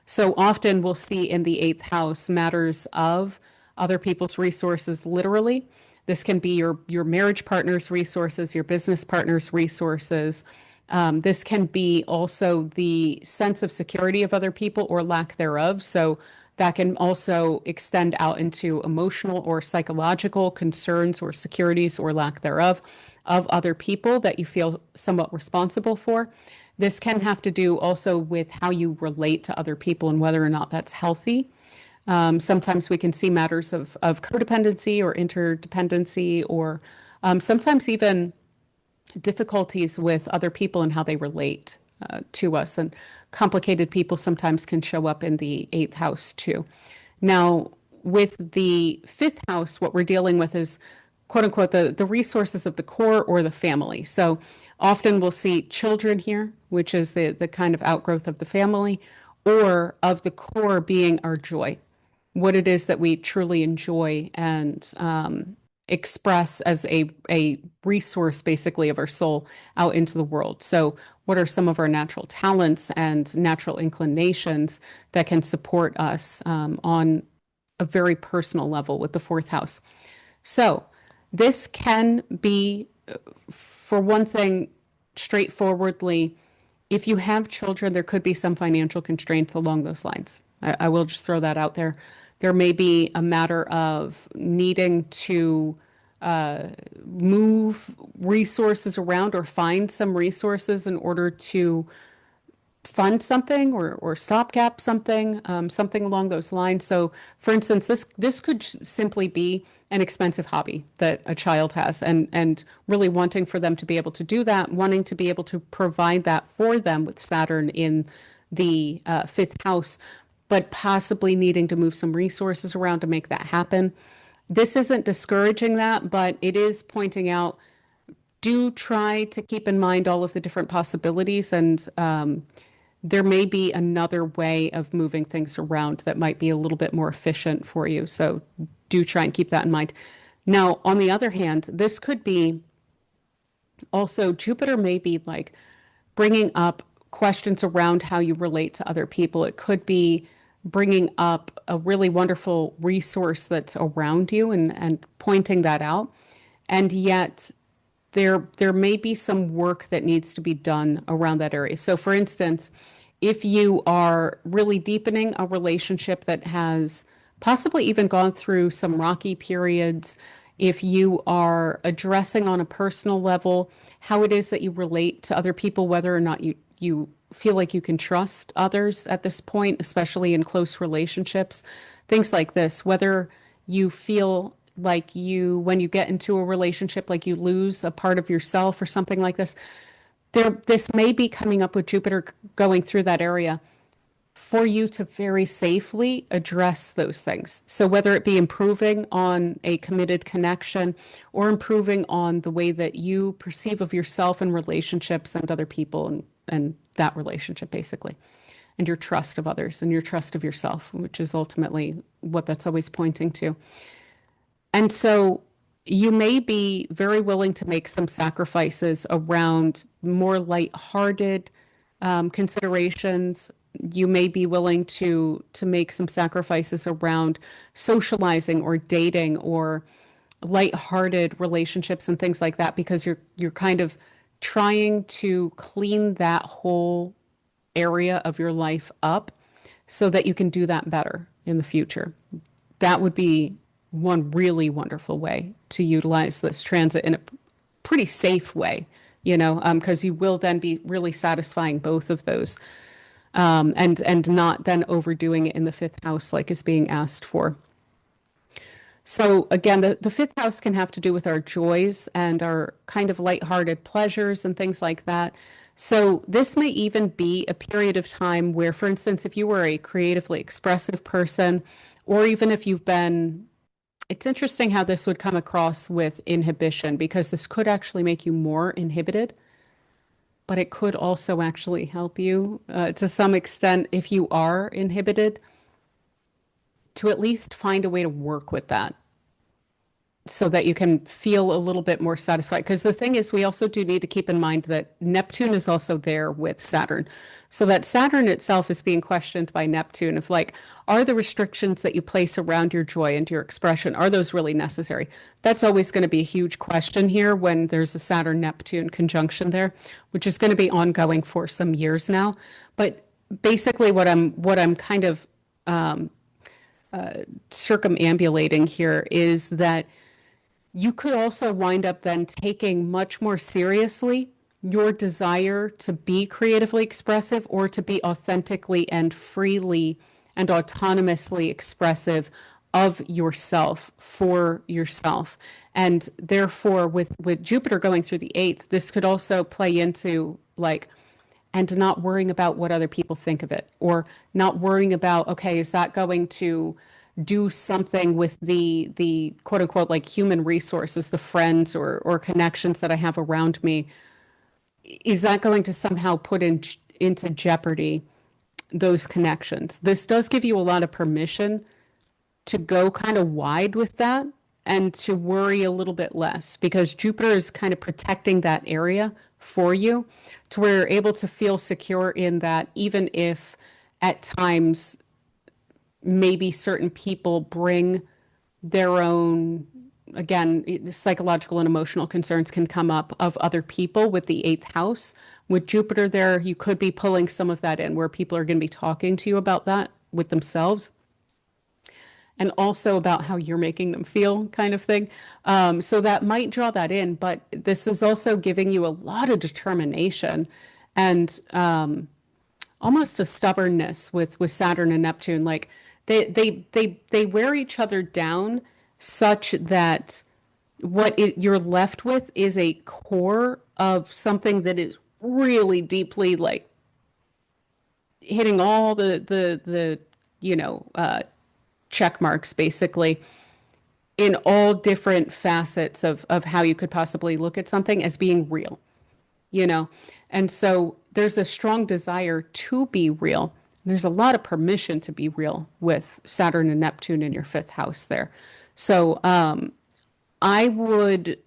So often we'll see in the eighth house matters of other people's resources, literally. This can be your marriage partner's resources, your business partner's resources. This can be also the sense of security of other people or lack thereof. So that can also extend out into emotional or psychological concerns or securities or lack thereof of other people that you feel somewhat responsible for. This can have to do also with how you relate to other people and whether or not that's healthy. Sometimes we can see matters of codependency or interdependency, or sometimes even difficulties with other people and how they relate to us. And complicated people sometimes can show up in the eighth house too. Now, with the fifth house, what we're dealing with is quote unquote the resources of the core or the family. So often we'll see children here, which is the kind of outgrowth of the family, or of the core being our joy, what it is that we truly enjoy and express as a resource basically of our soul out into the world. So what are some of our natural talents and natural inclinations that can support us on a very personal level with the fourth house? So this can be, for one thing, straightforwardly, if you have children, there could be some financial constraints along those lines. I will just throw that out there. There may be a matter of needing to move resources around or find some resources in order to fund something or stopgap something, something along those lines. So, for instance, this could simply be an expensive hobby that a child has, and really wanting for them to be able to do that, wanting to be able to provide that for them with Saturn in the fifth house, but possibly needing to move some resources around to make that happen. This isn't discouraging that, but it is pointing out, do try to keep in mind all of the different possibilities, and there may be another way of moving things around that might be a little bit more efficient for you. So do try and keep that in mind. Now, on the other hand, this could be also Jupiter may be like bringing up questions around how you relate to other people. It could be bringing up a really wonderful resource that's around you and pointing that out. And yet, there may be some work that needs to be done around that area. So, for instance, if you are really deepening a relationship that has possibly even gone through some rocky periods, if you are addressing on a personal level how it is that you relate to other people, whether or not you feel like you can trust others at this point, especially in close relationships, things like this, whether you feel like you, when you get into a relationship, like you lose a part of yourself or something like this, this may be coming up with Jupiter going through that area for you to very safely address those things. So whether it be improving on a committed connection or improving on the way that you perceive of yourself and relationships and other people, and that relationship basically, and your trust of others and your trust of yourself, which is ultimately what that's always pointing to. And so you may be very willing to make some sacrifices around more lighthearted considerations. You may be willing to make some sacrifices around socializing or dating or lighthearted relationships and things like that, because you're kind of trying to clean that whole area of your life up so that you can do that better in the future. That would be one really wonderful way to utilize this transit in a pretty safe way, because you will then be really satisfying both of those, and not then overdoing it in the fifth house like is being asked for. So again, the fifth house can have to do with our joys and our kind of lighthearted pleasures and things like that. So this may even be a period of time where, for instance, if you were a creatively expressive person, or even if you've been, it's interesting how this would come across with inhibition, because this could actually make you more inhibited, but it could also actually help you to some extent if you are inhibited, to at least find a way to work with that so that you can feel a little bit more satisfied. Because the thing is, we also do need to keep in mind that Neptune is also there with Saturn. So that Saturn itself is being questioned by Neptune of like, are the restrictions that you place around your joy and your expression, are those really necessary? That's always going to be a huge question here when there's a Saturn-Neptune conjunction there, which is going to be ongoing for some years now. But basically what I'm kind of circumambulating here is that you could also wind up then taking much more seriously your desire to be creatively expressive or to be authentically and freely and autonomously expressive of yourself for yourself. And therefore, with Jupiter going through the eighth, this could also play into like, and not worrying about what other people think of it, or not worrying about, okay, is that going to do something with the quote unquote like human resources, the friends or connections that I have around me? Is that going to somehow put into jeopardy those connections? This does give you a lot of permission to go kind of wide with that and to worry a little bit less, because Jupiter is kind of protecting that area for you to where you're able to feel secure in that, even if at times maybe certain people bring their own, again, psychological and emotional concerns can come up of other people with the eighth house. With Jupiter there, you could be pulling some of that in where people are going to be talking to you about that with themselves, and also about how you're making them feel, kind of thing. So that might draw that in, but this is also giving you a lot of determination and almost a stubbornness with Saturn and Neptune. Like they wear each other down such that you're left with is a core of something that is really deeply like hitting all the check marks basically, in all different facets of how you could possibly look at something as being real, you know? And so there's a strong desire to be real. There's a lot of permission to be real with Saturn and Neptune in your fifth house there. So I would,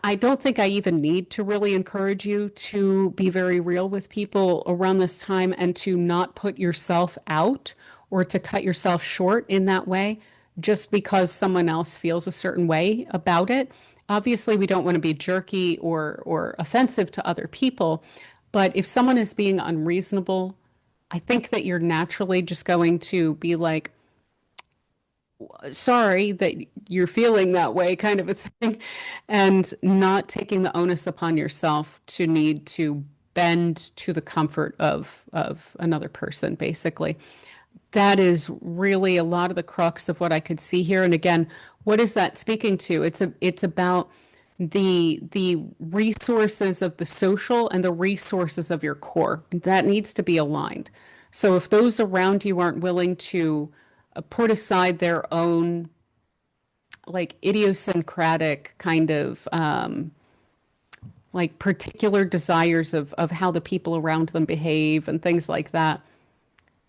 I don't think I even need to really encourage you to be very real with people around this time and to not put yourself out or to cut yourself short in that way just because someone else feels a certain way about it. Obviously, we don't want to be jerky or offensive to other people, but if someone is being unreasonable, I think that you're naturally just going to be like, sorry that you're feeling that way, kind of a thing, and not taking the onus upon yourself to need to bend to the comfort of another person, basically. That is really a lot of the crux of what I could see here. And again, what is that speaking to? It's about the resources of the social and the resources of your core. That needs to be aligned. So if those around you aren't willing to put aside their own like idiosyncratic kind of like particular desires of how the people around them behave and things like that,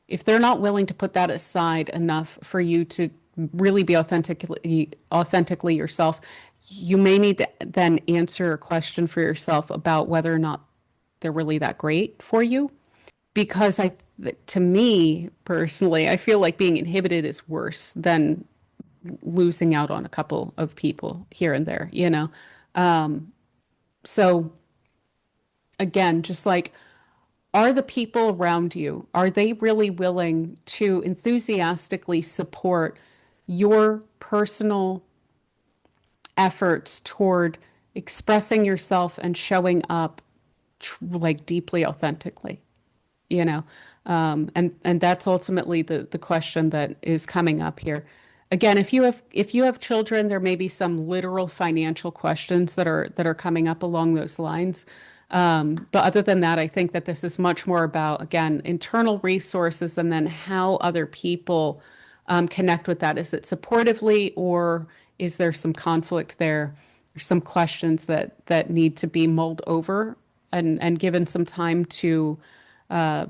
if they're not willing to put that aside enough for you to really be authentically yourself, you may need to then answer a question for yourself about whether or not they're really that great for you. Because to me personally, I feel like being inhibited is worse than losing out on a couple of people here and there, you know? So again, just like, are the people around you, are they really willing to enthusiastically support your personal efforts toward expressing yourself and showing up like deeply authentically, you know? And that's ultimately the question that is coming up here. Again, if you have children, there may be some literal financial questions that are coming up along those lines. But other than that, I think that this is much more about, again, internal resources and then how other people connect with that. Is it supportively or is there some conflict there? There's some questions that need to be mulled over and given some time to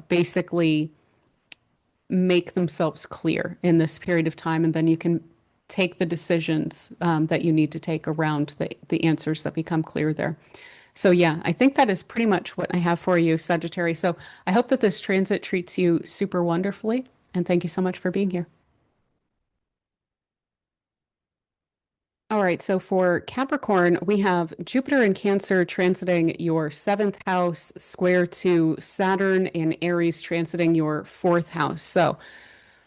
basically make themselves clear in this period of time. And then you can take the decisions that you need to take around the answers that become clear there. So yeah, I think that is pretty much what I have for you, Sagittarius. So I hope that this transit treats you super wonderfully. And thank you so much for being here. All right, so for Capricorn, we have Jupiter in Cancer transiting your seventh house, square to Saturn in Aries transiting your fourth house. So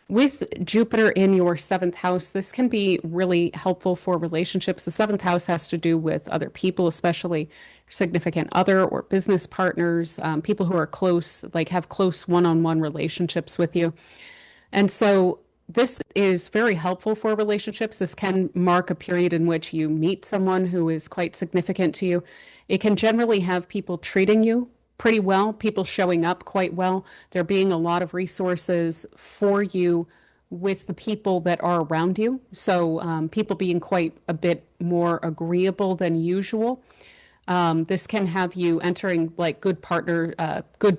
with Jupiter in your seventh house, this can be really helpful for relationships. The seventh house has to do with other people, especially significant other or business partners, people who are close, like have close one-on-one relationships with you. And so this is very helpful for relationships. This can mark a period in which you meet someone who is quite significant to you. It can generally have people treating you pretty well, people showing up quite well. There being a lot of resources for you with the people that are around you. So people being quite a bit more agreeable than usual. This can have you entering like good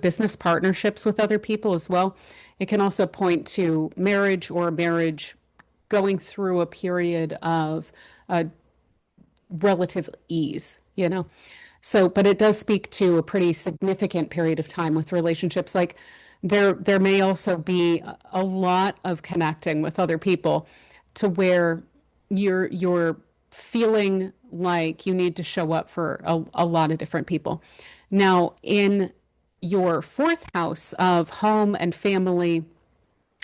business partnerships with other people as well. It can also point to marriage or marriage going through a period of relative ease, you know? So, but it does speak to a pretty significant period of time with relationships. Like there may also be a lot of connecting with other people to where you're feeling like you need to show up for a lot of different people. Now, in your fourth house of home and family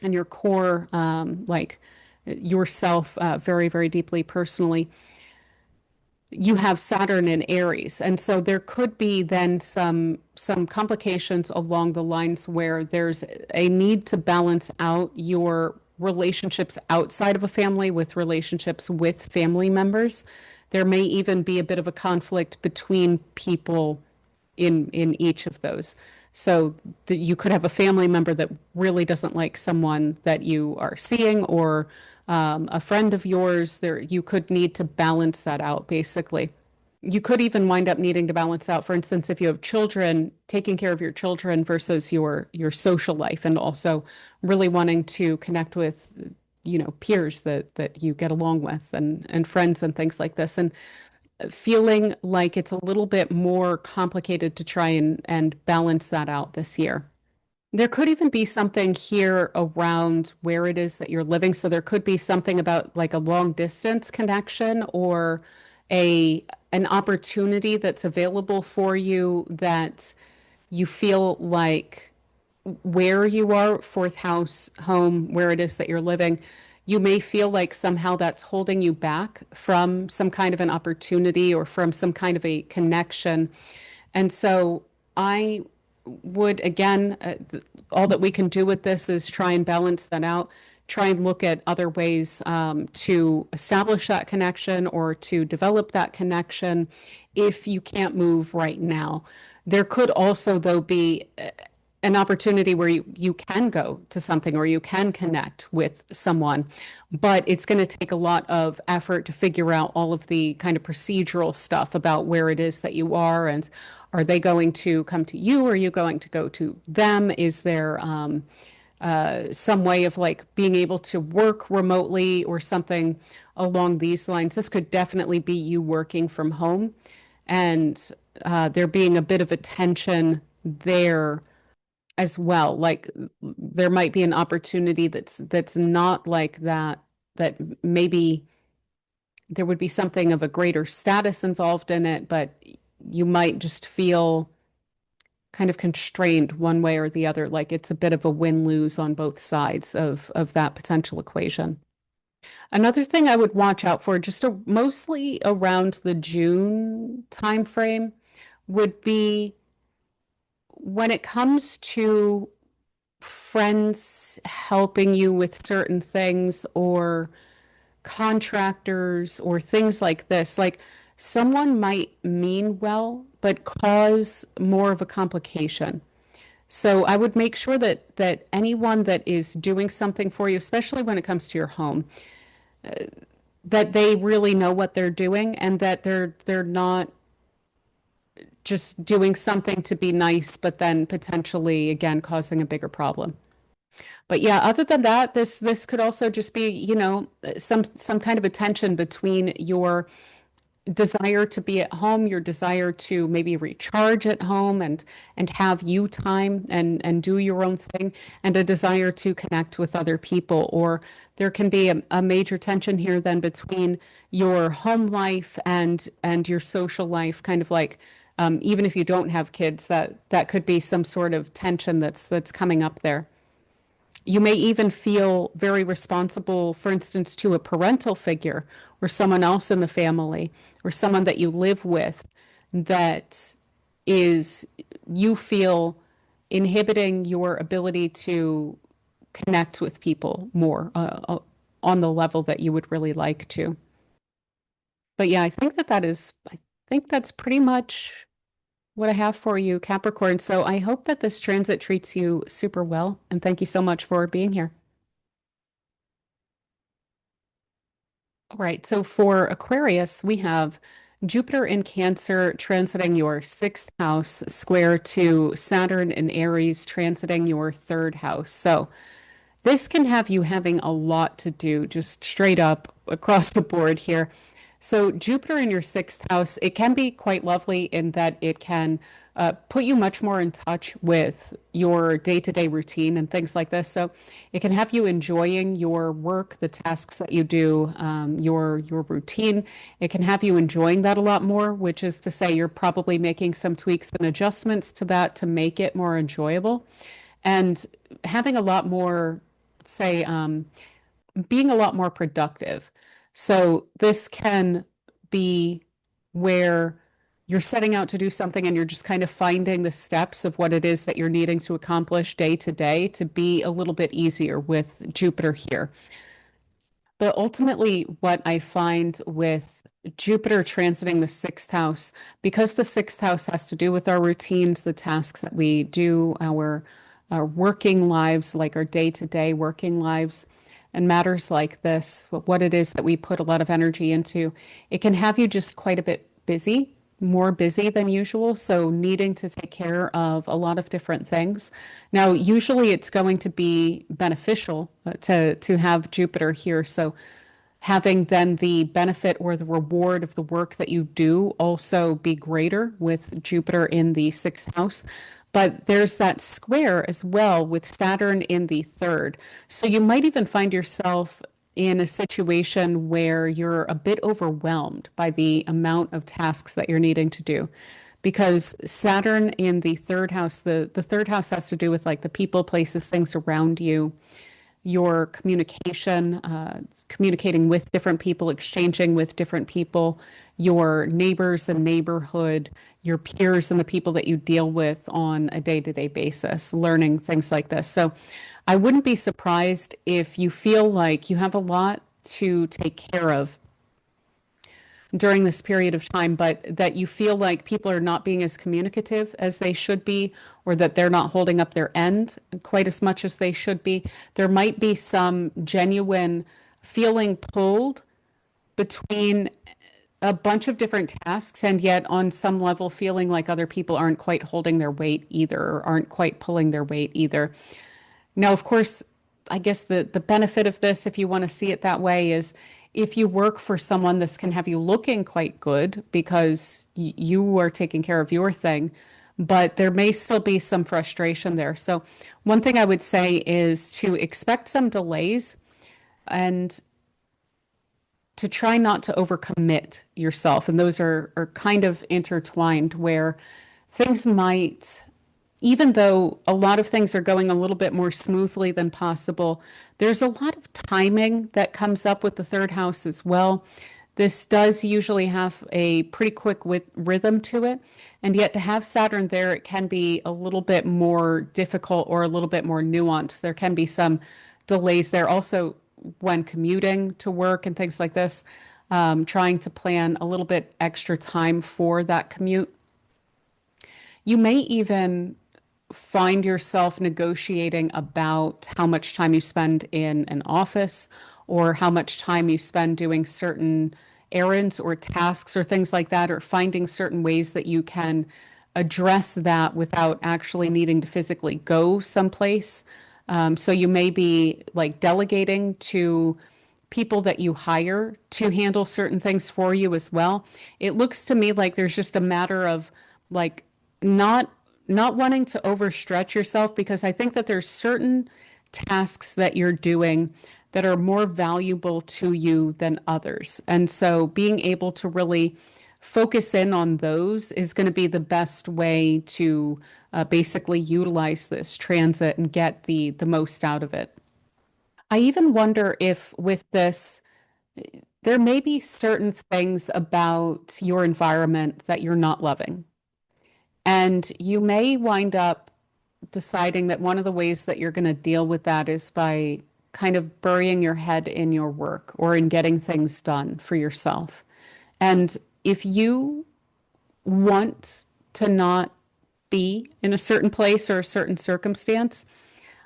and your core, like yourself, very, very deeply personally, you have Saturn in Aries. And so there could be then some complications along the lines where there's a need to balance out your relationships outside of a family with relationships with family members. There may even be a bit of a conflict between people in each of those. So you could have a family member that really doesn't like someone that you are seeing, or a friend of yours, there you could need to balance that out, basically. You could even wind up needing to balance out, for instance, if you have children, taking care of your children versus your social life, and also really wanting to connect with, peers that you get along with and friends and things like this. And feeling like it's a little bit more complicated to try and balance that out this year. There could even be something here around where it is that you're living. So there could be something about like a long distance connection or an opportunity that's available for you that you feel like where you are, fourth house, home, where it is that you're living, you may feel like somehow that's holding you back from some kind of an opportunity or from some kind of a connection. And so I would, again, all that we can do with this is try and balance that out, try and look at other ways to establish that connection or to develop that connection if you can't move right now. There could also, though, be an opportunity where you can go to something or you can connect with someone, but it's going to take a lot of effort to figure out all of the kind of procedural stuff about where it is that you are, and are they going to come to you? Or are you going to go to them? Is there some way of like being able to work remotely or something along these lines? This could definitely be you working from home and there being a bit of a tension there as well. Like there might be an opportunity that's not like that, that maybe there would be something of a greater status involved in it, but you might just feel kind of constrained one way or the other, like it's a bit of a win-lose on both sides of that potential equation. Another thing I would watch out for, mostly around the June timeframe, would be when it comes to friends helping you with certain things or contractors or things like this. Like someone might mean well, but cause more of a complication. So I would make sure that anyone that is doing something for you, especially when it comes to your home, that they really know what they're doing and that they're not just doing something to be nice, but then potentially again causing a bigger problem. But yeah, other than that, this could also just be, some kind of a tension between your desire to be at home, your desire to maybe recharge at home and have you time and do your own thing, and a desire to connect with other people. Or there can be a major tension here then between your home life and your social life, kind of like even if you don't have kids, that could be some sort of tension that's coming up there. You may even feel very responsible, for instance, to a parental figure or someone else in the family or someone that you live with that is, you feel, inhibiting your ability to connect with people more on the level that you would really like to. But yeah, I think that's pretty much what I have for you, Capricorn. So I hope that this transit treats you super well. And thank you so much for being here. All right. So for Aquarius, we have Jupiter in Cancer transiting your sixth house, square to Saturn in Aries transiting your third house. So this can have you having a lot to do, just straight up across the board here. So Jupiter in your sixth house, it can be quite lovely in that it can put you much more in touch with your day-to-day routine and things like this. So it can have you enjoying your work, the tasks that you do, your routine. It can have you enjoying that a lot more, which is to say you're probably making some tweaks and adjustments to that to make it more enjoyable, and having a lot more, say, being a lot more productive. So this can be where you're setting out to do something and you're just kind of finding the steps of what it is that you're needing to accomplish day to day to be a little bit easier with Jupiter here. But ultimately, what I find with Jupiter transiting the sixth house, because the sixth house has to do with our routines, the tasks that we do, our working lives, like our day-to-day working lives, and matters like this, what it is that we put a lot of energy into, it can have you just quite a bit busy, more busy than usual. So needing to take care of a lot of different things. Now, usually it's going to be beneficial to have Jupiter here. So having then the benefit or the reward of the work that you do also be greater with Jupiter in the sixth house. But there's that square as well with Saturn in the third. So you might even find yourself in a situation where you're a bit overwhelmed by the amount of tasks that you're needing to do. Because Saturn in the third house, the third house has to do with like the people, places, things around you, your communication, communicating with different people, exchanging with different people, your neighbors and neighborhood, your peers and the people that you deal with on a day-to-day basis, learning things like this. So I wouldn't be surprised if you feel like you have a lot to take care of during this period of time, but that you feel like people are not being as communicative as they should be, or that they're not holding up their end quite as much as they should be. There might be some genuine feeling pulled between a bunch of different tasks, and yet on some level feeling like other people aren't quite holding their weight either, or aren't quite pulling their weight either. Now, of course, I guess the benefit of this, if you want to see it that way, is if you work for someone, this can have you looking quite good because you are taking care of your thing, but there may still be some frustration there. So one thing I would say is to expect some delays and to try not to overcommit yourself. And those are kind of intertwined where things might, even though a lot of things are going a little bit more smoothly than possible, there's a lot of timing that comes up with the third house as well. This does usually have a pretty quick rhythm to it. And yet to have Saturn there, it can be a little bit more difficult or a little bit more nuanced. There can be some delays there. Also, when commuting to work and things like this, trying to plan a little bit extra time for that commute. You may even find yourself negotiating about how much time you spend in an office or how much time you spend doing certain errands or tasks or things like that, or finding certain ways that you can address that without actually needing to physically go someplace. So you may be like delegating to people that you hire to handle certain things for you as well. It looks to me like there's just a matter of like not wanting to overstretch yourself, because I think that there's certain tasks that you're doing that are more valuable to you than others. And so being able to really focus in on those is going to be the best way to basically utilize this transit and get the most out of it. I even wonder if with this, there may be certain things about your environment that you're not loving. And you may wind up deciding that one of the ways that you're going to deal with that is by kind of burying your head in your work or in getting things done for yourself. And if you want to not be in a certain place or a certain circumstance,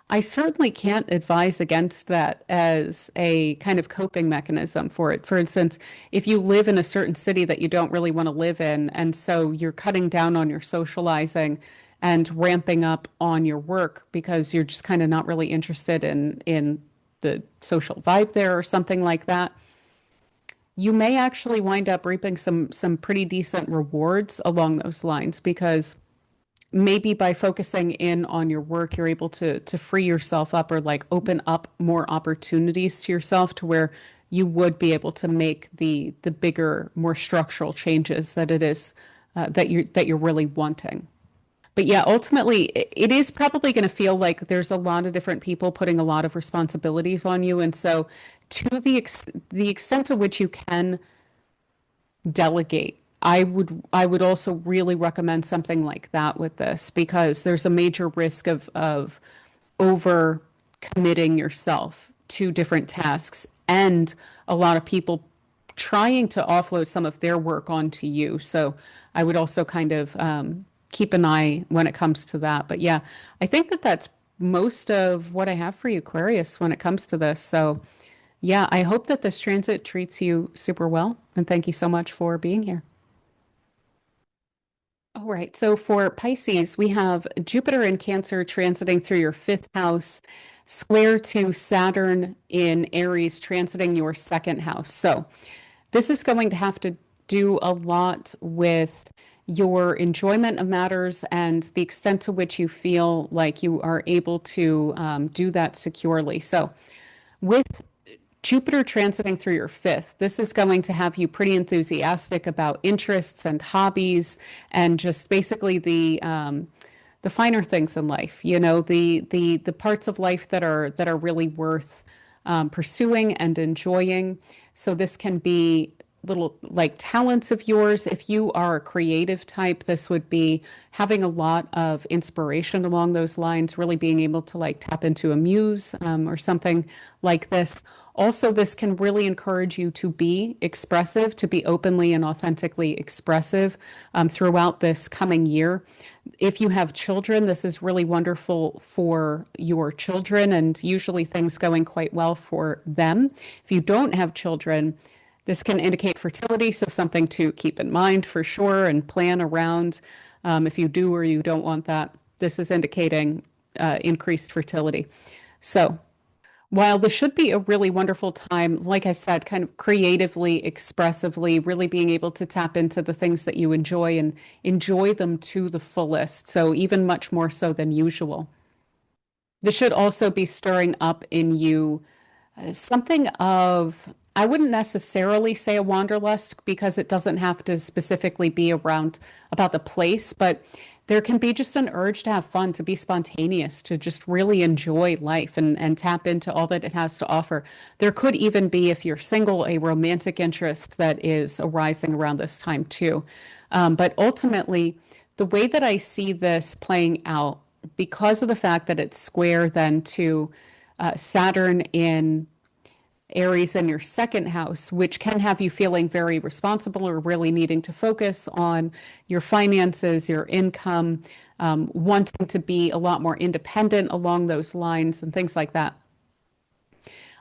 I certainly can't advise against that as a kind of coping mechanism for it. For instance, if you live in a certain city that you don't really want to live in, and so you're cutting down on your socializing and ramping up on your work because you're just kind of not really interested in the social vibe there or something like that, you may actually wind up reaping some pretty decent rewards along those lines, because maybe by focusing in on your work, you're able to free yourself up or like open up more opportunities to yourself to where you would be able to make the bigger, more structural changes that it is that you're really wanting. But yeah, ultimately, it is probably going to feel like there's a lot of different people putting a lot of responsibilities on you. And so to the extent to which you can delegate, I would also really recommend something like that with this, because there's a major risk of over committing yourself to different tasks and a lot of people trying to offload some of their work onto you. So I would also kind of keep an eye when it comes to that. But yeah, I think that that's most of what I have for you, Aquarius, when it comes to this. So Yeah, I hope that this transit treats you super well. And thank you so much for being here. All right. So for Pisces, we have Jupiter in Cancer transiting through your fifth house, square to Saturn in Aries transiting your second house. So this is going to have to do a lot with your enjoyment of matters and the extent to which you feel like you are able to do that securely. So with Jupiter transiting through your fifth, this is going to have you pretty enthusiastic about interests and hobbies and just basically the finer things in life. You know, the parts of life that are really worth pursuing and enjoying. So this can be little like talents of yours. If you are a creative type, this would be having a lot of inspiration along those lines, really being able to like tap into a muse or something like this. Also, this can really encourage you to be expressive, to be openly and authentically expressive throughout this coming year. If you have children, this is really wonderful for your children and usually things going quite well for them. If you don't have children, this can indicate fertility, so something to keep in mind for sure and plan around. If you do or you don't want that, this is indicating increased fertility. So while this should be a really wonderful time, like I said, kind of creatively, expressively, really being able to tap into the things that you enjoy and enjoy them to the fullest. So even much more so than usual. This should also be stirring up in you something of, I wouldn't necessarily say a wanderlust because it doesn't have to specifically be around about the place, but there can be just an urge to have fun, to be spontaneous, to just really enjoy life and tap into all that it has to offer. There could even be, if you're single, a romantic interest that is arising around this time too. But ultimately, the way that I see this playing out, because of the fact that it's square then to Saturn in Aries in your second house, which can have you feeling very responsible or really needing to focus on your finances, your income, wanting to be a lot more independent along those lines and things like that.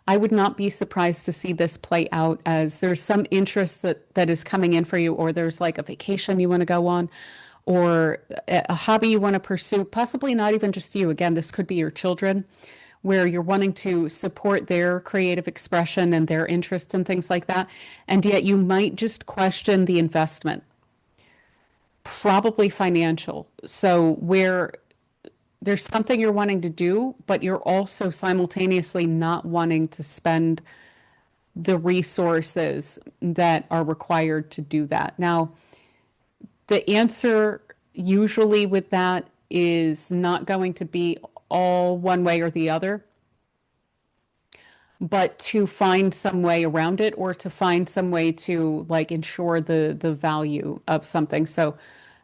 I would not be surprised to see this play out as there's some interest that is coming in for you, or there's like a vacation you want to go on, or a hobby you want to pursue, possibly not even just you. Again, this could be your children where you're wanting to support their creative expression and their interests and things like that. And yet you might just question the investment, probably financial. So where there's something you're wanting to do, but you're also simultaneously not wanting to spend the resources that are required to do that. Now, the answer usually with that is not going to be all one way or the other, but to find some way around it or to find some way to like ensure the value of something. So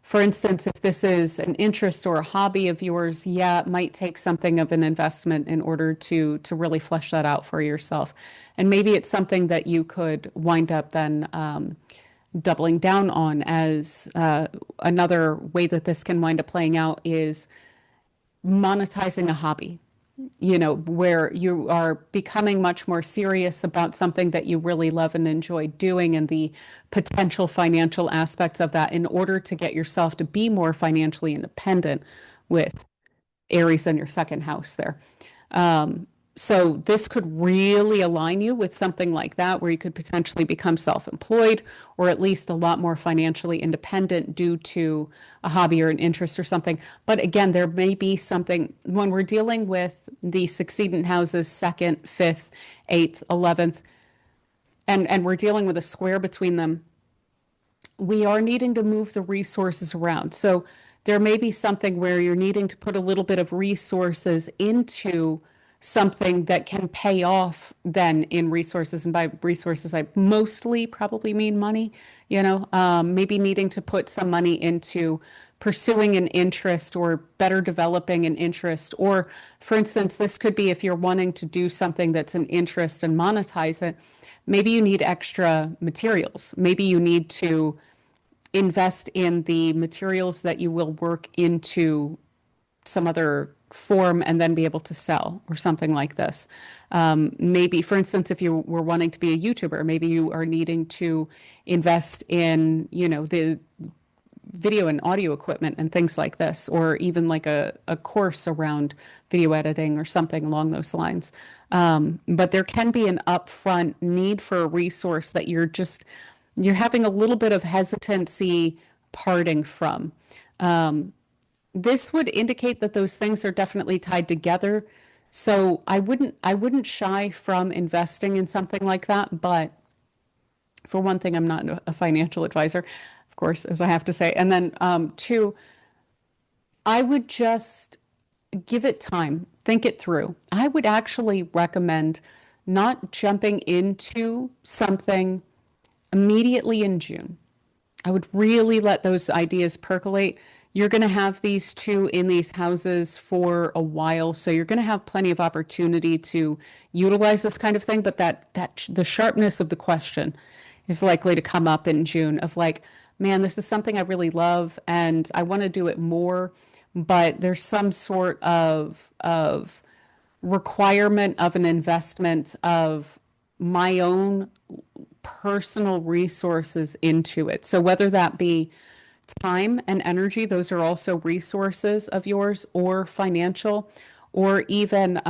for instance, if this is an interest or a hobby of yours, yeah, it might take something of an investment in order to really flesh that out for yourself. And maybe it's something that you could wind up then doubling down on as another way that this can wind up playing out is monetizing a hobby, you know, where you are becoming much more serious about something that you really love and enjoy doing and the potential financial aspects of that in order to get yourself to be more financially independent with Aries in your second house there. So this could really align you with something like that, where you could potentially become self-employed or at least a lot more financially independent due to a hobby or an interest or something. But again, there may be something when we're dealing with the succeedant houses, second, fifth, eighth, 11th, and we're dealing with a square between them, we are needing to move the resources around. So there may be something where you're needing to put a little bit of resources into something that can pay off then in resources. And by resources, I mostly probably mean money, you know, maybe needing to put some money into pursuing an interest or better developing an interest. Or for instance, this could be if you're wanting to do something that's an interest and monetize it, maybe you need extra materials. Maybe you need to invest in the materials that you will work into some other form and then be able to sell or something like this. Maybe, for instance, if you were wanting to be a YouTuber, maybe you are needing to invest in, the video and audio equipment and things like this, or even like a course around video editing or something along those lines. But there can be an upfront need for a resource that you're having a little bit of hesitancy parting from. This would indicate that those things are definitely tied together. So I wouldn't shy from investing in something like that. But for one thing, I'm not a financial advisor, of course, as I have to say. And then two, I would just give it time, think it through. I would actually recommend not jumping into something immediately in June. I would really let those ideas percolate. You're going to have these two in these houses for a while, so you're going to have plenty of opportunity to utilize this kind of thing. But that the sharpness of the question is likely to come up in June of like, man, this is something I really love and I want to do it more, but there's some sort of requirement of an investment of my own personal resources into it. So whether that be time and energy, those are also resources of yours, or financial, or even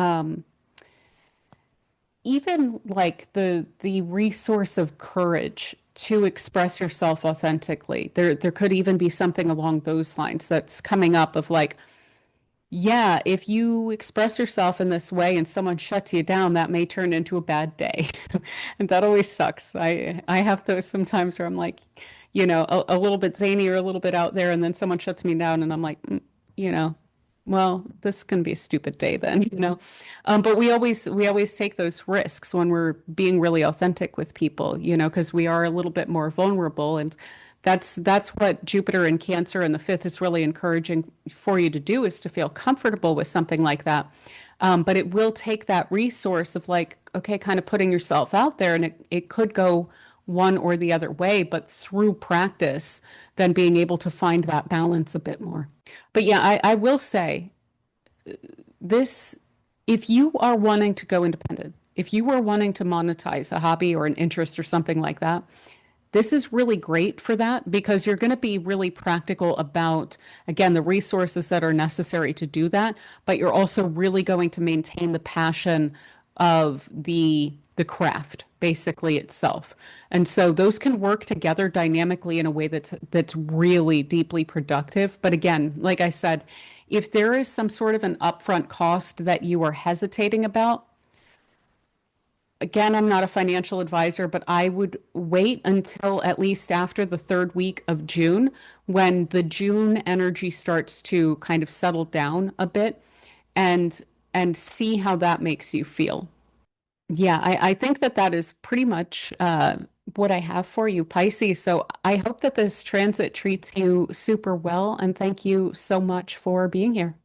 like the resource of courage to express yourself authentically. There could even be something along those lines that's coming up of like, yeah, if you express yourself in this way and someone shuts you down, that may turn into a bad day. And that always sucks. I have those sometimes where I'm like, a little bit zany or a little bit out there, and then someone shuts me down and I'm like, you know, well, this can be a stupid day then. But we always take those risks when we're being really authentic with people, because we are a little bit more vulnerable. And that's what Jupiter in Cancer and the fifth is really encouraging for you to do, is to feel comfortable with something like that. But it will take that resource of like, okay, kind of putting yourself out there, and it could go one or the other way, but through practice, then being able to find that balance a bit more. But yeah, I will say this, if you are wanting to go independent, if you are wanting to monetize a hobby or an interest or something like that, this is really great for that, because you're going to be really practical about, again, the resources that are necessary to do that, but you're also really going to maintain the passion of the craft basically itself. And so those can work together dynamically in a way that's really deeply productive. But again, like I said, if there is some sort of an upfront cost that you are hesitating about, again, I'm not a financial advisor, but I would wait until at least after the third week of June, when the June energy starts to kind of settle down a bit, and see how that makes you feel. Yeah, I think that is pretty much what I have for you, Pisces. So I hope that this transit treats you super well, and thank you so much for being here.